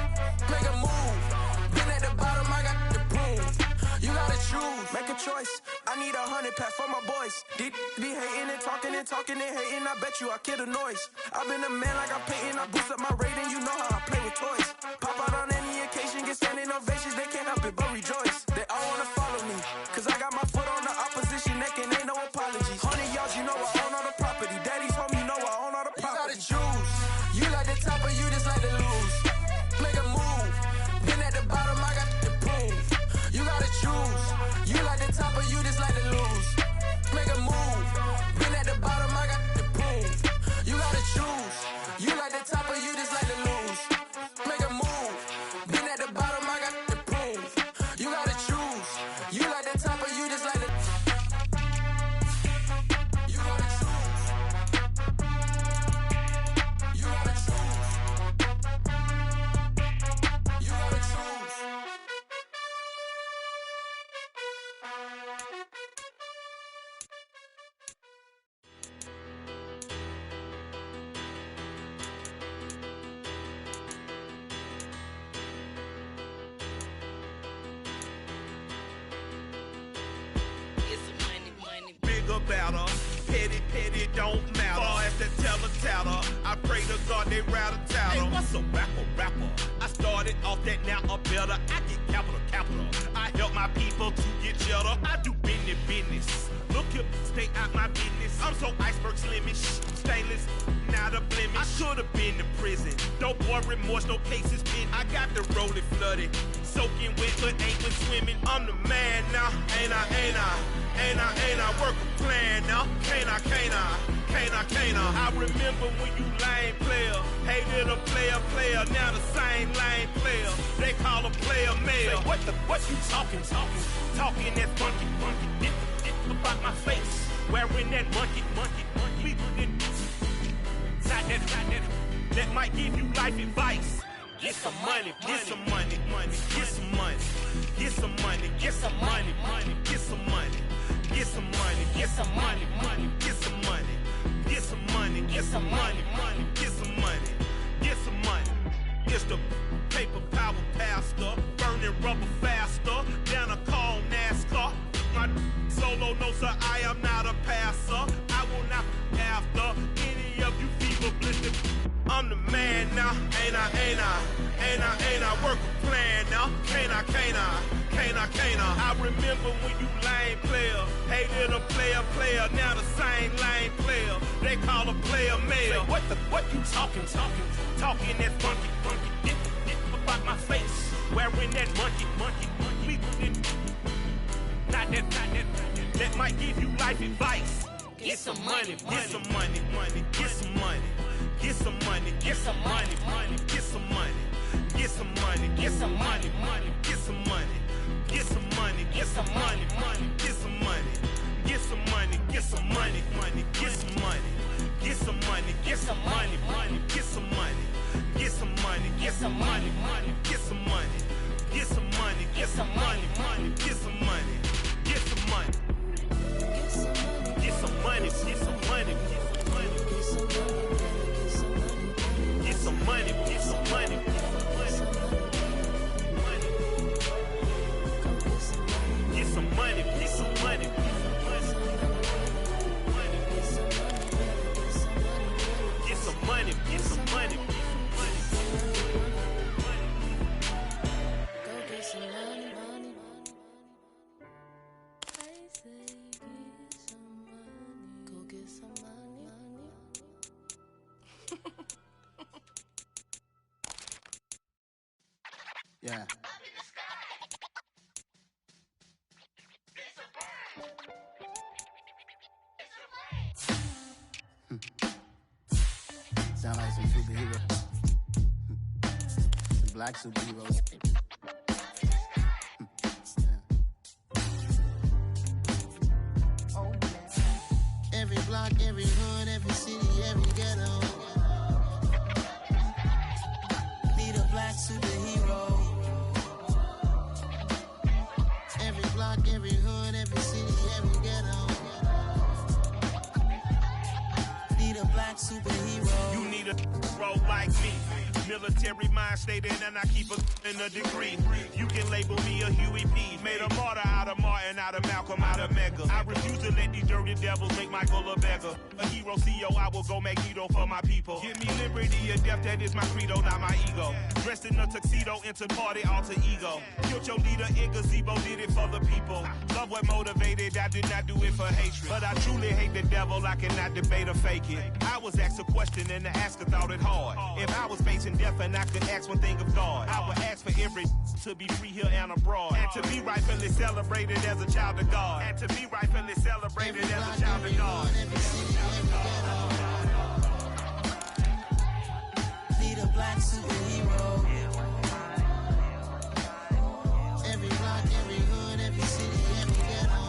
Make a move. Been at the bottom, I got the boom. You gotta choose. Make a choice. I need 100 pack for my boys. Be hating and talking and hating. I bet you I kill the noise. I've been a man like I'm Peyton. I boost up my rating. You know how I play with toys. Pop out on any occasion, get standing ovations. They can't help it but rejoice. They all wanna follow me, cause I got my foot on the opposition neck and ain't no apologies. 100 yards, you know I own all the property. Daddy's home, you know I own all the property. You gotta choose. You like the top or you just like to lose. Make a move. Been at the bottom, I got the boom. You gotta choose. You like the top or you just like to lose. Make a move. Been at the bottom, I got the boom. You gotta choose. You like the top or you just like to lose. Make a move. Been at the bottom, I got the boom. You gotta choose. You like the top or you just like to. You gotta choose. You gotta choose. You gotta choose. Bigger, better, petty, don't matter. Far as the teller, I pray to God they rattle tattle. Hey, what's a rapper? I started off that, now I'm better. I get capital. I help my people to get cheddar. I do business. Look here, stay out my business. I'm so iceberg slimish, stainless, not a blemish. I should've been to prison. No more remorse, no cases pinned. I got the rolling flooded, soaking wet, but ain't been swimming. I'm the man now, ain't I? Work a plan now, can't I? I remember when you lame player, hated a player, now the same lame player. They call a player mayor. Say, what you talking? Talking that funky, dip about my face. Wearing that monkey. We didn't. That might give you life advice. Get some money. It's the paper power pastor, burning rubber faster, down a call NASCAR. My solo notes are I am not a passer. I will not after any of you fever blistered. I'm the man now, ain't I? Work a plan now, can't I? I remember when you lame player, hated a player, now the same lame player. They call a player mayor. Say, what you talking? Talking that funky, dip about my face. Wearing that monkey. We didn't. Not that. That might give you life advice. Get some money. money, get some money, money, get some money. Get some money, get some money, money, get some money. Get some money, get some money, money, get some money. Get some money, get some money, money, get some money. Get some money, get some money, money, get some money. Get some money. Get some money, get some money, get some money. Get some money, get some money. Get some money, get some money. Get some money, get some money. Go get some money, money, money. I say get some money. Go get some money, money. Yeah. Sound like some superheroes. Some black superheroes. Every block, every hood, every city, every ghetto. Need a black superhero. Every block, every hood, every city, every ghetto. Need a black superhero. You need a bro like me. Military mind stated, and I keep in a degree. You can label me a Huey P. Made a martyr out of Martin, out of Malcolm, out of Mega. I refuse to let these dirty devils make Michael a beggar. A hero CEO, I will go Magneto for my people. Give me liberty or death, that is my credo, not my ego. Dressed in a tuxedo, into party, alter ego. Killed your leader in gazebo, did it for the people. Love what motivated, I did not do it for hatred. But I truly hate the devil, I cannot debate or fake it. I was asked a question and the asker thought it hard. If I was facing death and I could ask one thing of God, I would ask for every to be free here and abroad, and to be rightfully celebrated as a child of God, and to be rightfully celebrated as a child of God. Need a black superhero. Every block, every hood, every city, every ghetto.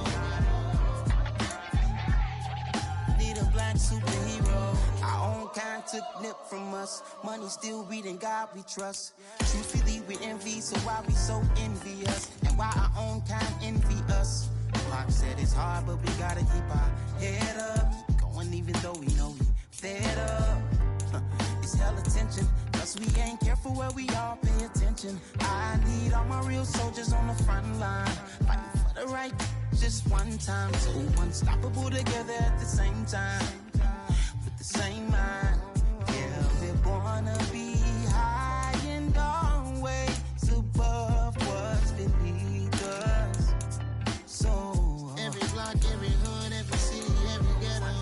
Need a black superhero. Our own kind took nip from us. Money still reading God we trust. Truthfully we envy, so why we so envious? And why our own kind envy us? Pac said it's hard, but we gotta keep our head up. Going even though we know we fed up. It's hell attention, cause we ain't careful where we all pay attention. I need all my real soldiers on the front line, fighting for the right just one time. So unstoppable together at the same time, with the same mind. Yeah, we're gonna be high and always above what's beneath us. So every block, every hood, every city, every ghetto.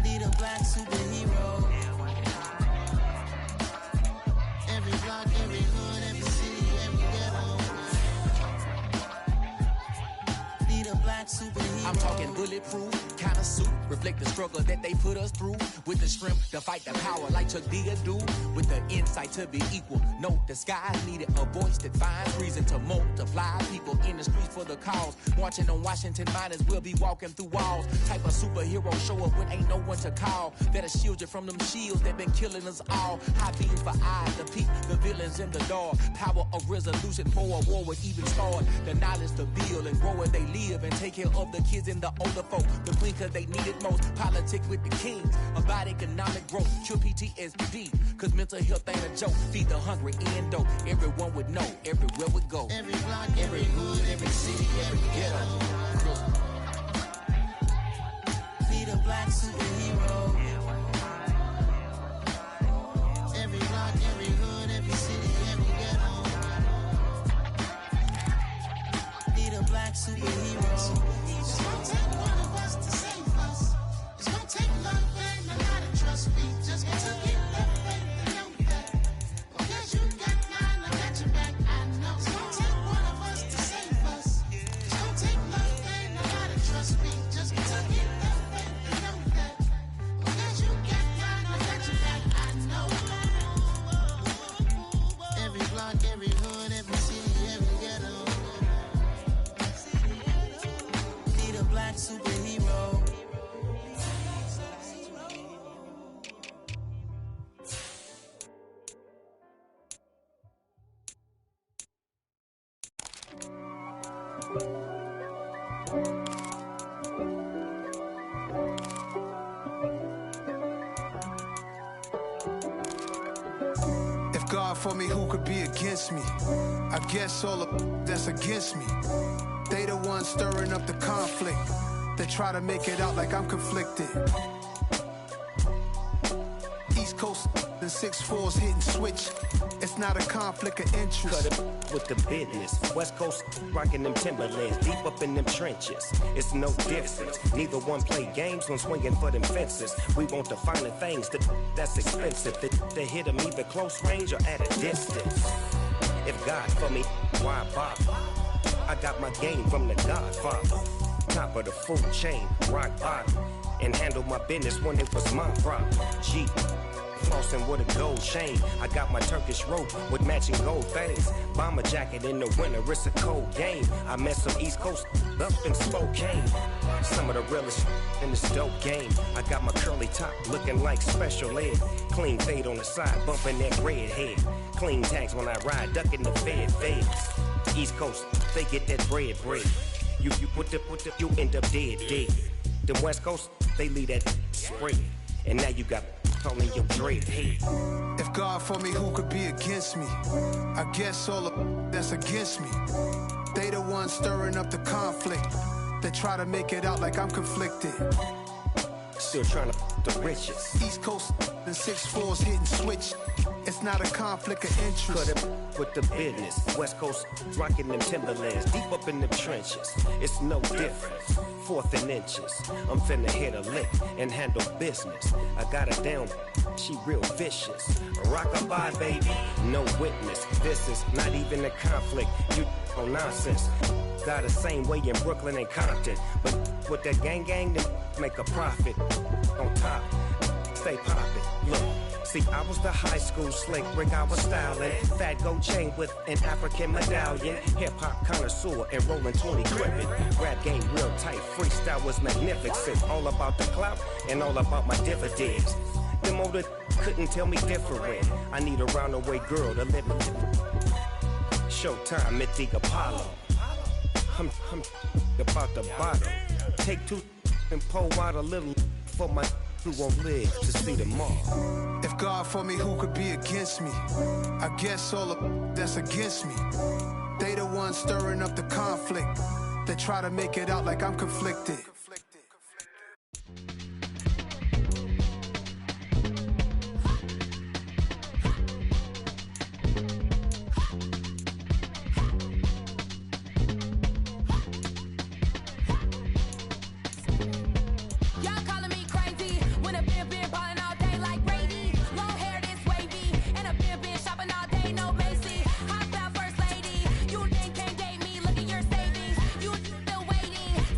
Need a black superhero. Every block, every hood, every city, every ghetto. Need a black superhero. I'm talking bulletproof kind of suit, reflect the struggle that they put us through, with the strength to fight the power like Chuck D do, with the insight to be equal. No disguise needed, a voice that finds reason to multiply people in the streets for the cause. Marching on Washington, might as well be walking through walls. Type of superhero show up when ain't no one to call, that'll shield you from them shields that been killing us all. High beams for eyes to peep the villains in the dark. Power of resolution for a war would even start. The knowledge to build and grow where they live, and take care of the kids and the older folk. The queen cause they need it most. Politics with the kings about economic growth. Cure PTSD cause mental health ain't a joke. Feed the hungry and dope. Everyone would know everywhere we go. Every block, every hood, every city, every ghetto. Need a black superhero. Every block, every hood, every city, every ghetto. Need a black superhero. It's gonna take one of us to save us. It's gonna take love and a lot of trust. We just got to get that faith and know that. Because you got mine, I got your back, I know. It's gonna take one of us to save us. It's gonna take love and a lot of trust. We just got to get that faith and know that. Because you got mine, I got your back, I know. Every block, every hood, every city, If God for me, who could be against me? I guess all of that's against me. They the ones stirring up the conflict. They try to make it out like I'm conflicted. East Coast and 6'4's hitting switch. It's not a conflict of interest. Cut it with the business. West Coast rocking them Timberlands, deep up in them trenches. It's no difference. Neither one play games when swinging for them fences. We want the finer things that's expensive. They hit them either close range or at a distance. If God for me, why bother? I got my game from the Godfather. Top of the food chain, rock bottom. And handle my business when it was my problem. G. Flossing with a gold chain. I got my Turkish rope with matching gold things. Bomber jacket in the winter, it's a cold game. I met some East Coast up in Spokane. Some of the realest in this dope game. I got my curly top looking like special ed. Clean fade on the side, bumping that red head. Clean tags when I ride, ducking the feds. East Coast, they get that bread. You you end up dead. The West Coast, they leave that spread. And now you got calling your dread head. If God for me, who could be against me? I guess all of that's against me. They the ones stirring up the conflict. They try to make it out like I'm conflicted. Still trying to the riches. East Coast and 6'4's hitting switch. It's not a conflict of interest. Cut it with the business. West Coast rocking them Timberlands, deep up in them trenches. It's no difference. Fourth and inches. I'm finna hit a lick and handle business. I got her down, she real vicious. Rock-a-bye, baby, no witness. This is not even a conflict. You on nonsense. Got the same way in Brooklyn and Compton. But with that gang, then make a profit. On top, stay poppin'. Look. See, I was the high school slick Rick, I was styling. Fat gold chain with an African medallion. Hip-hop connoisseur and rolling 20 cribbin'. Rap game real tight, freestyle was magnificent. All about the clout and all about my dividends. Them older couldn't tell me different. I need a roundaway girl to live with. Showtime, Mythic Apollo. I'm about the bottom. Take two and pull out a little for my who won't live to see tomorrow. If God for me, who could be against me? I guess all of that's against me. They the ones stirring up the conflict. They try to make it out like I'm conflicted.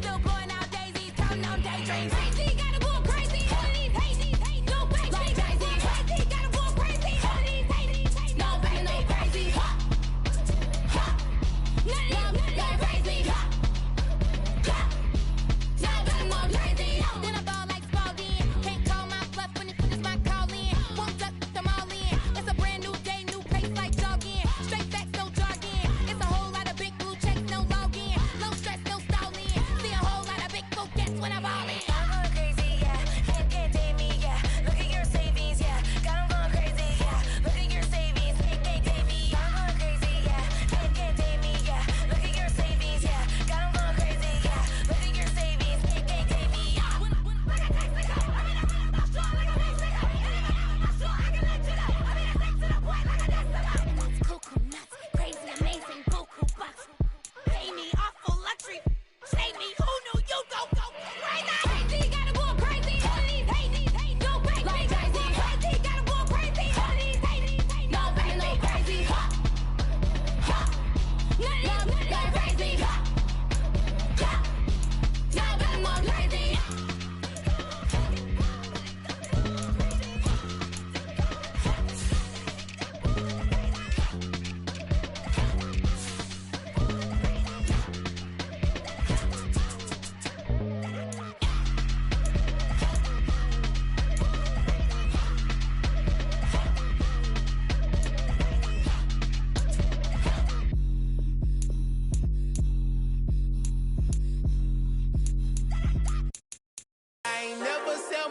Still going out daisy.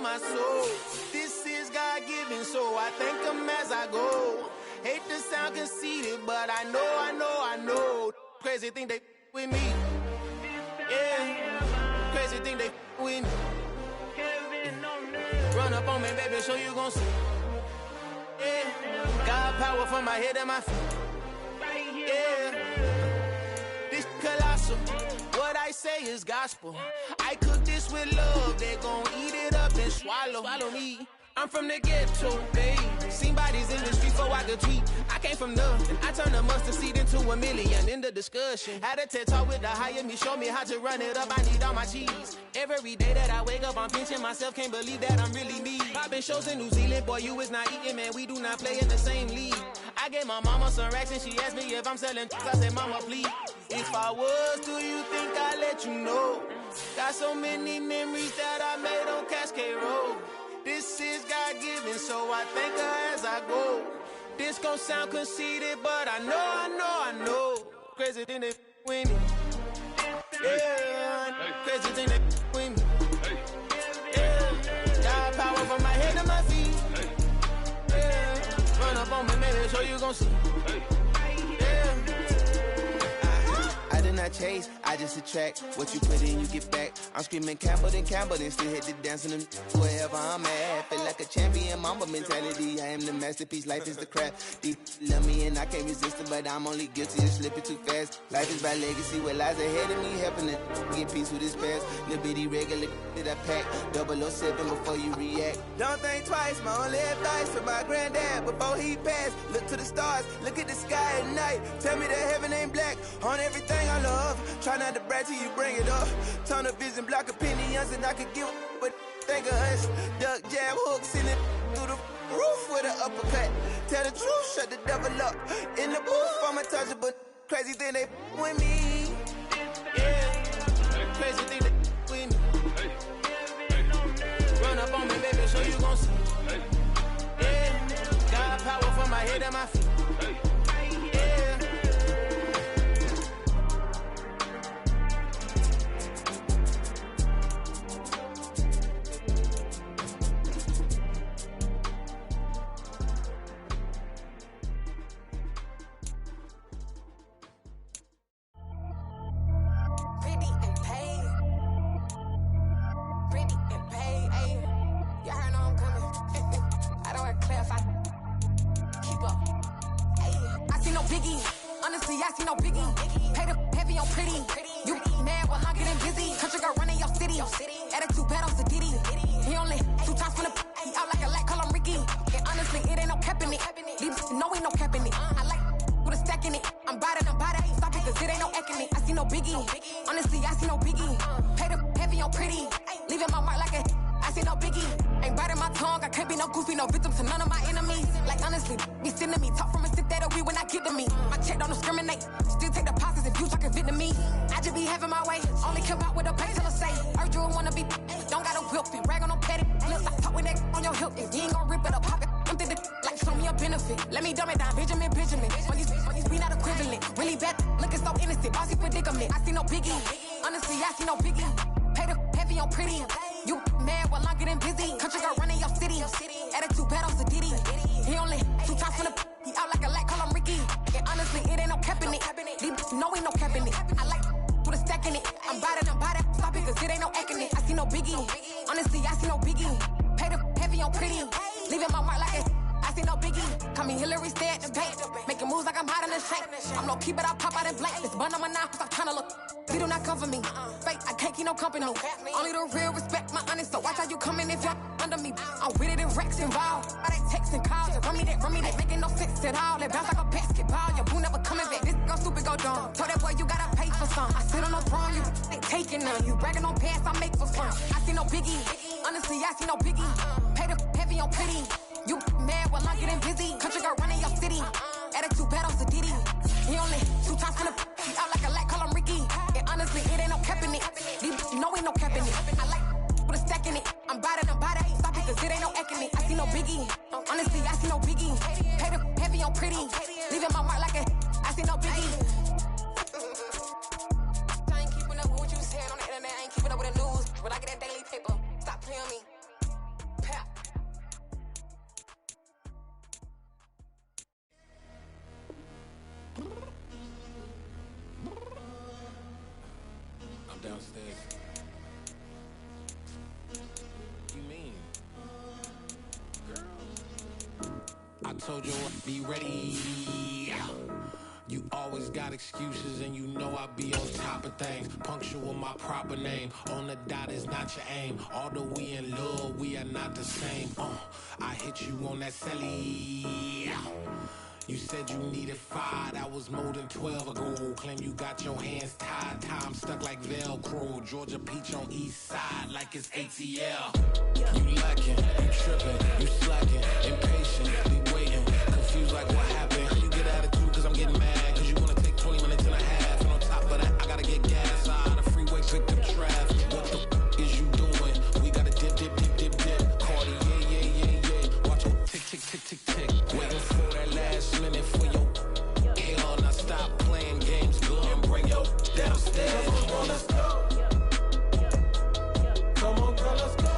my soul. This is God-given, so I thank him as I go. Hate to sound conceited, but I know. Crazy thing they with me. Yeah, crazy thing they with me. Run up on me, baby, so you gon' see. Yeah, God power from my head to my feet. Yeah, this colossal. What I say is gospel. I cook this with love. They gon' eat it up and swallow me. I'm from the ghetto, babe. Seen bodies in the streets so I could tweet. I came from nothing. I turned a mustard seed into a million. In the discussion, had a TED talk with the higher me. Show me how to run it up. I need all my cheese. Every day that I wake up, I'm pinching myself. Can't believe that I'm really me. Popping shows in New Zealand, boy, you is not eating, man. We do not play in the same league. I gave my mama some racks and she asked me if I'm selling. I said, mama, please. If I was, do you think I'd let you know? Got so many memories that I made on Cascade Road. This is God-given, so I thank her as I go. This gon' sound conceited, but I know. Crazy thing they with me. Yeah, crazy thing they with me. Yeah, God power from my head to my feet. Yeah, run up on me, baby, so you gon' see. I did not chase, I just attract. What you put in, you get back. I'm screaming Campbell, then still hit the dancing and wherever I'm at. Feel like a champion, mamba mentality. I am the masterpiece, life is the craft. Deep love me and I can't resist it, but I'm only guilty of slipping too fast. Life is by legacy, what lies ahead of me, helping to get peace with this past. Little bitty regular that I pack, 007 before you react. Don't think twice, my only advice for my granddad before he passed. Look to the stars, look at the sky at night. Tell me that heaven ain't black on everything I love. Try not to brag till you bring it up. Tunnel vision, block opinions, and I could give but think of us. Duck, jab, hook, send it through the roof with an uppercut. Tell the truth, shut the devil up. In the booth, I'm untouchable. Crazy thing they with me. Yeah, crazy thing they with me. Run up on me, baby, so you gon' see. Yeah, God power from my head and my feet. Only the real respect my honest, so watch how you coming if you're under me. I'm with it in Rex involved. All they texting calls, and run me that making no sense at all. They bounce like a basketball, your boo never coming back. This go stupid, go dumb. Told that boy you gotta pay for some. I sit on the throne, you ain't taking none. You bragging on past, I make for fun. I see no biggie, honestly, I see no biggie. Pay the heavy on pretty. You mad while I'm getting busy. Country girl running your city. Attitude bad on Diddy. He only 2 times from the he out like a light, call him Ricky. And honestly, it ain't no cap in it. No, ain't no cap in it. I like with a stack in it. I'm bad it. Stop it, cause it ain't no acting it. I see no biggie. Honestly, I see no biggie. Pay the heavy on pretty. Leaving my mark like a I see no biggie. I ain't keeping up with what you said on the internet. I ain't keeping up with the news. When I get that daily paper, stop playing me. downstairs. What you mean? Girl, I told you I'd be ready. You always got excuses and you know I be on top of things. Punctual my proper name. On the dot is not your aim. Although we in love, we are not the same. I hit you on that celly. You said you needed 5, that was more than 12 ago. Claim you got your hands tied, time stuck like Velcro. Georgia Peach on east side like it's ATL. You lacking, you tripping, you slacking, impatient, be waiting, confused like what happened. How you get attitude cause I'm getting mad, cause you wanna take 20 minutes and a half. And on top of that, I gotta get gas out of the freeway, pick up traffic. What the is you doing? We gotta dip, dip, dip, dip, dip. Cardi, yeah. Watch your tick, tick, tick, tick, tick. Waiting for that last minute for your hell. Now stop playing games, good and bring your downstairs. Come on, let's go. Come on, girl, let's go.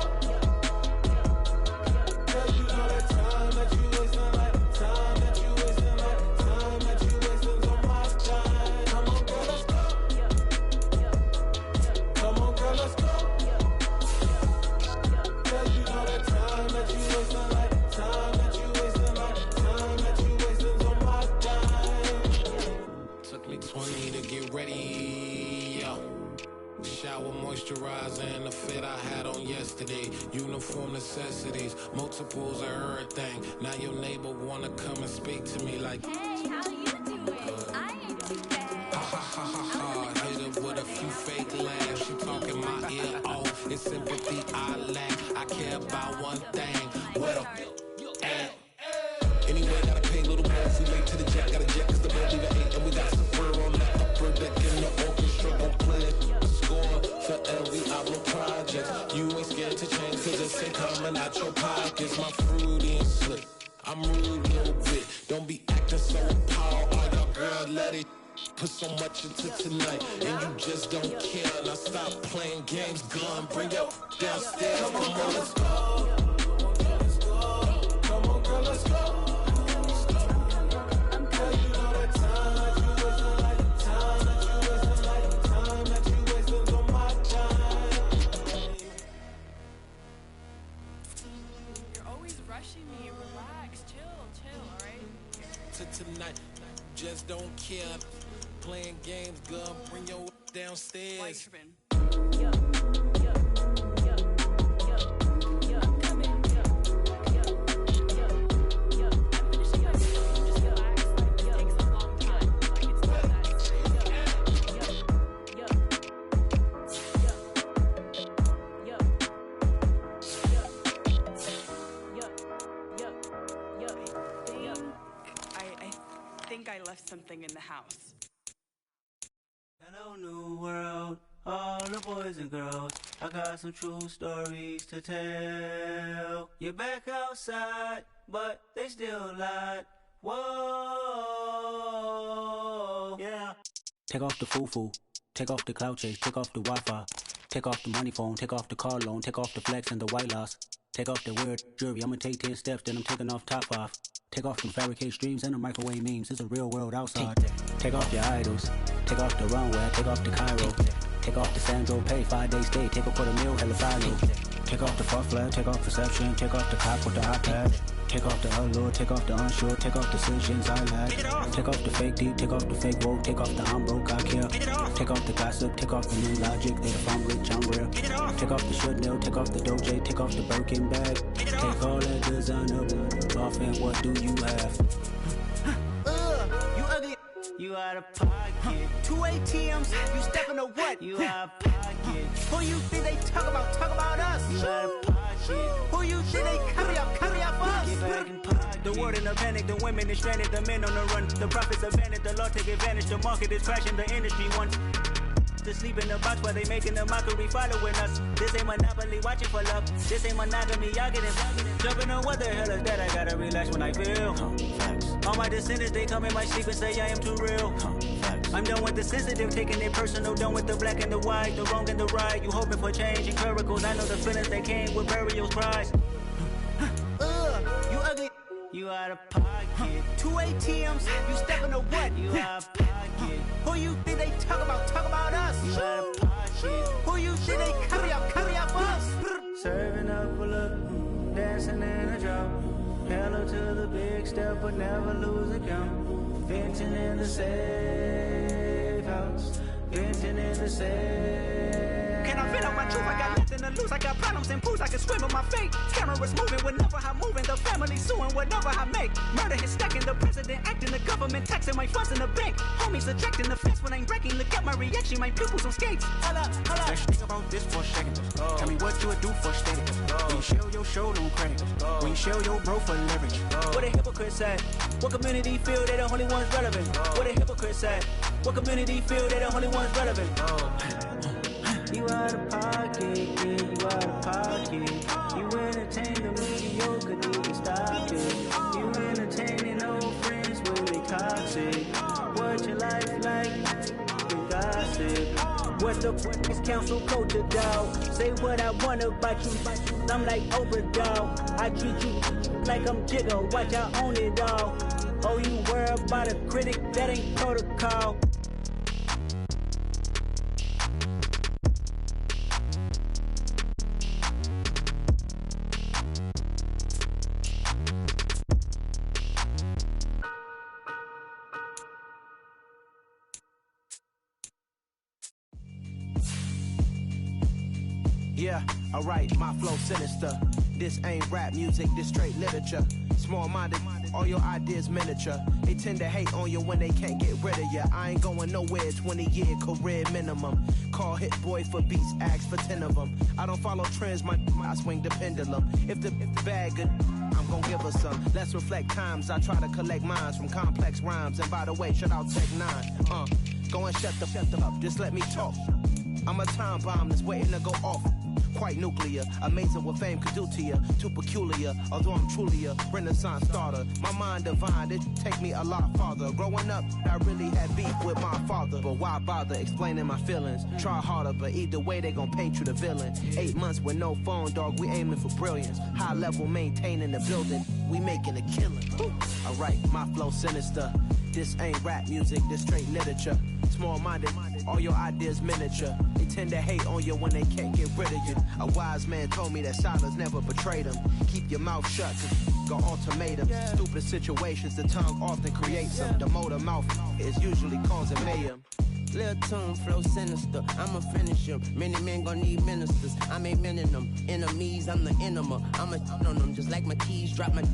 Girl, you know that time that you wasting, like time that you wasting, like time that you wasting on my time. Come on, girl, let's go. Come on, girl, let's go. Girl, you know that time that you wasting, like time that you wasting, like time that you wasting on my time. Took me 20 to get ready, yo. Shower moisturizer and the fit I had on yesterday. Uniform necessities, multiples of everything. Now your neighbor wanna come and speak to me like, hey, how you doing? I ain't too bad. Ha ha ha ha ha. Hit her with a few fake laughs. She talking my ear off. It's sympathy I lack. I care about one thing. What up? Anyway, gotta pay a little more if we late to the jet. Gotta jet cause the boat leaving 8. And we got some fur on the upper deck in the orchestra. Gon' play it. Score for every album project. You ain't scared to change cause it's ain't coming out your pockets. My fruity and slick. I'm rude a little bit. Don't be acting so appalled. All y'all girl, let it put so much into tonight. And you just don't care. Now stop playing games, gun. Bring your downstairs. Come on, let's go. Come on, girl, let's go. Tonight, just don't care. Playing games, girl, bring your downstairs. I left something in the house. Hello, new world, all the boys and girls. I got some true stories to tell. You're back outside, but they still lied. Whoa, yeah. Take off the foo-foo, take off the cloud chase, take off the Wi-Fi, take off the money phone, take off the car loan, take off the flex and the white loss. Take off the weird jewelry, I'ma take 10 steps, then I'm taking off top off. Take off them fabricate streams and the microwave memes, it's a real world outside. Take off your idols, take off the runway, take off the Cairo. Take off the Sandro Pay, 5-day stay, take a $250,000, hella value. Take off the fuck flag, take off perception, take off the cop with the iPad. Take off the allure, take off the unsure, take off decisions I lack. Take off the fake deep, take off the fake woke, take off the I'm broke, I care. Take off the gossip, take off the new logic, that if I'm rich, I'm real. Take off the Chanel, take off the Doja, take off the Birkin bag. Take all that designer off and what do you have? You ugly. You out of pocket. 2 ATMs, you stepping to what? You out of pocket. Who you think they talk about us? You out of pocket. Who you think they carry up for us? Get back in pocket. The world in a panic, the women is stranded, the men on the run. The profits abandoned, the law take advantage. The market is crashing, the industry wants to sleep in the box while they making a mockery following us. This ain't Monopoly, watching for love. This ain't monogamy, y'all getting jumping on what the hell is that? I gotta relax when I feel. All my descendants, they come in my sleep and say I am too real. I'm done with the sensitive, taking it personal. Done with the black and the white, the wrong and the right. You hoping for change and miracles. I know the feelings that came with burials, cries. You ugly. You out of pocket. 2 ATMs, you stepping to what? You out of pocket. Who you think they talk about us? You out of pocket. blessing and a drought. Hella to the big step, but never lose a count. Venting in the safe house. Venting in the safe. Can I feel out my truth? I got nothing to lose. I got problems and pools. I can swim with my fate. Cameras moving whenever I'm moving. The family suing whatever I make. Murder is stacking. The president acting. The government taxing my funds in the bank. Homies attracting the fence when I'm breaking. Look at my reaction. My pupils on skates. Hold up, hold up. Think about this for a second. Tell me what you would do for status. When you show your show, no credit. When you show your bro for leverage. What a hypocrite said. What community feel they the only ones relevant? What a hypocrite said. What community feel they the only ones relevant? You out of pocket, yeah, you out of pocket. You entertain the mediocre, need to stop it. You entertaining old friends when they toxic. What your life like? You gossip. What the fuck is council culture, dog? Say what I want about you. I'm like Oprah, dog. I treat you like I'm Jigga. Watch I own it all. Oh, you worry about a critic? That ain't protocol. Yeah, alright, my flow sinister. This ain't rap music, this straight literature. Small-minded, all your ideas miniature. They tend to hate on you when they can't get rid of you. I ain't going nowhere, 20-year career minimum. Call Hit Boy for beats, ask for 10 of them. I don't follow trends, I swing the pendulum. If the bag good, I'm gon' give her some. Let's reflect times, I try to collect minds from complex rhymes. And by the way, shout out Tech 9. Go and shut the up, just let me talk. I'm a time bomb that's waiting to go off. Quite nuclear, amazing what fame could do to you. Too peculiar, although I'm truly a renaissance starter. My mind divine, it take me a lot farther. Growing up, I really had beef with my father. But why bother explaining my feelings? Try harder, but either way they gon' paint you the villain. 8 months with no phone, dog, we aiming for brilliance. High level maintaining the building, we making a killing. Alright, my flow sinister. This ain't rap music, this straight literature. Small-minded, all your ideas miniature. They tend to hate on you when they can't get rid of you. A wise man told me that silence never betrayed him. Keep your mouth shut, cause go ultimatum. Stupid situations, the tongue often creates them. The motor mouth is usually causing mayhem. Lil' tune, flow sinister, I'ma finish him. Many men gon' need ministers, I'm a men in them. Enemies, I'm the enema. I'm on them, just like my keys, drop my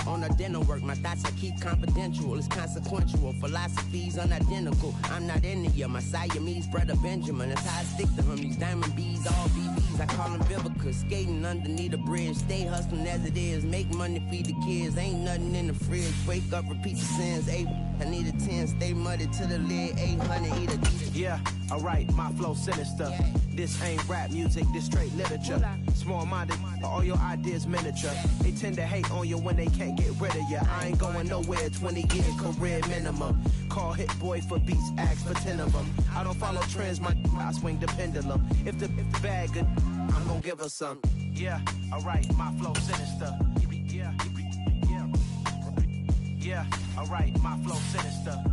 on a dinner work. My thoughts I keep confidential, it's consequential. Philosophies unidentical, I'm not in ya. My Siamese brother Benjamin, that's how I stick to him. These diamond bees, all BBs, I call them Vivica. Skating underneath the bridge, stay hustling as it is. Make money, feed the kids, ain't nothing in the fridge. Wake up, repeat the sins, I need a 10, stay muddy to the lid, 800, eat a Yeah, alright, my flow sinister. This ain't rap music, this straight literature. Small-minded, all your ideas miniature. They tend to hate on you when they can't get rid of you. I ain't going nowhere, 20-year career minimum. Call Hit Boy for beats, ask for 10 of them. I don't follow trends, I swing the pendulum. If the bag good, I'm gon' give her some. Yeah, alright, my flow sinister. Yeah, alright, my flow sinister.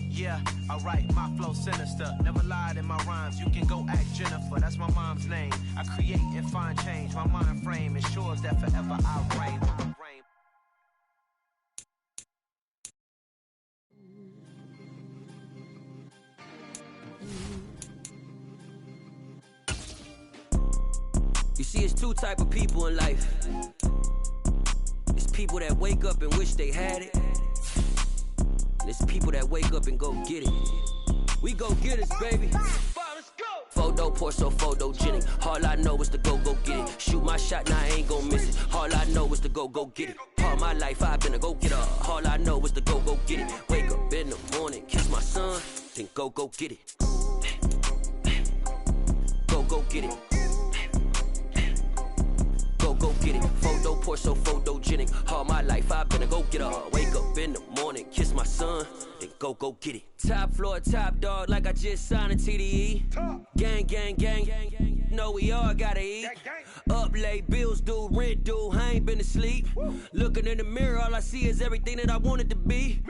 Yeah, alright, my flow sinister. Never lied in my rhymes, you can go ask Jennifer, that's my mom's name. I create and find change, my mind frame ensures that forever I reign. You see, it's two type of people in life. It's people that wake up and wish they had it. And it's people that wake up and go get it. We go get it, baby. Photo, Porso, photogenic. All I know is to go get it. Shoot my shot, now I ain't gon' miss it. All I know is to go get it. All my life I've been a go getter. All I know is to go get it. Wake up in the morning, kiss my son, then go get it. Go get it. Go get it. Photo, Porso, photogenic. All my life I've been a go getter. Wake up in the morning, kiss my son, then go get it. Top floor, top dog, like I just signed a TDE. Gang. Know we all gotta eat. Up late, bills due, rent due. I ain't been asleep. Looking in the mirror, all I see is everything that I wanted to be.